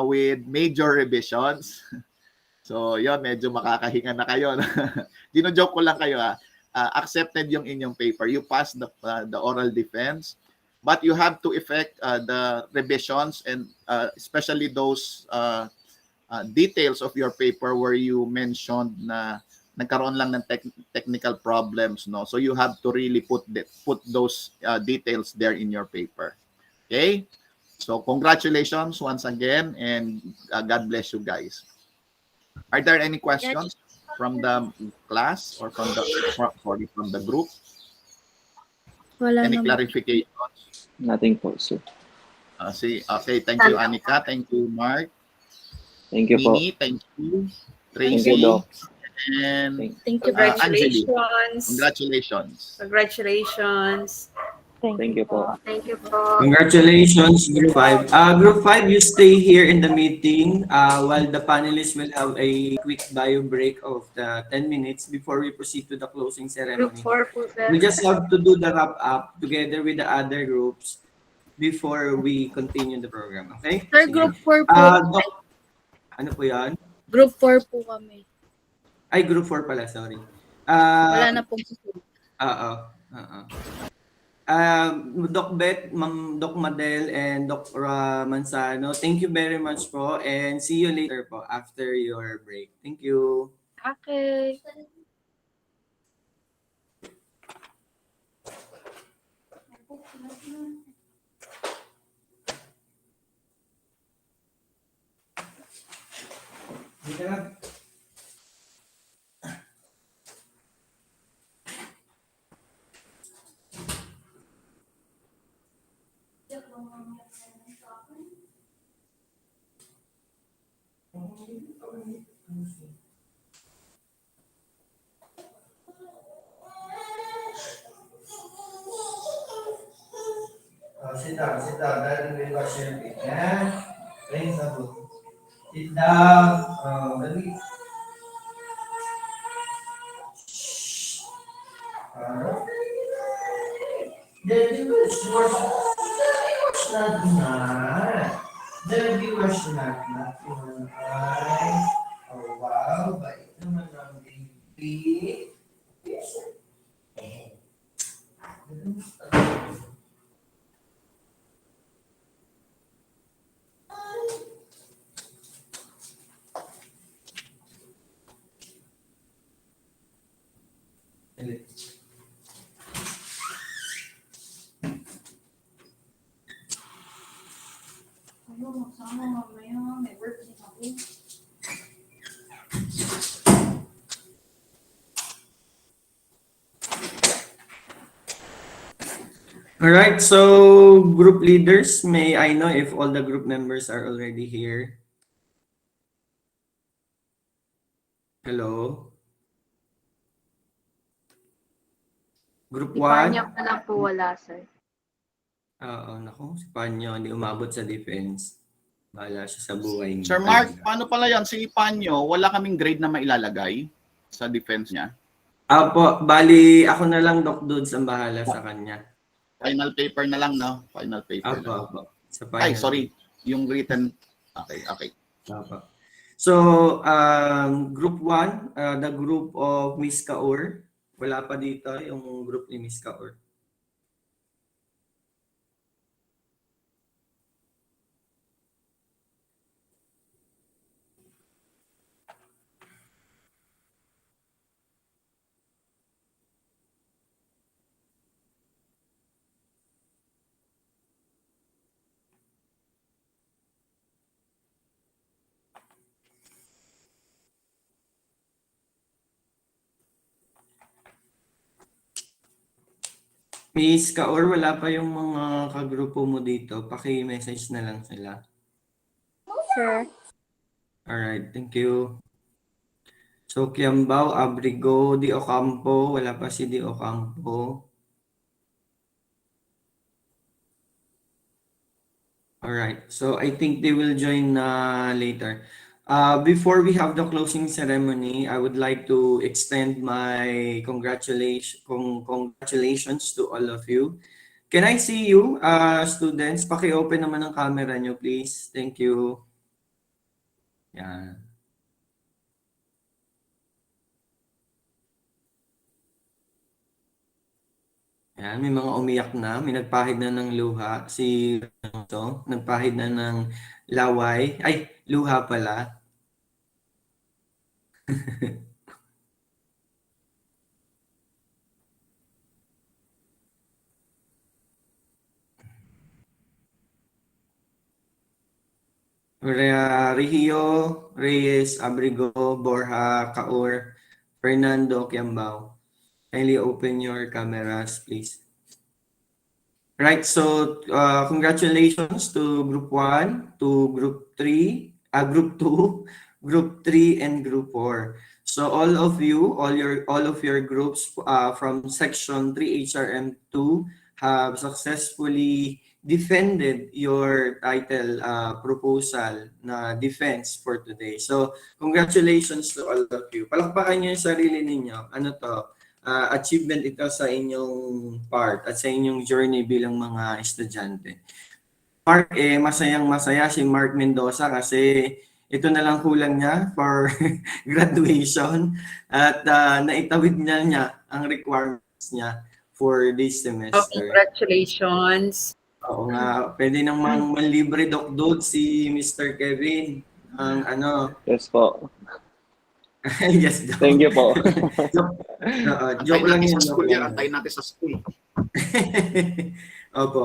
with major revisions. So, yun, medyo makakahinga na kayo. Dino-joke ko lang kayo. Accepted yung inyong paper. You passed the oral defense, but you have to effect the revisions and especially those details of your paper where you mentioned na nagkaroon lang ng technical problems, so you have to really put those details there in your paper. Okay, so congratulations once again, and God bless you guys. Are there any questions from the class or from the group? Any clarifications? Nothing po, sir. Okay, thank you, Anika. Thank you, Mark. Thank you po. Nini, thank you. Thank Tracy. you, Doc. And Thank you. Angeli. Congratulations. Congratulations. Thank you po. Thank you po. Congratulations, Group 5. Group 5, you stay here in the meeting while the panelists will have a quick bio break of 10 minutes before we proceed to the closing ceremony. Group 4 po, sir. We just have to do the wrap-up together with the other groups before we continue the program. Okay? Sir, Group 4 po. Ano po yan? Group 4 po kami. Ay, Group 4 pala, sorry. Wala na pong susunod. Oo. Doc Bet, Ma'am Doc Madel, and Doc Manzano, thank you very much po and see you later po after your break. Thank you. Okay. Sit down. Daddy will wash your feet. Yeah? Thanks, Abu. Sit down. Dali. Daddy will wash. Daddy wash not. Daddy wash not. Ay. Oh, wow. Bait naman ang baby. Yes. Sana mamaya may work din ako. All right, so group leaders, may I know if all the group members are already here? Hello? Group Si 1? Panyo pa lang po wala, sir. Oo, naku, si Panyo, hindi umabot sa defense. Bahala siya sa buhay niya. Sir Mark, paano pala yan? Si Panyo, wala kaming grade na mailalagay sa defense niya? Apo, bali ako na lang, Doc Dudes, ang bahala sa kanya. Final paper na lang, no? Final paper Apo, lang. apo. Sa Ay, final sorry. paper. Yung written. Okay, okay. Apo. So, group 1, the group of Miss Kaur. Wala pa dito yung group ni Miss Kaur. Miss Kaur, wala pa yung mga kagrupo mo dito. Paki-message na lang sila. Sure. Alright, thank you. So, Kiambao, Abrigo, Di Ocampo. Wala pa si Di Ocampo. Alright, so I think they will join later. Before we have the closing ceremony, I would like to extend my congratulations to all of you. Can I see you, students? Paki-open naman ang camera nyo, please. Thank you. Yan. Yan, may mga umiyak na, may nagpahid na ng luha. Si nagpahid na ng laway. Ay, luha pala. Regio, Reyes, Abrigo, Borja, Kaur, Fernando, Kiambao. Kindly open your cameras, please. Right, so congratulations to Group 1, to Group 3, Group 2, Group 3, and Group 4. So all of you, all of your groups from Section 3 HRM2 have successfully defended your title proposal na defense for today. So congratulations to all of you. Palakpakan niyo yung sarili ninyo. Ano to? Achievement ito sa inyong part at sa inyong journey bilang mga estudyante. Mark, masayang-masaya si Mark Mendoza kasi ito na lang kulang niya for graduation at naitawid niya ang requirements niya for this Oh, semester. congratulations. Oo nga, pwede namang manlibre Doc si Mr. Kevin ang ano. Yes po. Yes, Thank Doc. you po. Joke, Antay joke lang natin yun, sa joke school lang yan. yun. Antay natin sa school. Opo.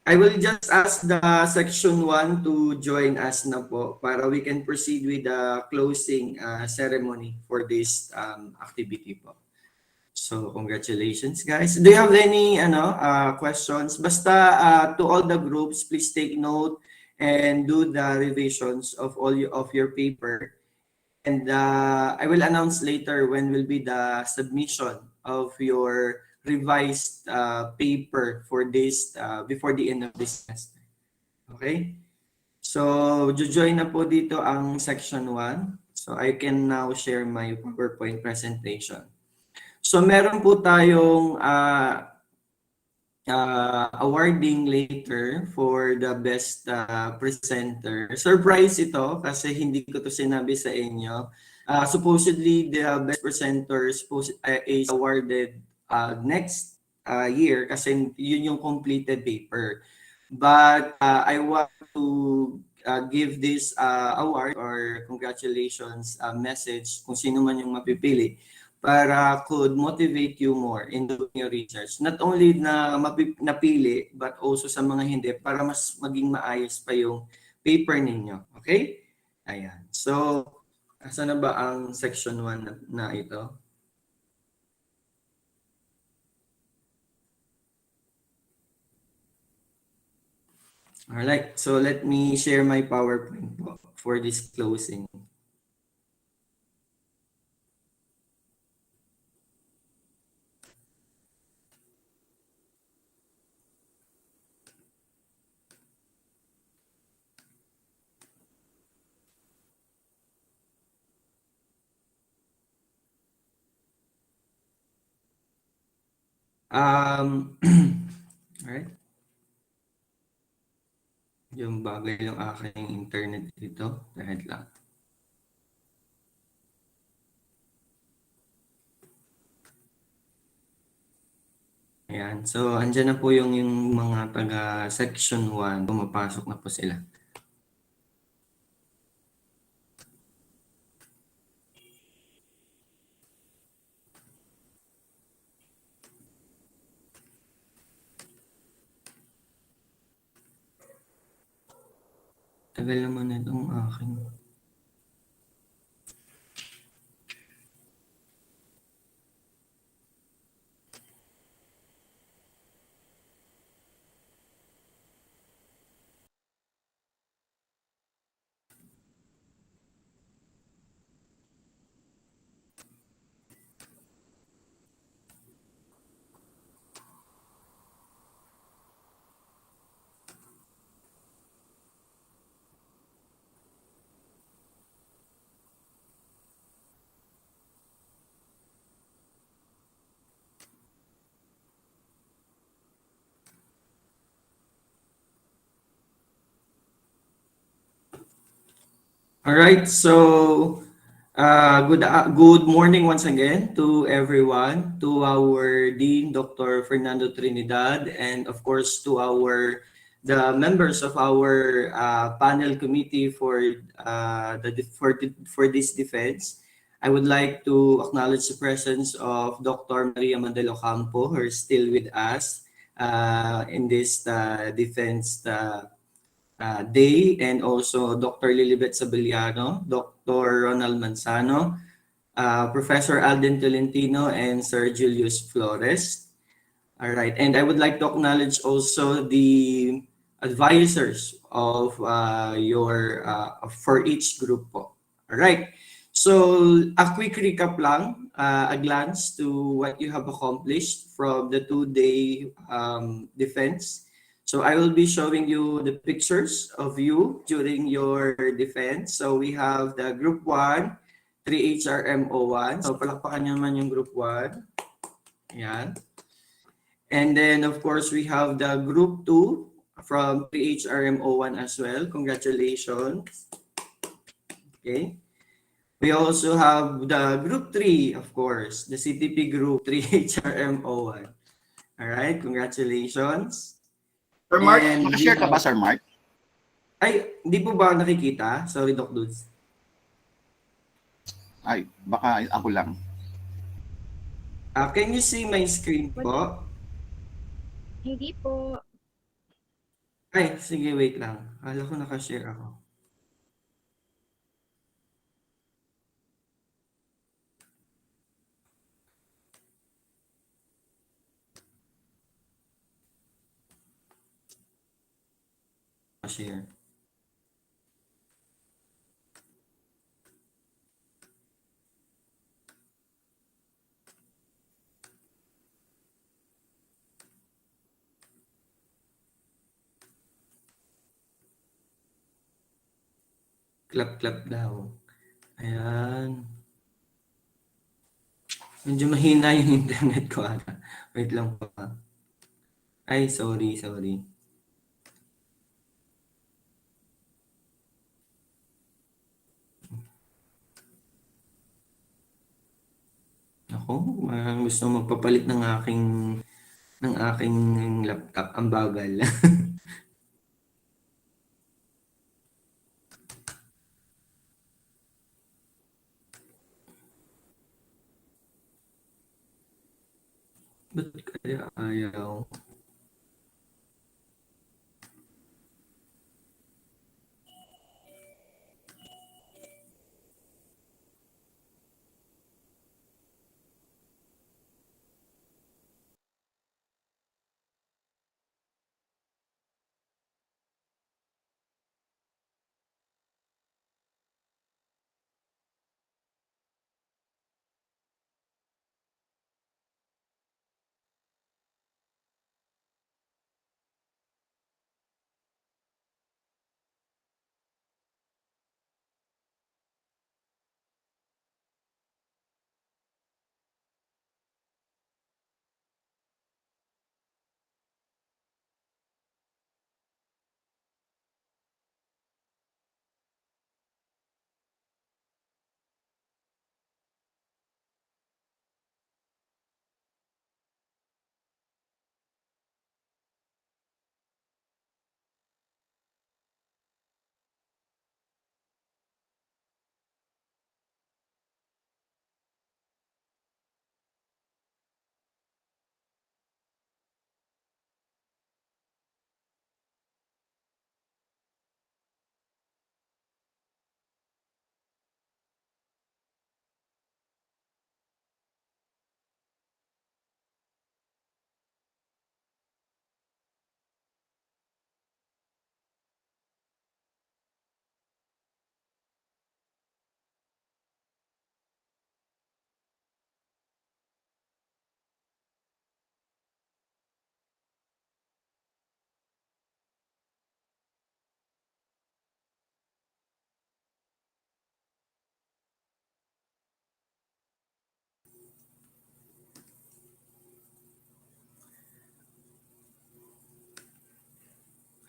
I will just ask the section 1 to join us na po para we can proceed with the closing ceremony for this activity po. So, congratulations, guys. Do you have any questions? Basta to all the groups, please take note and do the revisions of of your paper. And I will announce later when will be the submission of your revised paper for this before the end of this semester. Okay? So, join na po dito ang section 1. So, I can now share my PowerPoint presentation. So meron po tayong awarding later for the best presenter. Surprise ito kasi hindi ko to sinabi sa inyo. Supposedly, the best presenter is awarded next year kasi yun yung completed paper. But I want to give this award or congratulations message kung sino man yung mapipili para could motivate you more in doing your research. Not only na napili, but also sa mga hindi para mas maging maayos pa yung paper ninyo. Okay? Ayan. So, asa na ba ang section 1 na ito? Alright. So, let me share my PowerPoint po for this closing. Alright. Yung bagay ng aking internet dito. Dahil lang. Ayan. So, andyan na po yung mga taga section 1. Pumapasok na po sila. Tagal naman itong aking. All right, so good morning once again to everyone, to our Dean, Dr. Fernando Trinidad, and of course to the members of our panel committee for for this defense. I would like to acknowledge the presence of Dr. Maria Mandelo Campo, who is still with us in this defense day, and also Dr. Lilibet Sabeliano, Dr. Ronald Manzano, Professor Alden Tolentino, and Sir Julius Flores. All right, and I would like to acknowledge also the advisors of for each group po. All right, so a quick recap lang, a glance to what you have accomplished from the 2-day defense. So I will be showing you the pictures of you during your defense. So we have the group 1, 3HRMO1. So palakpakan nyo naman yung group 1. Ayan. And then of course we have the group 2 from 3HRMO1 as well. Congratulations. Okay. We also have the Group 3, of course, the CTP Group 3 HRMO1. All right, congratulations. Sir Mark, And we nakashare ka ba, have... Sir Mark? Ay, hindi po ba nakikita? Sorry, Doc Dudes. Ay, baka ako lang. Can you see my screen po? Hindi po. Ay, sige, wait lang. Kala ko nakashare ako. Share. Clap-clap daw. Ayan. Medyo mahina yung internet ko ata. Wait lang po. Ay, sorry. Ako, gusto magpapalit ng aking laptop. Ang bagal. Ba't kaya ayaw?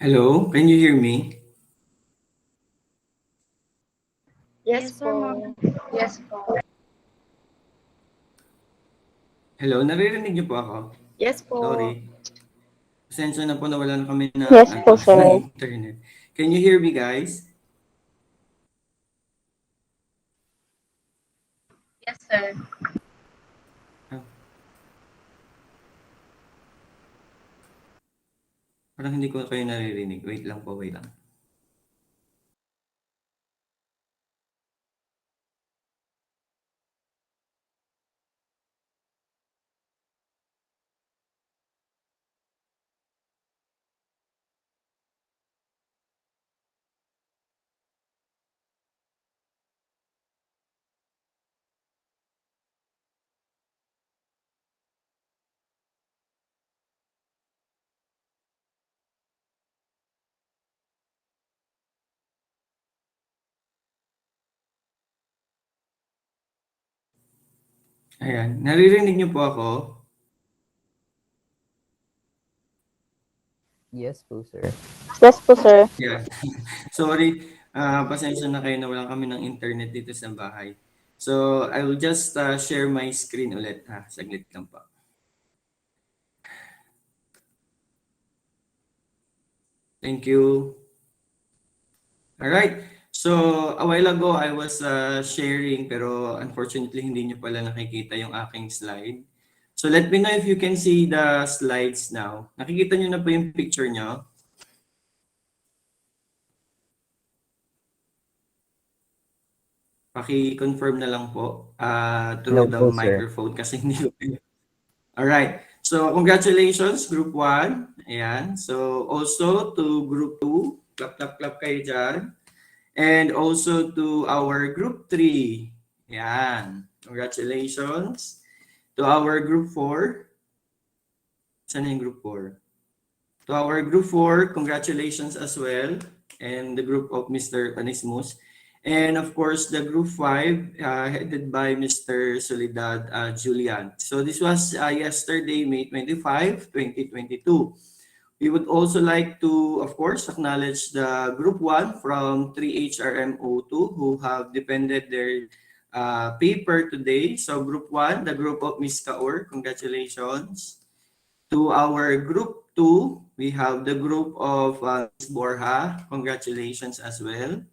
Hello, can you hear me? Yes, sir, ma'am. Yes po. Hello, naririnig niyo po ako? Yes po. Sorry. Pasensya na po na wala na kami na Yes po, ng sir. internet. Can you hear me, guys? Yes, sir. Ah, parang hindi ko kayo naririnig. Wait lang po, wait lang. Ayan, naririnig niyo po ako? Yes po, sir. Yes po, sir. Yeah. Sorry. Pasensya na kayo na wala kami ng internet dito sa bahay. So, I will just share my screen ulit. Saglit lang po. Thank you. All right. So, a while ago, I was sharing pero unfortunately, hindi nyo pala nakikita yung aking slide. So, let me know if you can see the slides now. Nakikita nyo na po yung picture nyo? Paki-confirm na lang po through No the po, sir. microphone kasi hindi ko. All right. So, congratulations, Group 1. Ayan. So, also to Group 2. Clap, clap, clap kayo dyan. And also to our Group 3. Ayan. Congratulations. To our Group 4. Saan yung Group 4? To our Group 4, congratulations as well. And the group of Mr. Panismus. And of course, the Group 5, headed by Mr. Soledad Julian. So this was yesterday, May 25, 2022. We would also like to, of course, acknowledge the Group 1 from 3HRMO2 who have defended their paper today. So Group 1, the group of Ms. Kaur, congratulations. To our Group 2, we have the group of Ms. Borja, congratulations as well.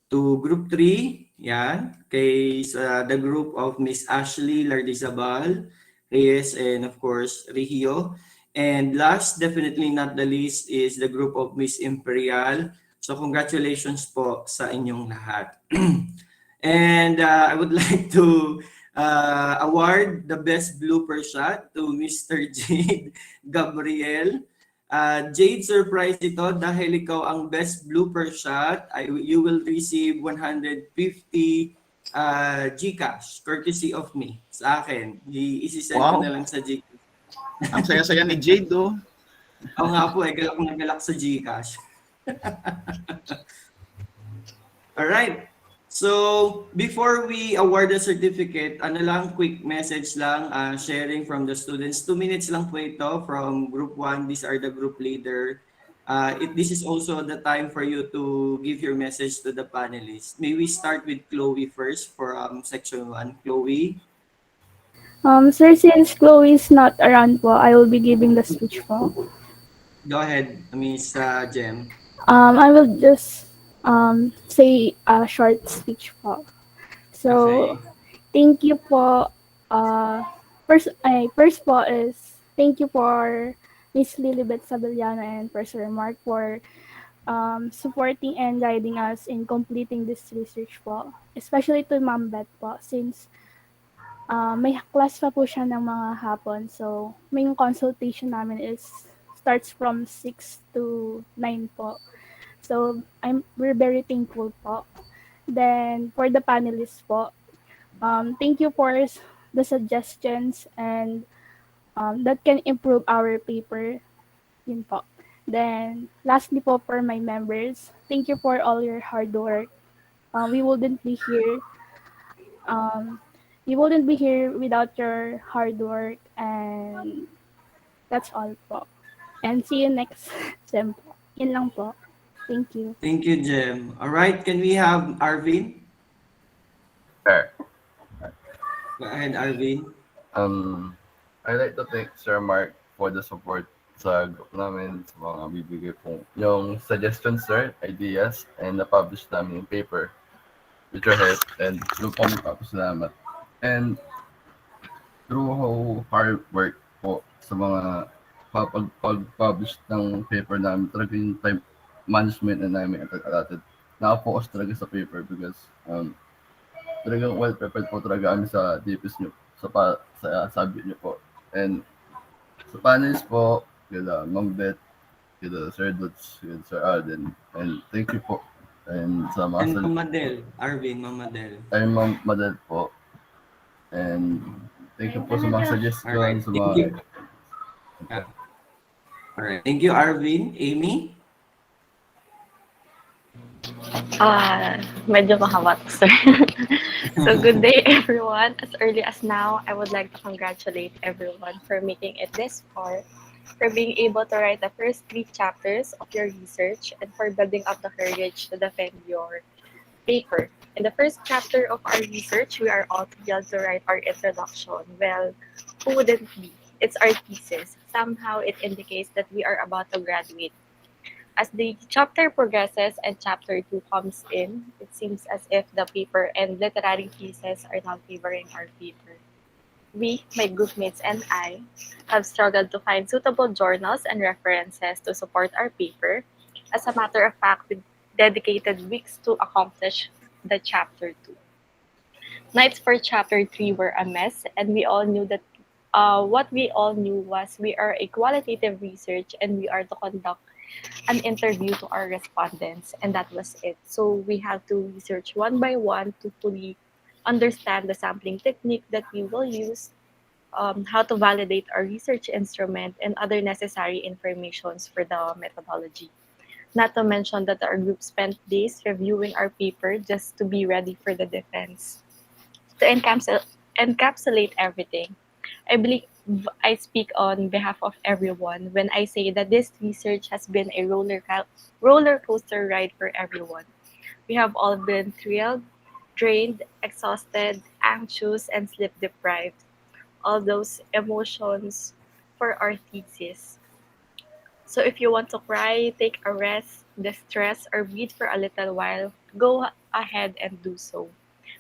To Group 3, yan, kay the group of Miss Ashley Lardizabal, Reyes, and of course, Regio. And last, definitely not the least, is the group of Miss Imperial. So congratulations po sa inyong lahat. And I would like to award the best blooper shot to Mr. Jade Gabriel. Jade, surprise ito dahil ikaw ang best blooper shot. You will receive 150 GCash courtesy of me sa akin. Isisend ko Wow. na lang sa GCash. Ang saya-saya ni Jade, oh. Oo nga po, galak na galak sa GCash. Alright. So, before we award the certificate, ano lang, quick message lang, sharing from the students. 2 minutes lang po ito from Group 1. These are the group leader. This is also the time for you to give your message to the panelists. May we start with Chloe first for Section 1. Chloe? Sir, since Chloe is not around po, I will be giving the speech po. Go ahead, Miss Jem. I will just say a short speech po. So, Okay. thank you po. First po is thank you for Miss Lilibet Sabellana and Professor Mark for supporting and guiding us in completing this research po. Especially to Ma'am Beth po since may class pa po siya ng mga hapon. So, may consultation namin is starts from 6 to 9 po. So, we're very thankful po. Then, for the panelists po, thank you for the suggestions and that can improve our paper. Yun po. Then, lastly po for my members, thank you for all your hard work. We wouldn't be here. We wouldn't be here without your hard work, and that's all po. And see you next sem po. Yun lang po. Thank you. Thank you, Jem. All right, can we have Arvin? Sure. Go ahead, Arvin. I'd like to thank Sir Mark for the support sa group namin, sa mga bibigay pong yung suggestions, sir, ideas, and na-publish namin yung paper with your help, and doon po magpapasalamat. And through hard work po sa mga pag-publish ng paper namin, talaga yung time management na namin allotted. Naka-focus talaga sa paper because talagang well-prepared po talaga kami sa DPS nyo, sa subject nyo po. And sa panelists po, kila Ma'am Beth, kila Sir Dutz, kila Sir Arden, and thank you po. And sa mga And Ma'am Madel, Arvin, Ma'am Madel. Ay, Ma'am Madel po. And thank you po sa mga suggestions, Alright, sa thank mga... you. Alright, thank you, Arvin. Amy? Medyo mahawat, sir. So, good day, everyone. As early as now, I would like to congratulate everyone for making it this far. for being able to write the first 3 chapters of your research, and for building up the courage to defend your paper. In the first chapter of our research, we are all thrilled to write our introduction. Well, who wouldn't be? It's our thesis. Somehow it indicates that we are about to graduate. As the chapter progresses and chapter 2 comes in, it seems as if the paper and literary thesis are now favoring our paper. We, my groupmates, and I have struggled to find suitable journals and references to support our paper. As a matter of fact, we dedicated weeks to accomplish the chapter 2. Nights for chapter 3 were a mess, and we all knew that what we all knew was we are a qualitative research and we are to conduct an interview to our respondents, and that was it. So we have to research one by one to fully understand the sampling technique that we will use, how to validate our research instrument, and other necessary informations for the methodology. Not to mention that our group spent days reviewing our paper just to be ready for the defense. To encapsulate everything, I believe I speak on behalf of everyone when I say that this research has been a roller coaster ride for everyone. We have all been thrilled, drained, exhausted, anxious, and sleep deprived. All those emotions for our thesis. So if you want to cry, take a rest, distress, or breathe for a little while, go ahead and do so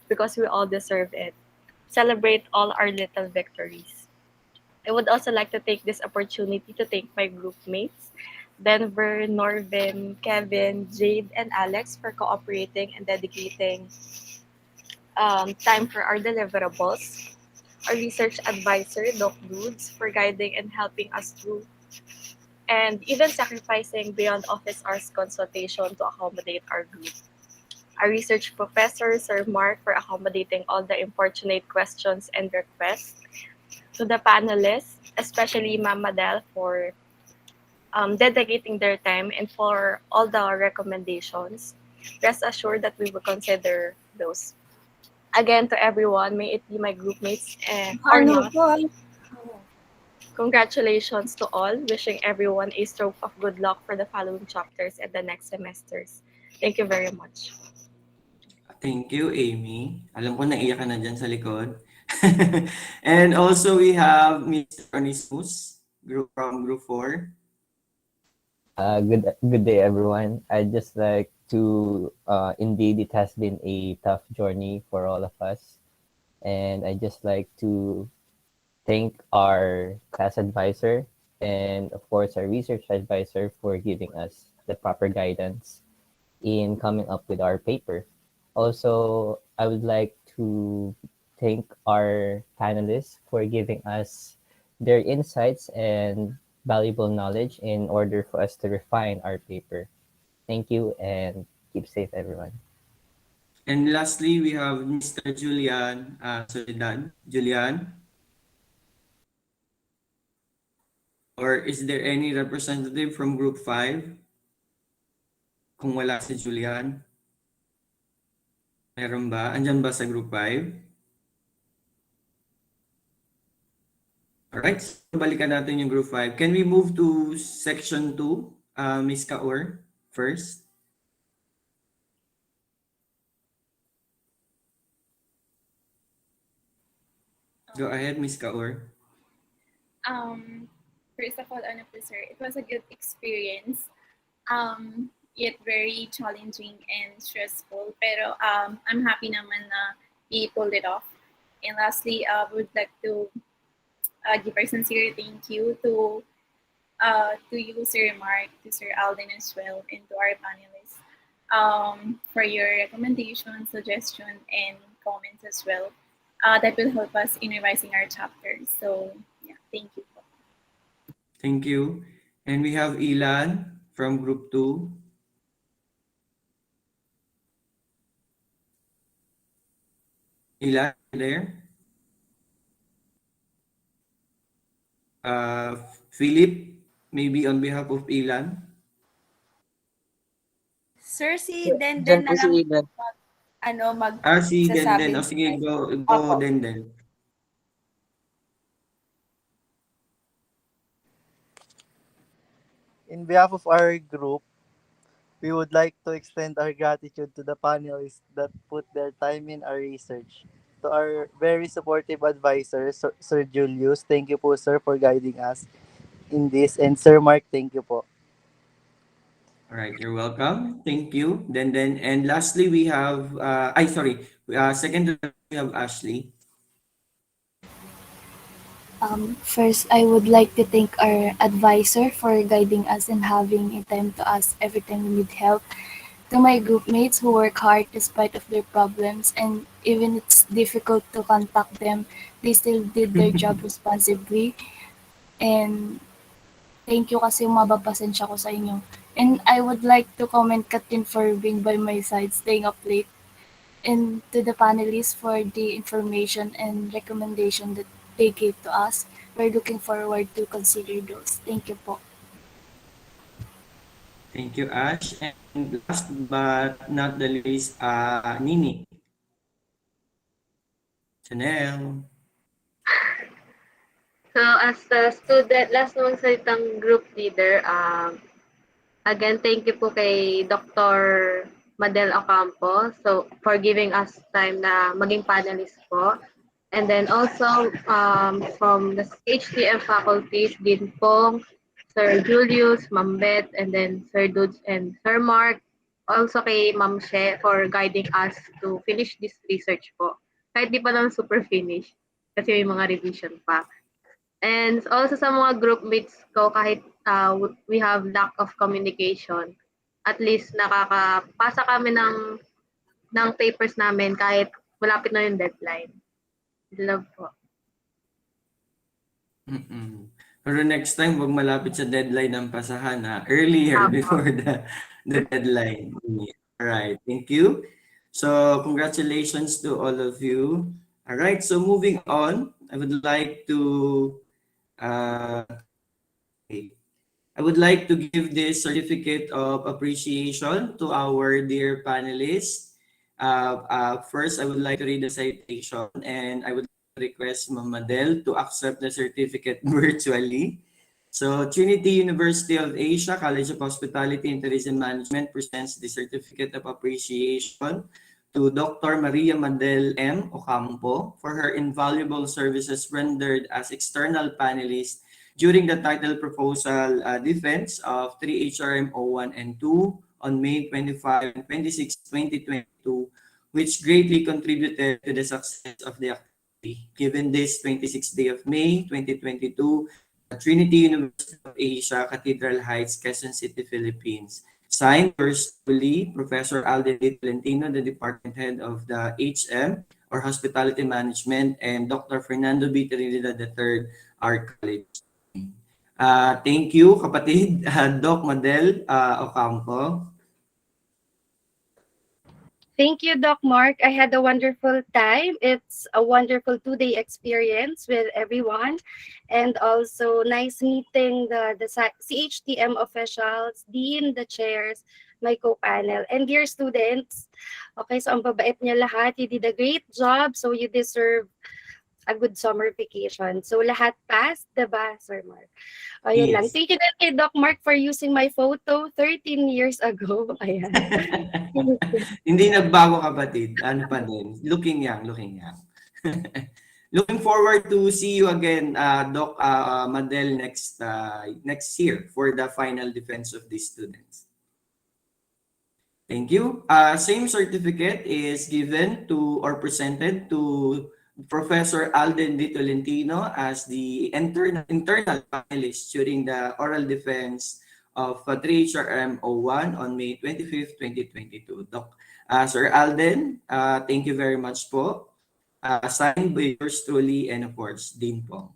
because we all deserve it. Celebrate all our little victories. I would also like to take this opportunity to thank my group mates, Denver, Norvin, Kevin, Jade, and Alex for cooperating and dedicating time for our deliverables. Our research advisor, Doc Dudes, for guiding and helping us through, and even sacrificing beyond office hours consultation to accommodate our group. Our research professor, Sir Mark, for accommodating all the importunate questions and requests. To the panelists, especially Ma'am Madel, for dedicating their time and for all the recommendations. Rest assured that we will consider those. Again, to everyone, may it be my group mates or not, congratulations to all. Wishing everyone a stroke of good luck for the following chapters and the next semesters. Thank you very much. Thank you, Amy. Alam ko naiyak ka na dyan sa likod. And also we have Mr. Onismus, from Group 4. Good day, everyone. I'd just like to, indeed, it has been a tough journey for all of us. And I just like to thank our class advisor and, of course, our research advisor for giving us the proper guidance in coming up with our paper. Also, I would like to thank our panelists for giving us their insights and valuable knowledge in order for us to refine our paper. Thank you and keep safe, everyone. And lastly, we have Mr. Julian Soledad. Julian? Or is there any representative from Group 5? Kung wala si Julian. Meron ba? Andyan ba sa Group 5? Alright, so balikan natin yung Group 5. Can we move to Section 2? Ms. Kaur, first. Go ahead, Ms. Kaur. First of all, ano po, sir, it was a good experience. Yet very challenging and stressful. Pero I'm happy naman na we pulled it off. And lastly, I would like to give a sincere thank you to you, Sir Mark, to Sir Alden as well, and to our panelists for your recommendations, suggestions, and comments as well. That will help us in revising our chapters. So, yeah, thank you. Thank you. And we have Ilan from Group 2. Ilan, there? Philip, maybe on behalf of Ilan. Sir, si Denden Diyan na po si lang Ilan. Si Denden. magsasabi. O sige, go Denden. In behalf of our group, we would like to extend our gratitude to the panelists that put their time in our research. To our very supportive advisor, Sir Julius, thank you po sir for guiding us in this. And Sir Mark, thank you po. All right, you're welcome. Thank you. And lastly, we have, second we have Ashley. First, I would like to thank our advisor for guiding us and having a time to ask every time we need help. To my group mates who work hard despite of their problems and even it's difficult to contact them, they still did their job responsibly. And thank you kasi mababasensya ko sa inyo. And I would like to comment Katin for being by my side, staying up late. And to the panelists for the information and recommendation that they gave to us. We're looking forward to consider those. Thank you po. Thank you, Ash. And last but not the least, Nini. Chanel. So as a student, last namang salitang group leader, again, thank you po kay Dr. Madel Ocampo for giving us time na maging panelist po. And then also from the HTM faculties, Dean Pong, Sir Julius, Ma'am Beth, and then Sir Dudes and Sir Mark. Also kay Ma'am She for guiding us to finish this research po. Kahit di pa naman super finish kasi may mga revision pa. And also sa mga group mates ko, kahit we have lack of communication, at least nakakapasa kami ng papers namin kahit malapit na yung deadline. Love po. Mm-mm. Pero next time, wag malapit sa deadline ng pasahan ha. Earlier before the deadline. All right. Thank you. So congratulations to all of you. All right. So moving on, I would like to I would like to give this certificate of appreciation to our dear panelists. First, I would like to read the citation and I would request Mama Del to accept the certificate virtually. So, Trinity University of Asia College of Hospitality and Tourism Management presents the certificate of appreciation to Dr. Maria Madel M. Ocampo for her invaluable services rendered as external panelist during the title proposal defense of 3HRM 01 and 2 on May 25 and 26, 2022, which greatly contributed to the success of the activity. Given this 26th day of May 2022, at Trinity University of Asia, Cathedral Heights, Quezon City, Philippines. Signed, yours truly, Professor Alden D. Tolentino, the Department Head of the HM, or Hospitality Management, and Dr. Fernando B. Trinidad III, our college. Thank you, kapatid, Doc Madel Ocampo. Thank you, Doc Mark. I had a wonderful time. It's a wonderful 2-day experience with everyone. And also nice meeting the CHTM officials, Dean, the chairs, my co-panel, and dear students. Okay, so ang babait niya lahat. You did a great job, so you deserve a good summer vacation. So lahat passed, diba, Sir Mark? Ayun lang. Yes. Thank you din kay Doc Mark for using my photo 13 years ago. Ayan. Hindi nagbago, kapatid. Ano pa din? Looking young, looking young. Looking forward to see you again, Doc Madel, next year for the final defense of these students. Thank you. Same certificate is given to or presented to Professor Alden D. Tolentino as the internal panelist during the oral defense of 3HRM 01 on May 25th, 2022. Sir Alden, thank you very much po. Signed by yours truly and of course, Dean Pong.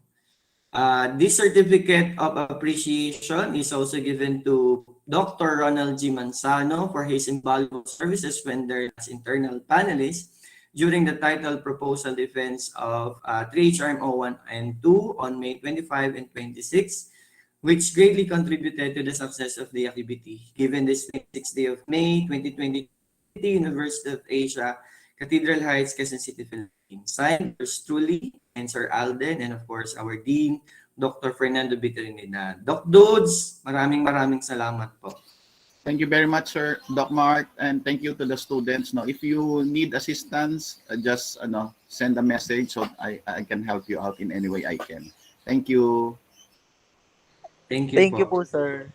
This certificate of appreciation is also given to Dr. Ronald G. Manzano for his invaluable services rendered as internal panelist during the title proposal defense of 3HRM 01 and 2 on May 25 and 26, which greatly contributed to the success of the activity. Given this 26th day of May 2020, University of Asia, Cathedral Heights, Quezon City, Philippines. Signed, yours truly, and Sir Alden, and of course our Dean, Dr. Fernando B. Trinidad. Doc Dudes, maraming salamat po. Thank you very much, Sir Doc Mark, and thank you to the students. No, if you need assistance, just send a message so I can help you out in any way I can. Thank you. Thank you Thank you po. po, sir.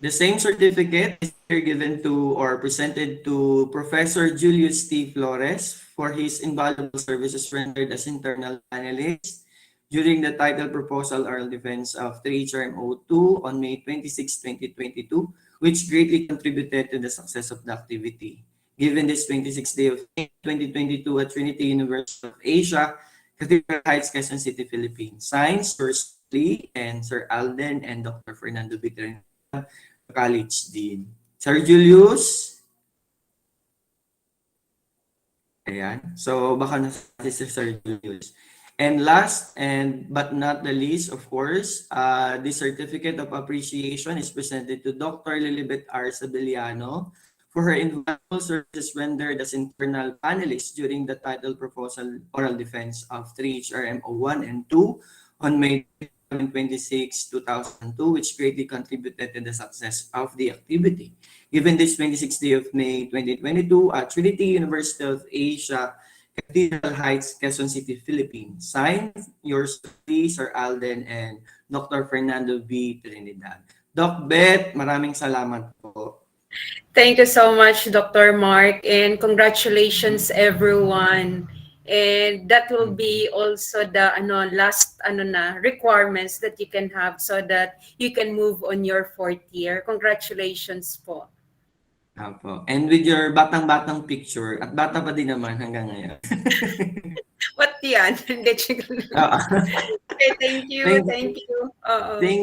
The same certificate is here given to or presented to Professor Julius T. Flores for his invaluable services rendered as internal panelist during the title proposal oral defense of 3HRMO2 on May 26, 2022, which greatly contributed to the success of the activity. Given this 26th day of May 2022 at Trinity University of Asia, Cathedral Heights, Quezon City, Philippines. Signed, Sir Lee and Sir Alden and Dr. Fernando Bitren, College Dean. Sir Julius. Ayan. So, baka nasa si Sir Julius. And last but not the least, of course, the certificate of appreciation is presented to Dr. Lilibet R. Sabeliano for her invaluable services rendered as internal panelist during the title proposal oral defense of 3HRMO1 and 2 on May 26, 2002, which greatly contributed to the success of the activity. Given this 26th day of May 2022 at Trinity University of Asia, Cathedral Heights, Quezon City, Philippines. Signed, yours truly, Sir Alden and Dr. Fernando B. Trinidad. Doc Beth, maraming salamat po. Thank you so much, Dr. Mark, and congratulations, everyone. And that will be also the last requirements that you can have so that you can move on your 4th year. Congratulations po. Apo. And with your batang-batang picture, at bata pa din naman hanggang ngayon. What yan? Okay, thank you. Thank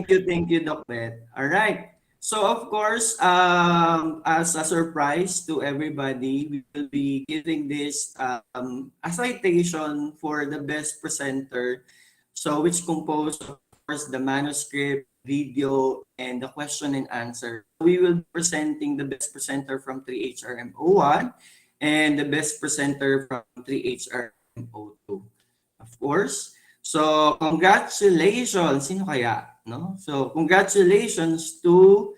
you. Thank you, Doc Beth. All right. So of course, as a surprise to everybody, we will be giving this a citation for the best presenter. So which composed of course the manuscript, video, and the question and answer. We will be presenting the best presenter from 3HRMO1 and the best presenter from 3HRMO2. Of course. So congratulations. Sino kaya? No? So congratulations to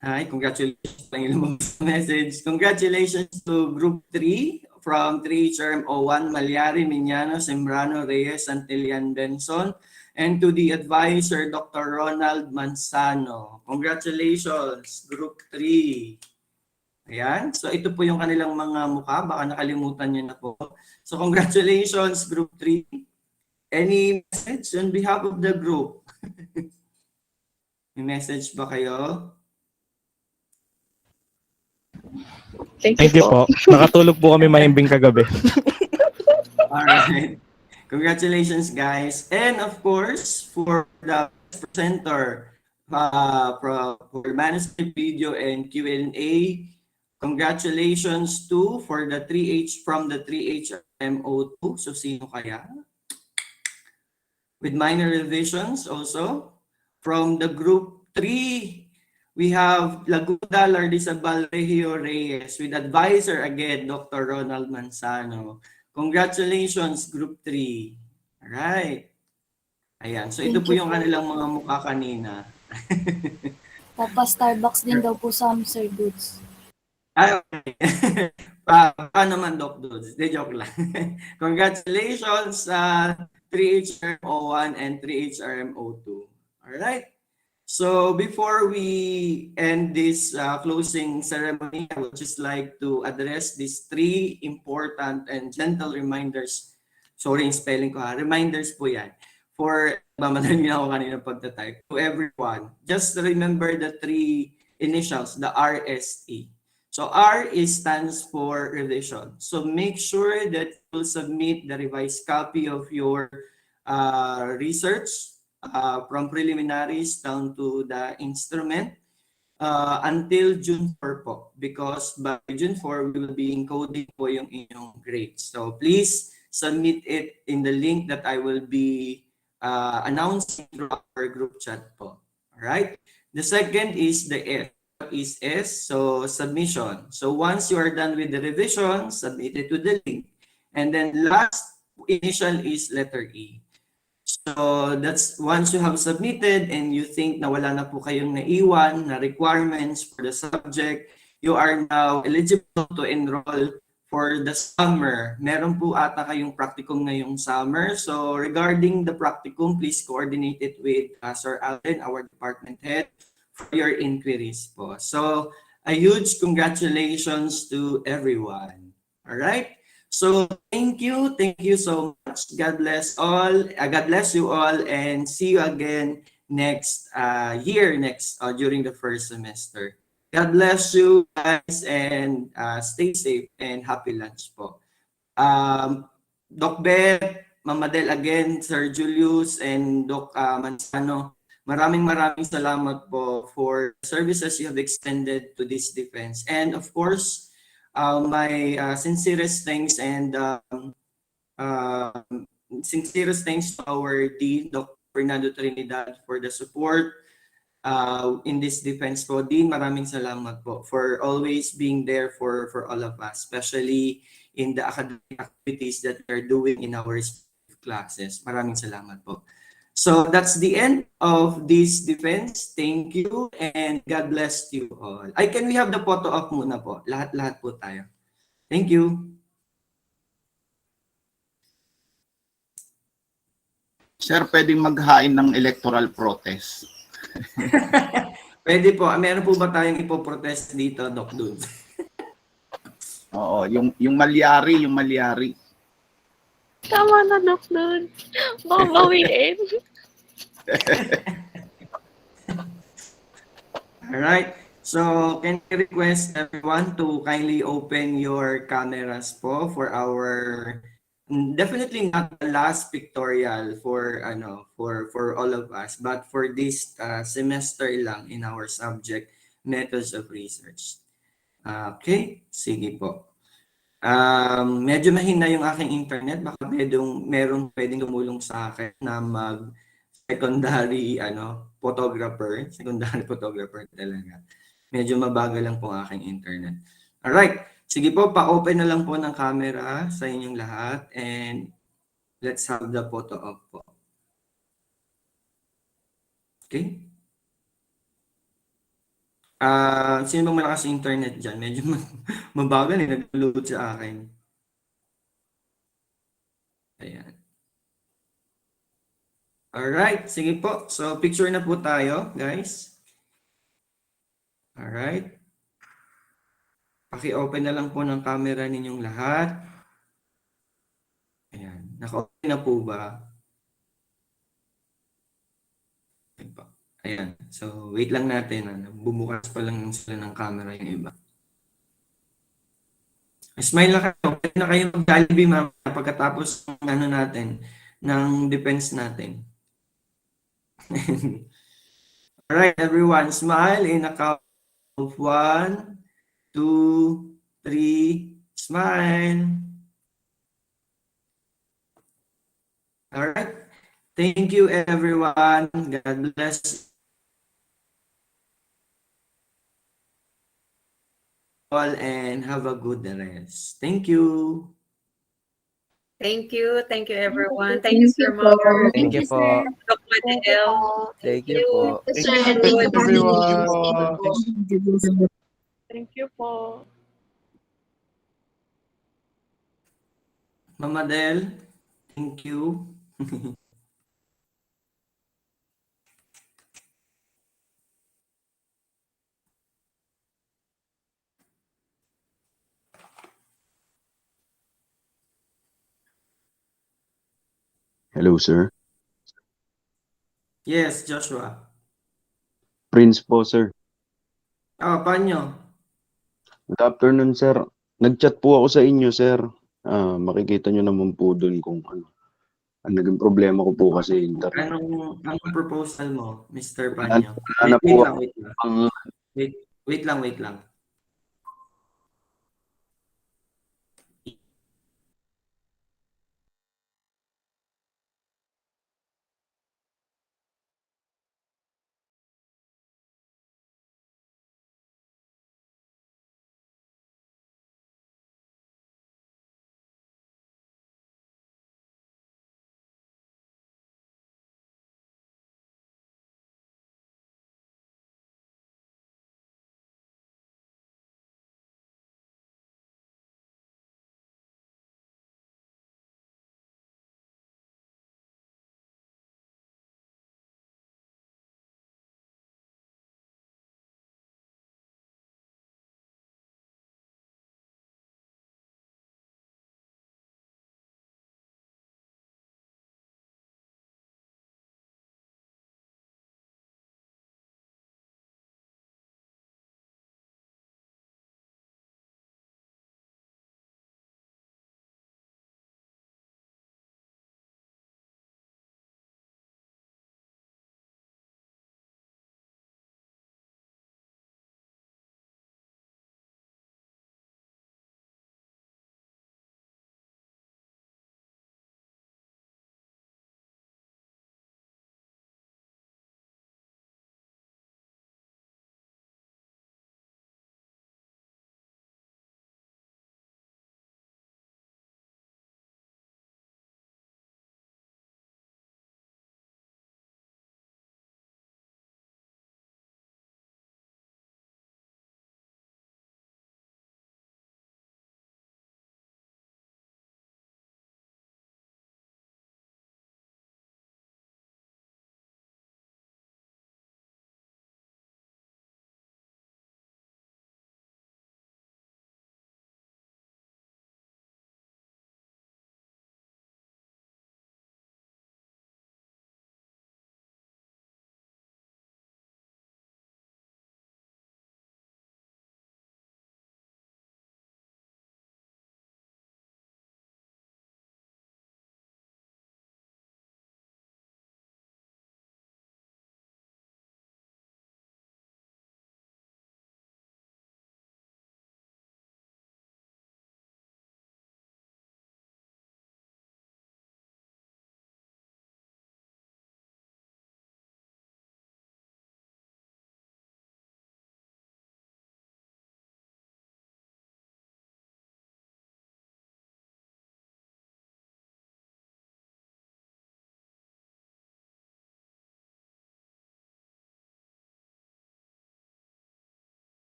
congratulations message. Congratulations to Group 3 from 3HRMO1, Malyari, Miñano, Sembrano, Reyes, Santillan, Benson, and to the advisor, Dr. Ronald Manzano. Congratulations, Group 3. Ayan. So ito po yung kanilang mga mukha. Baka nakalimutan nyo na po. So congratulations, Group 3. Any message on behalf of the group? May message ba kayo? Thank you po. Nakatulog po kami mahimbing kagabi. Alright. Congratulations, guys. And of course, for the presenter for manuscript, video, and Q&A, congratulations to for the 3H from the 3HMO2. So sino kaya? With minor revisions also. From the group 3, we have Laguna Lardizabal Regio Reyes with advisor again, Dr. Ronald Manzano. Congratulations, Group 3. Alright. Ayan. So ito po yung kanilang mga mukha kanina. Papa-Starbucks din daw po sa Sir Goods. Okay. Pa naman, Doc Dudes. De joke lang. Congratulations sa 3HRMO1 and 3HRMO2. Alright. So before we end this closing ceremony, I would just like to address these 3 important and gentle reminders. Sorry yung spelling ko ha. Reminders po yan. For, mamadali na ako kanina pagtatype. To everyone, just remember the 3 initials, the RST. So R stands for revision. So make sure that you submit the revised copy of your research from preliminaries down to the instrument until June 4 po. Because by June 4, we will be encoding po yung inyong grades. So please submit it in the link that I will be announcing through our group chat po. Alright? The second is the S. What is S? So submission. So once you are done with the revision, submit it to the link. And then last initial is letter E. So So that's once you have submitted and you think na wala na po kayong naiwan na requirements for the subject, you are now eligible to enroll for the summer. Meron po ata kayong practicum ngayong summer. So regarding the practicum, please coordinate it with Sir Alden, our department head, for your inquiries po. So a huge congratulations to everyone. All right? So thank you so much. God bless all. God bless you all, and see you again next year, during the first semester. God bless you guys, and stay safe and happy lunch po. Doc Beth, Mama Del again, Sir Julius, and Doc Manzano, maraming salamat po for services you have extended to this defense. And of course, my sincerest thanks to our Dean, Dr. Fernando Trinidad, for the support in this defense po. Dean, maraming salamat po for always being there for all of us, especially in the academic activities that we are doing in our respective classes. Maraming salamat po. So that's the end of this defense. Thank you and God bless you all. Can we have the photo op muna po? Lahat po tayo. Thank you. Sir, pwedeng maghain ng electoral protest. Pwede po. Meron po ba tayong ipoprotest dito, Doc Dude? Oo, yung malyari, Tama na, Doc Dude. Baka bawiin. All right. So, can I request everyone to kindly open your cameras po for our definitely not the last pictorial for all of us, but for this semester lang in our subject methods of research. Okay, sige po. Medyo mahina yung aking internet, baka merong pwedeng tumulong sa akin na mag secondary photographer talaga. Medyo mabagal lang po ang aking internet. Alright, sige po, pa-open na lang po ng camera sa inyong lahat and let's have the photo op po. Okay? Sino bang malakas internet dyan? Medyo mabagal nag-load sa akin. Ayan. Alright, sige po. So, picture na po tayo, guys. Alright. Paki-open na lang po ng camera ninyong lahat. Ayan. Naka-open na po ba? Ayan. So, wait lang natin. Bumukas pa lang sila ng camera yung iba. Smile na kayo. Pwede na kayo mag-Jollibee pagkatapos ng natin, ng defense natin. Alright, everyone. Smile in a count of 1, 2, 3. Smile. Alright. Thank you, everyone. God bless all and have a good rest. Thank you. Thank you everyone. Thank you, Sir Mark. Thank you po. Doc Madel. Thank you po. Thank Thank you. you, everyone. Thank you po. Mama Del, thank you. Hello, sir. Yes, Joshua. Prince po, sir. Paano? Good afternoon, sir. Nag-chat po ako sa inyo, sir. Makikita nyo naman po dun kung ano. Ang naging problema ko po kasi internet. Anong proposal mo, Mr. Panyo? Wala na po. Wait lang.